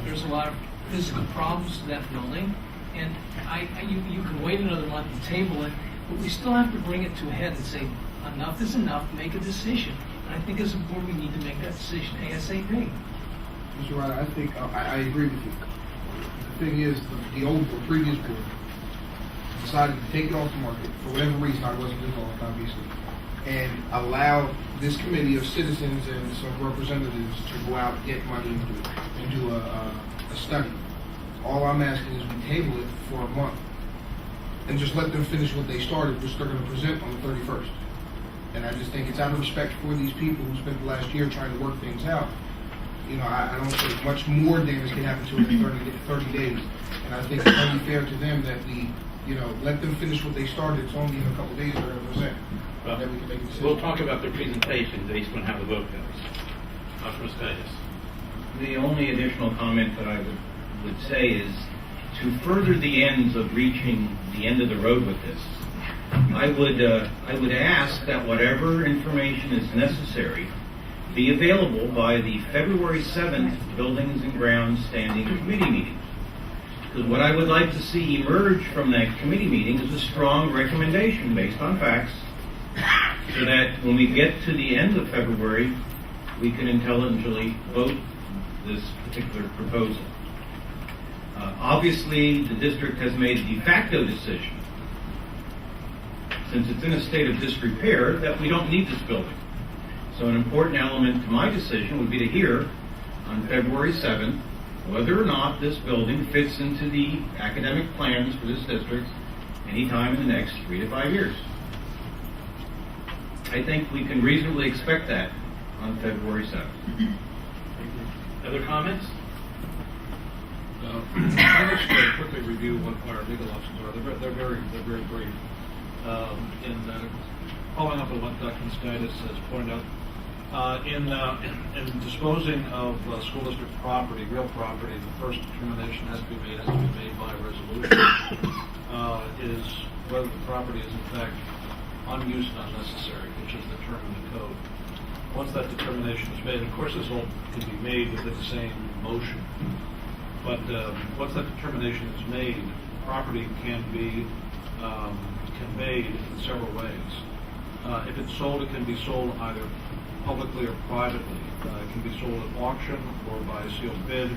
There's a lot of physical problems to that building, and you can wait another month and table it, but we still have to bring it to a head and say, enough is enough, make a decision. And I think as a board we need to make that decision ASAP. Mr. Ryder, I think I agree with you. The thing is, the previous board decided to take it off the market for whatever reason. I wasn't involved, obviously, and allow this committee of citizens and some representatives to go out and get money and do a study. All I'm asking is we table it for a month and just let them finish what they started, which they're going to present on the 31st. And I just think it's out of respect for these people who spent the last year trying to work things out. I don't think much more damage can happen to it in 30 days. And I think it's only fair to them that we, let them finish what they started. It's only in a couple of days they're going to present. Well, then we can make a decision. we'll talk about the presentation based on how the vote goes. Councilor Moscaitis. The only additional comment that I would say is to further the ends of reaching the end of the road with this, I would ask that whatever information is necessary be available by the February 7th Buildings and Grounds Standing Committee meeting. Because what I would like to see emerge from that committee meeting is a strong recommendation based on facts, so that when we get to the end of February, we can intelligently vote this particular proposal. Obviously, the district has made a de facto decision, since it's in a state of disrepair, that we don't need this building. So an important element to my decision would be to hear on February 7th whether or not this building fits into the academic plans for this district anytime in the next 3 to 5 years. I think we can reasonably expect that on February 7th. Other comments? I'll just very quickly review what our legal options are. They're very brief. Following up on what Dr. Moscaitis has pointed out, in disposing of school district property, real property, the first determination has to be made by resolution, is whether the property is in fact unused and unnecessary, which is the term in the code. Once that determination is made, of course this all can be made within the same motion, but once that determination is made, property can be conveyed in several ways. If it's sold, it can be sold either publicly or privately. It can be sold at auction or by a sealed bid,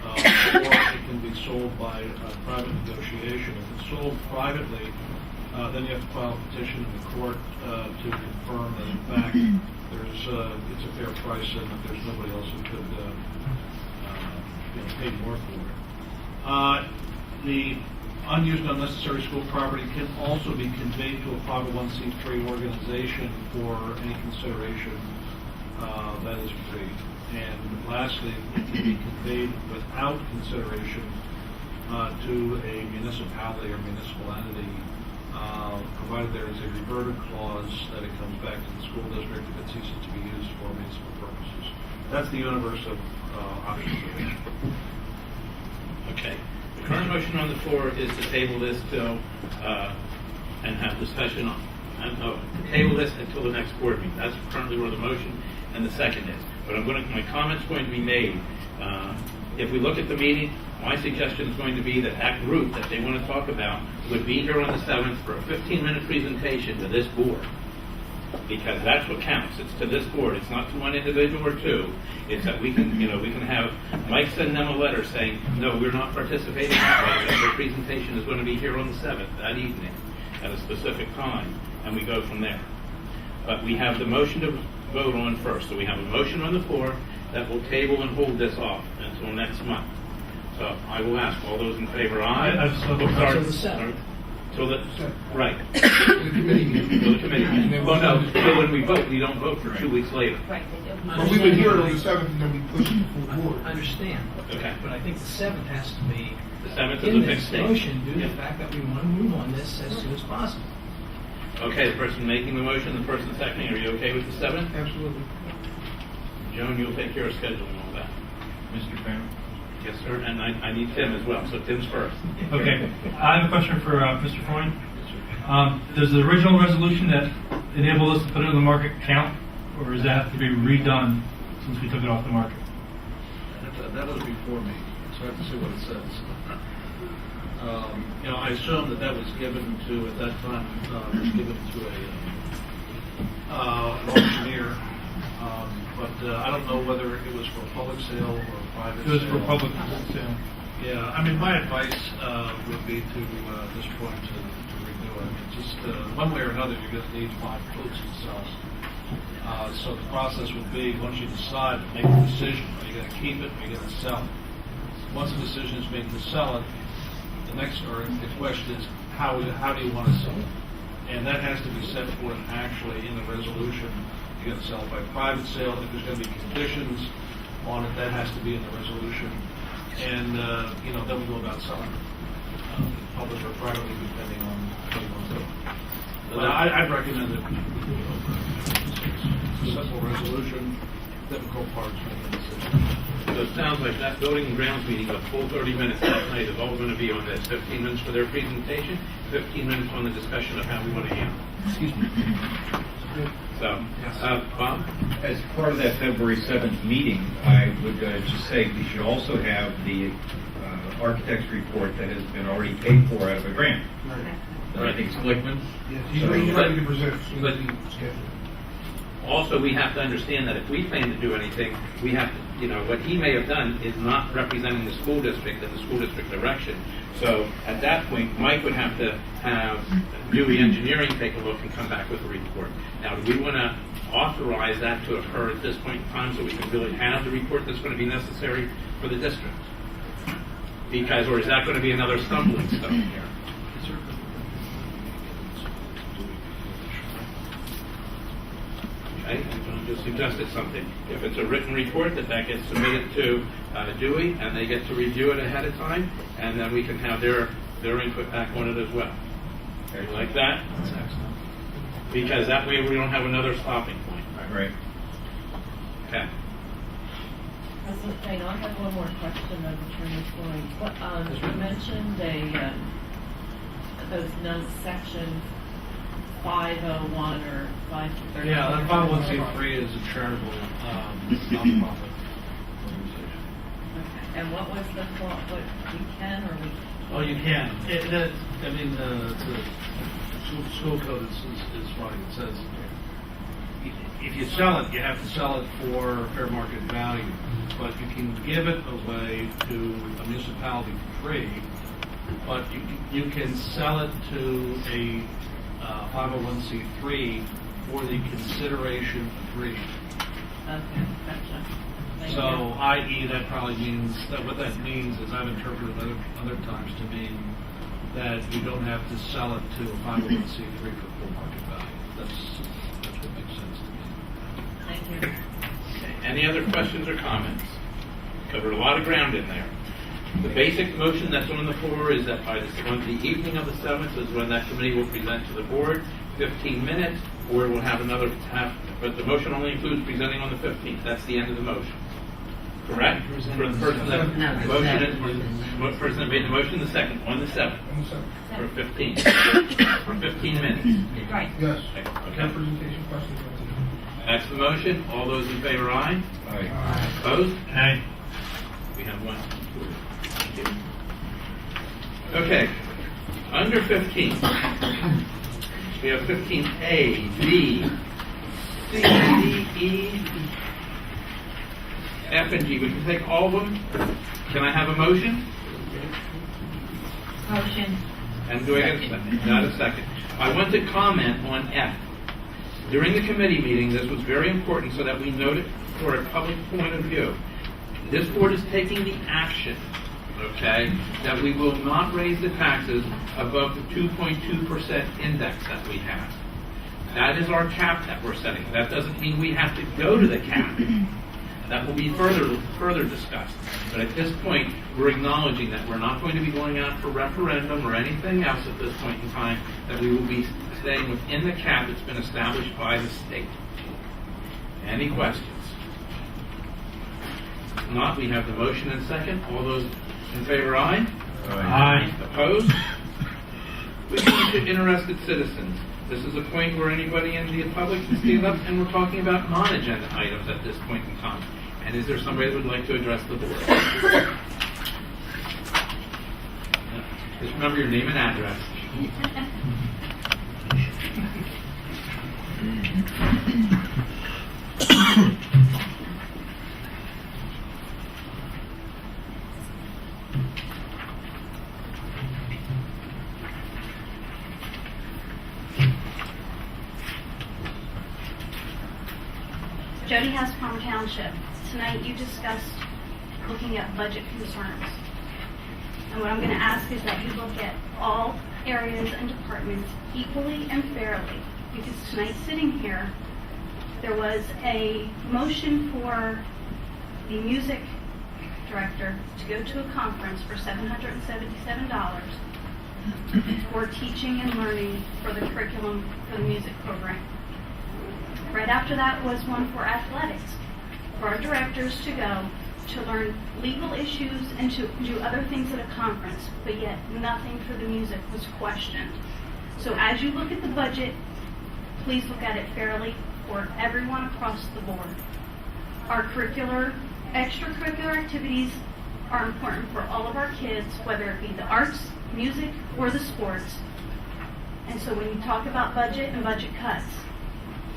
or it can be sold by private negotiation. If it's sold privately, then you have to file a petition in the court to confirm that in fact it's a fair price and that there's nobody else who could pay more for it. The unused unnecessary school property can also be conveyed to a 501c3 organization for any consideration that is free. And lastly, it can be conveyed without consideration to a municipality or municipal entity, provided there is a reverter clause that it comes back to the school district if it ceases to be used for municipal purposes. That's the universe of options available. Okay. The current motion on the floor is to table this till, and have discussion on, to table this until the next board meeting. That's currently where the motion and the second is. But my comment's going to be made. If we look at the meeting, my suggestion is going to be that group that they want to talk about would be here on the 7th for a 15-minute presentation to this board. Because that's what counts. It's to this board. It's not to one individual or two. It's that we can have Mike send them a letter saying, no, we're not participating that way. Their presentation is going to be here on the 7th, that evening, at a specific time, and we go from there. But we have the motion to vote on first. So we have a motion on the floor that will table and hold this off until next month. So I will ask all those in favor, aye. Right. The committee meeting. The committee meeting. Well, no, so when we vote, we don't vote for 2 weeks later. Right. But we would hear it on the 7th and then we push it to the full board. I understand. Okay. But I think the 7th has to be The 7th is in a this fixed date. motion due to Yeah. the fact that we want to move on this as soon as possible. Okay, the person making the motion, the person seconding, are you okay with the 7th? Absolutely. Joan, you'll take care of scheduling all that. Mr. Chairman? Yes, sir, and I need Tim as well, so Tim's first. Okay, I have a question for Mr. Freund. Does the original resolution that enabled us to put it on the market count, or does that have to be redone since we took it off the market? That was before me, so I have to see what it says. I assume that was given to, at that time, was given to an auctioneer. But I don't know whether it was for public sale or private sale. It was for public sale. Yeah, I mean, my advice would be to, at this point, to renew it. Just one way or another, you're going to need 5 votes to sell. So the process would be, once you decide, make a decision. Are you going to keep it or are you going to sell it? Once a decision is made to sell it, the question is, how do you want to sell it? And that has to be set forth actually in the resolution. You're going to sell it by private sale. If there's going to be conditions on it, that has to be in the resolution. And, then we go about selling it, public or privately, depending on what you want to do. But I'd recommend that we do it over. It's a simple resolution, difficult parts making a decision. So it sounds like that building and grounds meeting, a full 30 minutes that night is all going to be on this. 15 minutes for their presentation, 15 minutes on the discussion of how we want to handle it. Excuse me. So, Bob? As part of that February 7th meeting, I would just say we should also have the architect's report that has been already paid for out of a grant. I think it's Glickman. Yes, he's ready to present. But also, we have to understand that if we plan to do anything, we have to, what he may have done is not representing the school district and the school district direction. So at that point, Mike would have to have Dewey Engineering take a look and come back with a report. Now, do we want to authorize that to occur at this point in time so we can really have the report that's going to be necessary for the district? Because, or is that going to be another stumbling stone here? Okay, I'm just suggested something. If it's a written report, that gets submitted to Dewey, and they get to review it ahead of time, and then we can have their input back on it as well. You like that? That's excellent. Because that way we don't have another stopping point. Right. Okay. President Payne, I have one more question of Attorney Floyd. You mentioned those notes, section 501 or 530. Yeah, that 501c3 is a charitable nonprofit organization. Okay. And what was the thought? What we can or we? Oh, you can. The school code is funny. It says if you sell it, you have to sell it for fair market value. But you can give it away to a municipality for free. But you can sell it to a 501c3 for the consideration of free. Okay, gotcha. Thank So, you. i.e., that probably means that what that means is I've interpreted other times to mean that you don't have to sell it to a 501c3 for full market value. That's what makes sense to me. Thank you. Any other questions or comments? Covered a lot of ground in there. The basic motion that's on the floor is that by the evening of the 7th is when that committee will present to the board, 15 minutes, or we'll have another half, but the motion only includes presenting on the 15th. That's the end of the motion. Correct? For the person that person that made the motion, the second, on the 7th. For 15. For 15 minutes. Right. Yes. Okay. Representation questions. That's the motion. All those in favor, aye? Aye. Opposed? Aye. We have one. Thank you. Okay. Under 15, we have 15A, B, C, D, E, F, and G. We can take all of them. Can I have a motion? Motion. And do I get a second? Not a second. I want to comment on F. During the committee meeting, this was very important so that we note it for a public point of view. This board is taking the action, okay, that we will not raise the taxes above the 2.2% index that we have. That is our cap that we're setting. That doesn't mean we have to go to the cap. That will be further discussed. But at this point, we're acknowledging that we're not going to be going out for referendum or anything else at this point in time, that we will be staying within the cap that's been established by the state. Any questions? If not, we have the motion and second. All those in favor, aye? Aye. Opposed? We come to interested citizens. This is a point where anybody in the public can stand up, and we're talking about non-agenda items at this point in time. And is there somebody that would like to address the board? Just remember your name and address. Jody House, Palmer Township. Tonight you discussed looking at budget concerns. And what I'm going to ask is that you look at all areas and departments equally and fairly. Because tonight sitting here, there was a motion for the music director to go to a conference for $777 for teaching and learning for the curriculum for the music program. Right after that was one for athletics, for our directors to go to learn legal issues and to do other things at a conference, but yet nothing for the music was questioned. So as you look at the budget, please look at it fairly for everyone across the board. Our extracurricular activities are important for all of our kids, whether it be the arts, music, or the sports. And so when you talk about budget and budget cuts,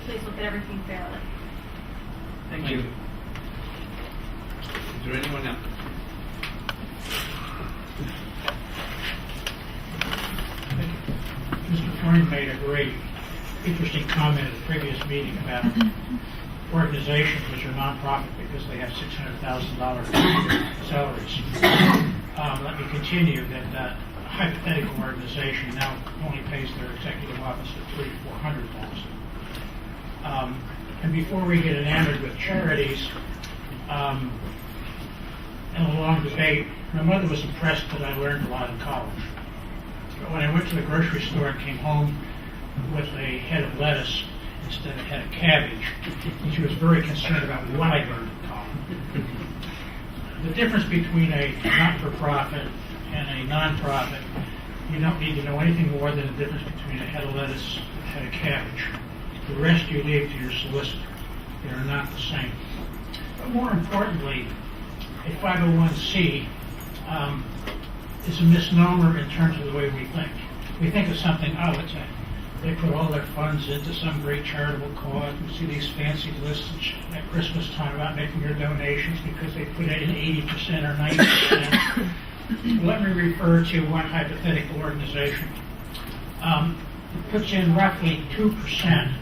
please look at everything fairly. Thank you. Is there anyone else? Mr. Freund made a great, interesting comment at the previous meeting about organizations which are nonprofit because they have $600,000 salaries. Let me continue that a hypothetical organization now only pays their executive officer $300,000 to $400,000. And before we get enamored with charities, in a long debate, my mother was impressed that I learned a lot in college. But when I went to the grocery store and came home with a head of lettuce instead of a head of cabbage, she was very concerned about what I learned in college. The difference between a not-for-profit and a non-profit, you don't need to know anything more than the difference between a head of lettuce and a head of cabbage. The rest you leave to your solicitor. They are not the same. But more importantly, a 501c is a misnomer in terms of the way we think. We think of something, they put all their funds into some great charitable cause. We see these fancy lists at Christmas time about making your donations because they put it in 80% or 90%. Let me refer to one hypothetical organization. It puts in roughly 2% of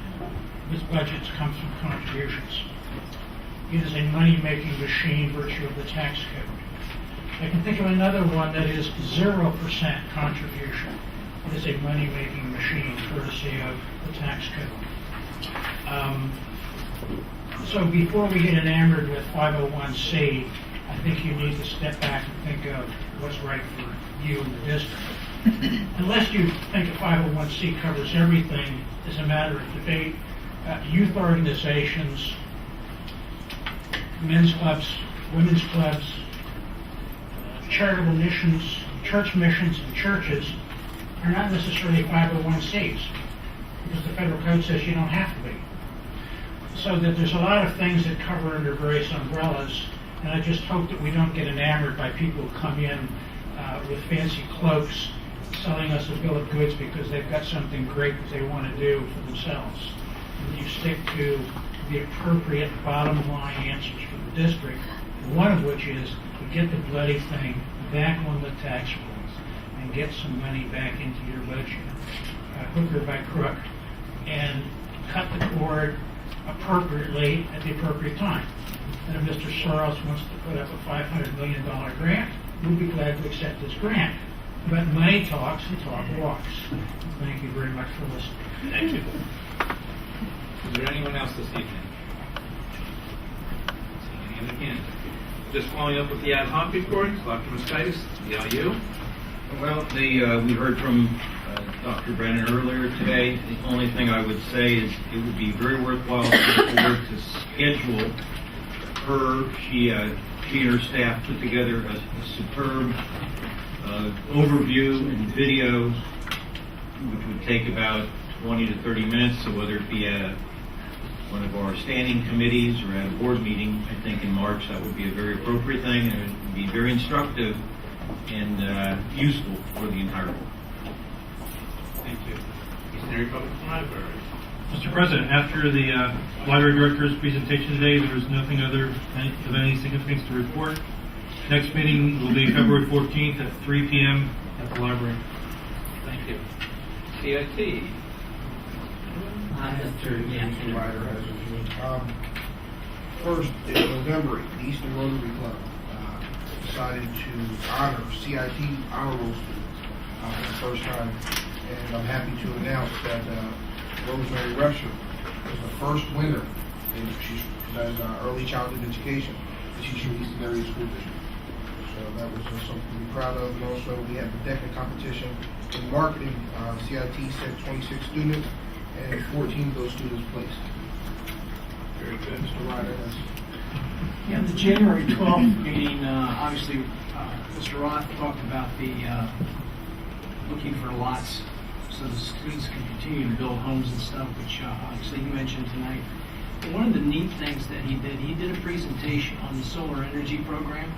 its budgets comes from contributions. It is a money-making machine virtue of the tax code. I can think of another one that is 0% contribution. It is a money-making machine courtesy of the tax code. So before we get enamored with 501c, I think you need to step back and think of what's right for you and the district. Unless you think a 501c covers everything, as a matter of debate, youth organizations, men's clubs, women's clubs, charitable missions, church missions, and churches are not necessarily 501cs, because the federal code says you don't have to be. So that there's a lot of things that cover under various umbrellas, and I just hope that we don't get enamored by people who come in with fancy cloaks selling us a bill of goods because they've got something great that they want to do for themselves. And you stick to the appropriate bottom line answers for the district, one of which is to get the bloody thing back on the tax rolls and get some money back into your budget, hook or by crook, and cut the cord appropriately at the appropriate time. And if Mr. Soros wants to put up a $500 million grant, we'll be glad to accept this grant. But money talks and talk walks. Thank you very much for listening. Thank you. Is there anyone else this evening? Seeing any other hands? Just following up with the ad hoc reports, Dr. Moskaitis, the IU. Well, we heard from Dr. Brennan earlier today. The only thing I would say is it would be very worthwhile for the board to schedule her. She and her staff put together a superb overview and video, which would take about 20 to 30 minutes. So whether it be at one of our standing committees or at a board meeting, I think in March that would be a very appropriate thing, and it would be very instructive and useful for the entire board. Thank you. Eastern Area Public Library. Mr. President, after the library director's presentation today, there is nothing other of any significance to report. Next meeting will be February 14th at 3 p.m. at the library. Thank you. CIT. First, in November, the Eastern Rotary Club decided to honor CIT honor roll students for the first time, and I'm happy to announce that Rosemary Repsher was the first winner, and she does early childhood education, and she's from Eastern Area School District. So that was something to be proud of. And also, we had the DECA competition in marketing. CIT sent 26 students, and 14 of those students placed. Very good. Mr. Ryder has. Yeah, the January 12th meeting, obviously, Mr. Roth talked about the looking for lots so the students can continue to build homes and stuff, which obviously you mentioned tonight. But one of the neat things that he did a presentation on the solar energy program.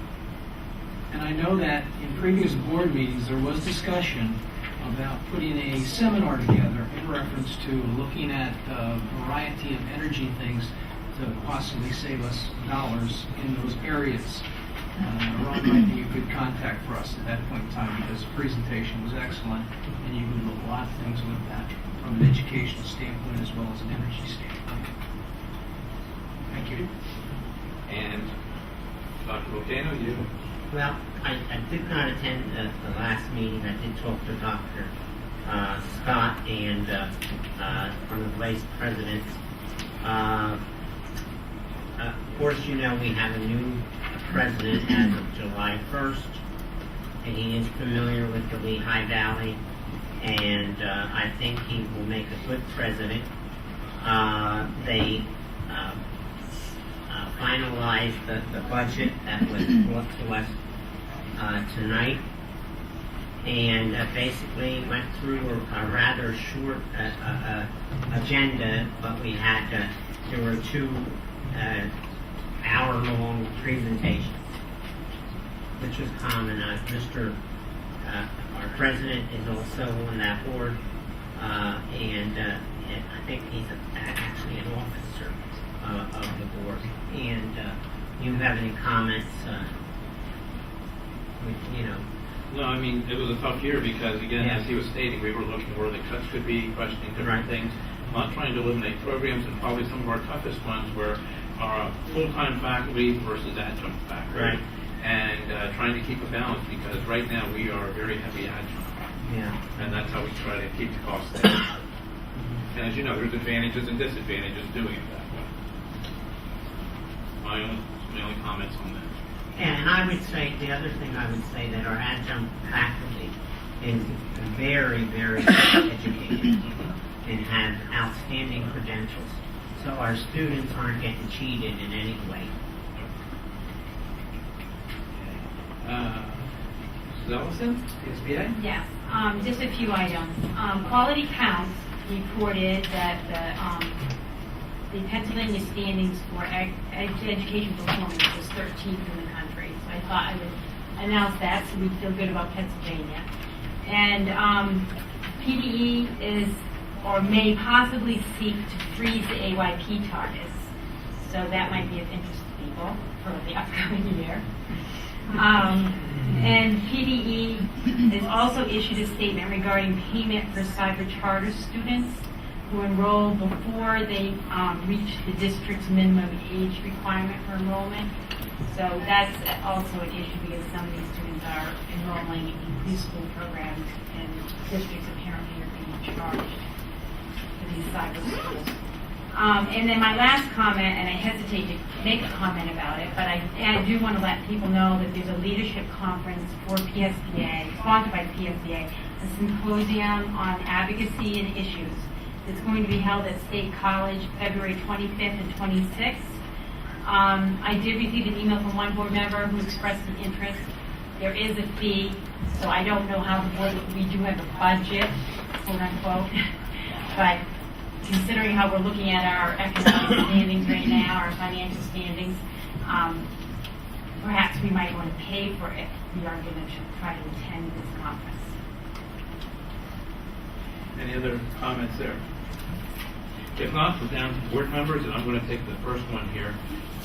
And I know that in previous board meetings, there was discussion about putting a seminar together in reference to looking at a variety of energy things to possibly save us dollars in those areas. Ron might be a good contact for us at that point in time because the presentation was excellent and you can do a lot of things with that from an educational standpoint as well as an energy standpoint. Thank you. And Dr. Volcano, you. Well, I did not attend the last meeting. I did talk to Dr. Scott and one of the vice presidents. Of course, you know we have a new president as of July 1st, and he is familiar with the Lehigh Valley, and I think he will make a good president. They finalized the budget that was brought to us tonight, and basically went through a rather short agenda, but we had there were two hour-long presentations, which was common. Our president is also on that board, and I think he's actually an officer of the board. And you have any comments? No, I mean, it was a tough year because, again, as he was stating, we were looking where the cuts could be, questioning different things, not trying to eliminate programs, and probably some of our toughest ones were our full-time faculty versus adjunct faculty. Right. And trying to keep a balance because right now we are very heavy adjunct. Yeah. And that's how we try to keep the costs down. And as you know, there's advantages and disadvantages doing it that way. my only comments on that. And I would say, the other thing I would say, that our adjunct faculty is very, very educated and has outstanding credentials. So our students aren't getting cheated in any way. Mrs. Ellison, PSBA? Yes, just a few items. Quality Counts reported that the Pennsylvania standings for education performance was 13th in the country. So I thought I would announce that so we'd feel good about Pennsylvania. And PDE is, or may possibly seek to freeze the AYP targets. So that might be of interest to people for the upcoming year. And PDE has also issued a statement regarding payment for cyber charter students who enroll before they reach the district's minimum age requirement for enrollment. So that's also an issue because some of these students are enrolling in preschool programs and districts apparently are being charged for these cyber schools. And then my last comment, and I hesitate to make a comment about it, but I do want to let people know that there's a leadership conference for PSBA, sponsored by PSBA, a symposium on advocacy and issues. It's going to be held at State College February 25th and 26th. I did receive an email from one board member who expressed an interest. There is a fee, so I don't know how the board, we do have a budget, quote unquote, but considering how we're looking at our economic standings right now, our financial standings, perhaps we might want to pay for it if we are going to try to attend this conference. Any other comments there? If not, we're down to board members, and I'm going to take the first one here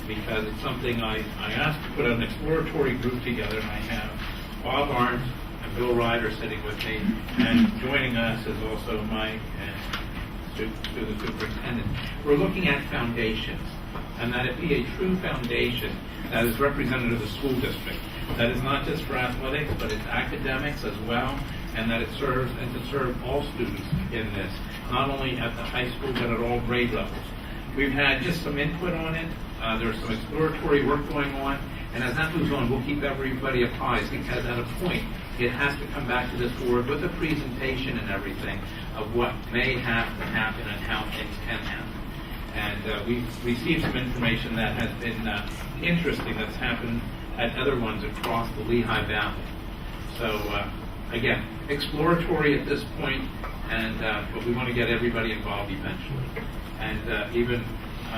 because it's something I asked to put an exploratory group together, and I have Bob Arndt and Bill Ryder sitting with me, and joining us is also Mike and to the superintendent. We're looking at foundations, and that it be a true foundation that is representative of the school district. That is not just for athletics, but it's academics as well, and that it serves and to serve all students in this, not only at the high school, but at all grade levels. We've had just some input on it. There's some exploratory work going on, and as that moves on, we'll keep everybody apprised because at a point, it has to come back to this board with a presentation and everything of what may have to happen and how things can happen. And we've received some information that has been interesting that's happened at other ones across the Lehigh Valley. So again, exploratory at this point, and but we want to get everybody involved eventually. And even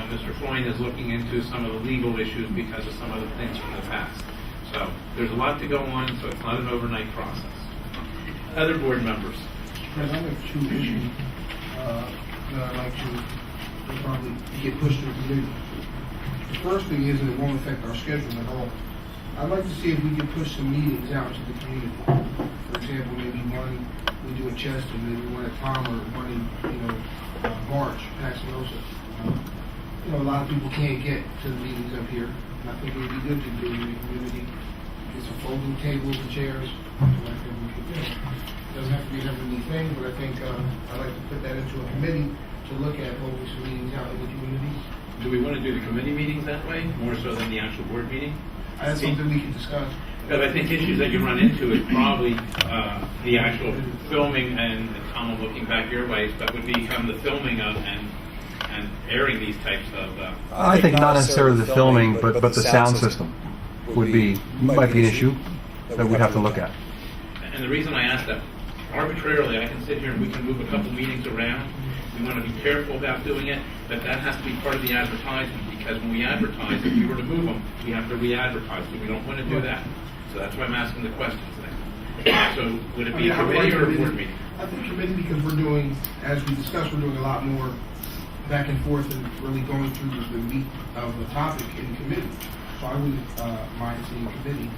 Mr. Floyd is looking into some of the legal issues because of some of the things from the past. So there's a lot to go on, so it's not an overnight process. Other board members? President, I have two issues that I'd like to probably get pushed to the committee. The first thing is that it won't affect our schedule at all. I'd like to see if we can push some meetings out to the community. For example, maybe one we do at Chester, maybe one at Palmer, one in March, Pasadena. A lot of people can't get to the meetings up here. And I think it would be good to do it in the community. Get some folding tables and chairs. I think we could do it. It doesn't have to be an every thing, but I think I'd like to put that into a committee to look at holding some meetings out in the community. Do we want to do the committee meetings that way, more so than the actual board meeting? That's something we can discuss. Because I think issues that you run into is probably the actual filming, and Tom, I'm looking back your way, that would become the filming of and airing these types of... I think not necessarily the filming, but the sound system might be an issue that we'd have to look at. And the reason I asked that, arbitrarily, I can sit here and we can move a couple meetings around. We want to be careful about doing it, but that has to be part of the advertisement, because when we advertise, if we were to move them, we have to re-advertise, so we don't want to do that. So that's why I'm asking the questions there. So would it be a committee or a board meeting? I think committee, because we're doing, as we discussed, we're doing a lot more back and forth and really going through the meat of the topic in committee. So I wouldn't mind seeing committee.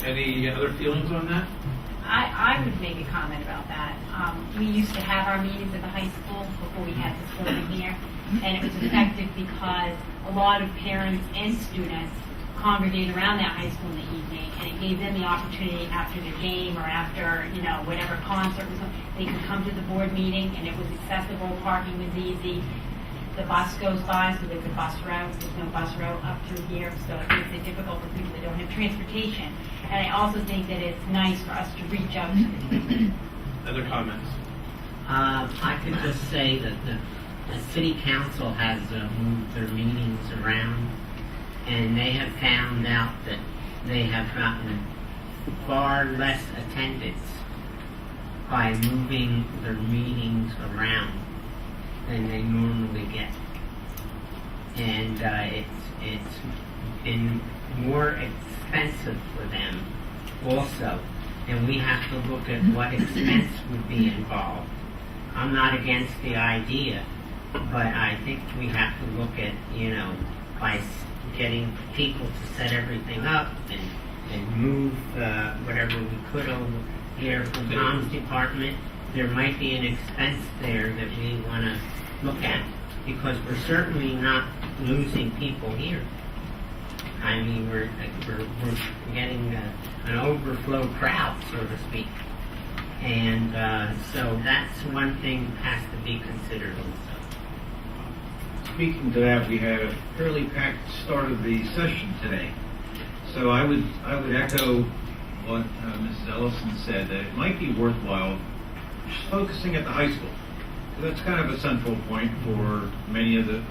Any other feelings on that? I would make a comment about that. We used to have our meetings at the high school before we had this building here, and it was effective because a lot of parents and students congregate around that high school in the evening, and it gave them the opportunity after the game or after, whatever concert was on, they could come to the board meeting, and it was accessible, parking was easy. the bus goes by, so there's a bus route, there's no bus route up through here, so it makes it difficult for people that don't have transportation. And I also think that it's nice for us to reach out to the people. Other comments? I could just say that the city council has moved their meetings around, and they have found out that they have gotten far less attendance by moving their meetings around than they normally get. And it's been more expensive for them also, and we have to look at what expense would be involved. I'm not against the idea, but I think we have to look at, by getting people to set everything up and move whatever we could over here from Tom's department. There might be an expense there that we want to look at, because we're certainly not losing people here. I mean, we're getting an overflow crowd, so to speak. And so that's one thing that has to be considered also. Speaking to that, we had a fairly packed start of the session today. So I would echo what Mrs. Ellison said, that it might be worthwhile just focusing at the high school. So that's kind of a central point for many of the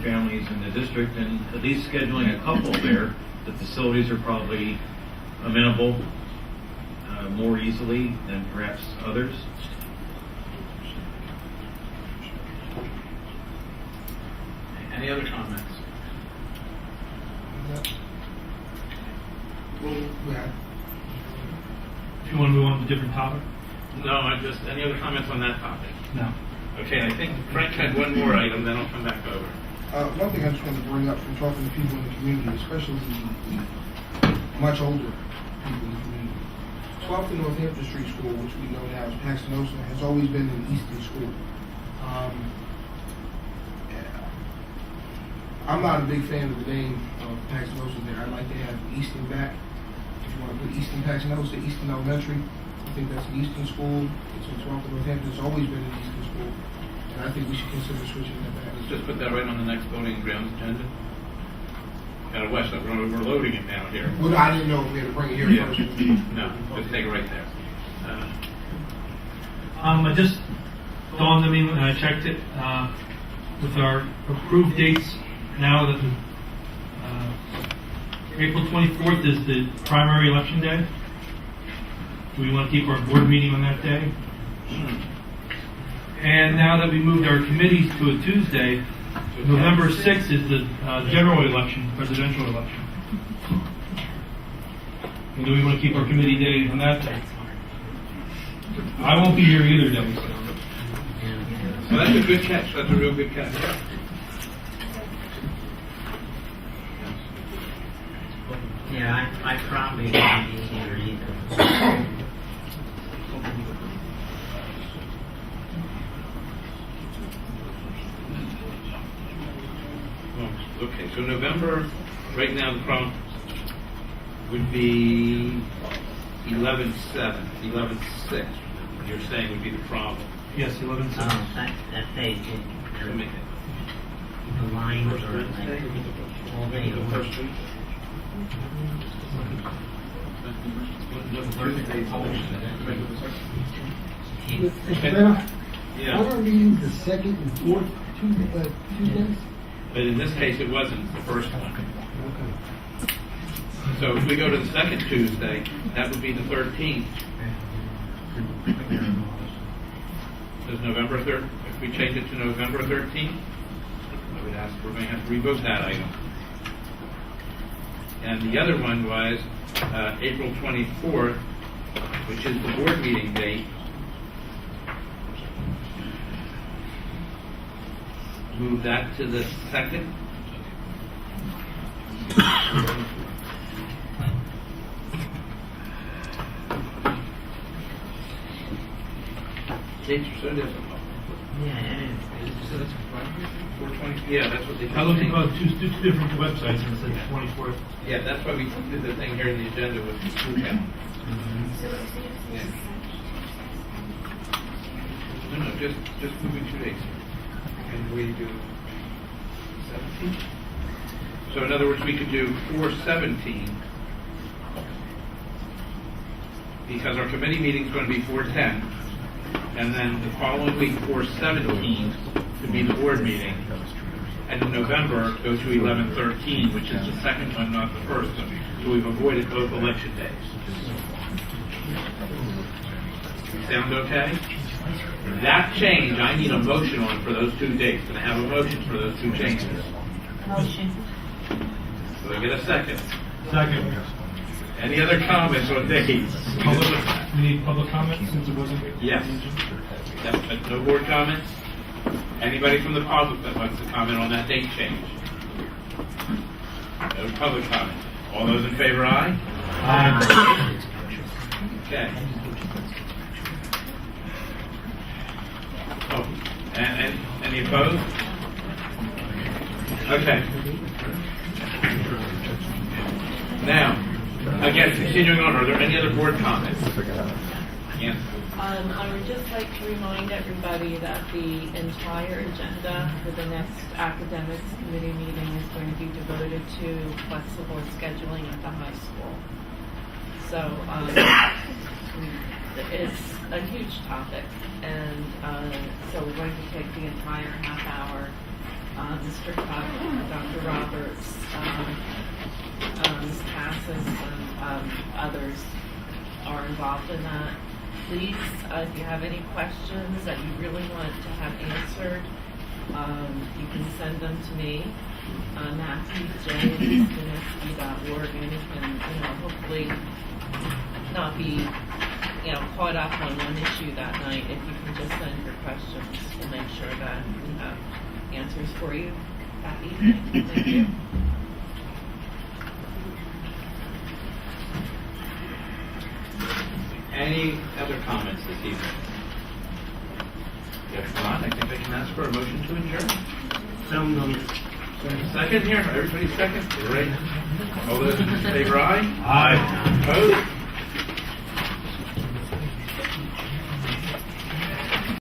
families in the district, and at least scheduling a couple there. The facilities are probably amenable more easily than perhaps others. Any other comments? Yeah. If you want to move on to a different topic? No, any other comments on that topic? No. Okay, I think Frank had one more item, then I'll come back over. One thing I just wanted to bring up from talking to people in the community, especially the much older people in the community. 12th and Northampton Street School, which we know now as Paxton-Osa, has always been an Easton school. I'm not a big fan of the name of Paxton-Osa there. I'd like to have Easton back. If you want to put Easton Paxton-Osa, Easton Elementary, I think that's an Easton school. It's in 12th and Northampton. It's always been an Easton school. And I think we should consider switching that back. Let's just put that right on the next voting and grounds agenda. Kind of west, we're loading it down here. Well, I didn't know if we had to bring it here Yeah. first. No, just take it right there. It just dawned on me when I checked it, with our approved dates now that April 24th is the primary election day. Do we want to keep our board meeting on that day? And now that we moved our committees to a Tuesday, November 6th is the general election, presidential election. And do we want to keep our committee day on that day? I won't be here either day. So that's a good catch. That's a real good catch. Yeah, I probably won't be here either. Okay, so November, right now the problem would be 11/7, 11/6. You're saying would be the problem. Yes, 11/6. That day, So make it the lines first are Wednesday? all Make day it the long. first week? Yeah. What are meetings the second and fourth Tuesdays? But in this case, it wasn't the first one. So if we go to the second Tuesday, that would be the 13th. Does November 3rd, if we change it to November 13th, I would ask, we're going to have to revote that item. And the other one was April 24th, which is the board meeting date. Move that to the second. Dates are so difficult. Yeah, So that's 420. Yeah, that's what they. I looked at two different websites and it said 24th. Yeah, that's why we did the thing here in the agenda with the school calendar. Yeah. No, just moving 2 days. And we do 417. So in other words, we could do 417 because our committee meeting is going to be 410, and then the following week, 417 could be the board meeting, and in November go to 1113, which is the second one, not the first one. So we've avoided both election days. Sound okay? That change, I need a motion on for those 2 dates. Can I have a motion for those 2 changes? Motion. Do I get a second? Second. Any other comments on dates? We need public comment since it wasn't. Yes. Yes, but no board comments? Anybody from the public that wants to comment on that date change? No public comment. All those in favor, aye? Aye. Okay. Oh, and any opposed? Okay. Now, again, continuing on, are there any other board comments? Yes. I would just like to remind everybody that the entire agenda for the next academics committee meeting is going to be devoted to flexible scheduling at the high school. So it's a huge topic, and so we're going to take the entire half hour. Mr. Cook, Dr. Roberts, Ms. Cassis, and others are involved in that. Please, if you have any questions that you really want to have answered, you can send them to me, matthewj@stinesky.org, and you can, hopefully not be, caught up on one issue that night. If you can just send your questions, we'll make sure that we have answers for you that evening. Thank you. Any other comments this evening? If not, I think I can ask for a motion to adjourn. Second here, everybody second? Great. All those in favor, aye? Aye. Opposed?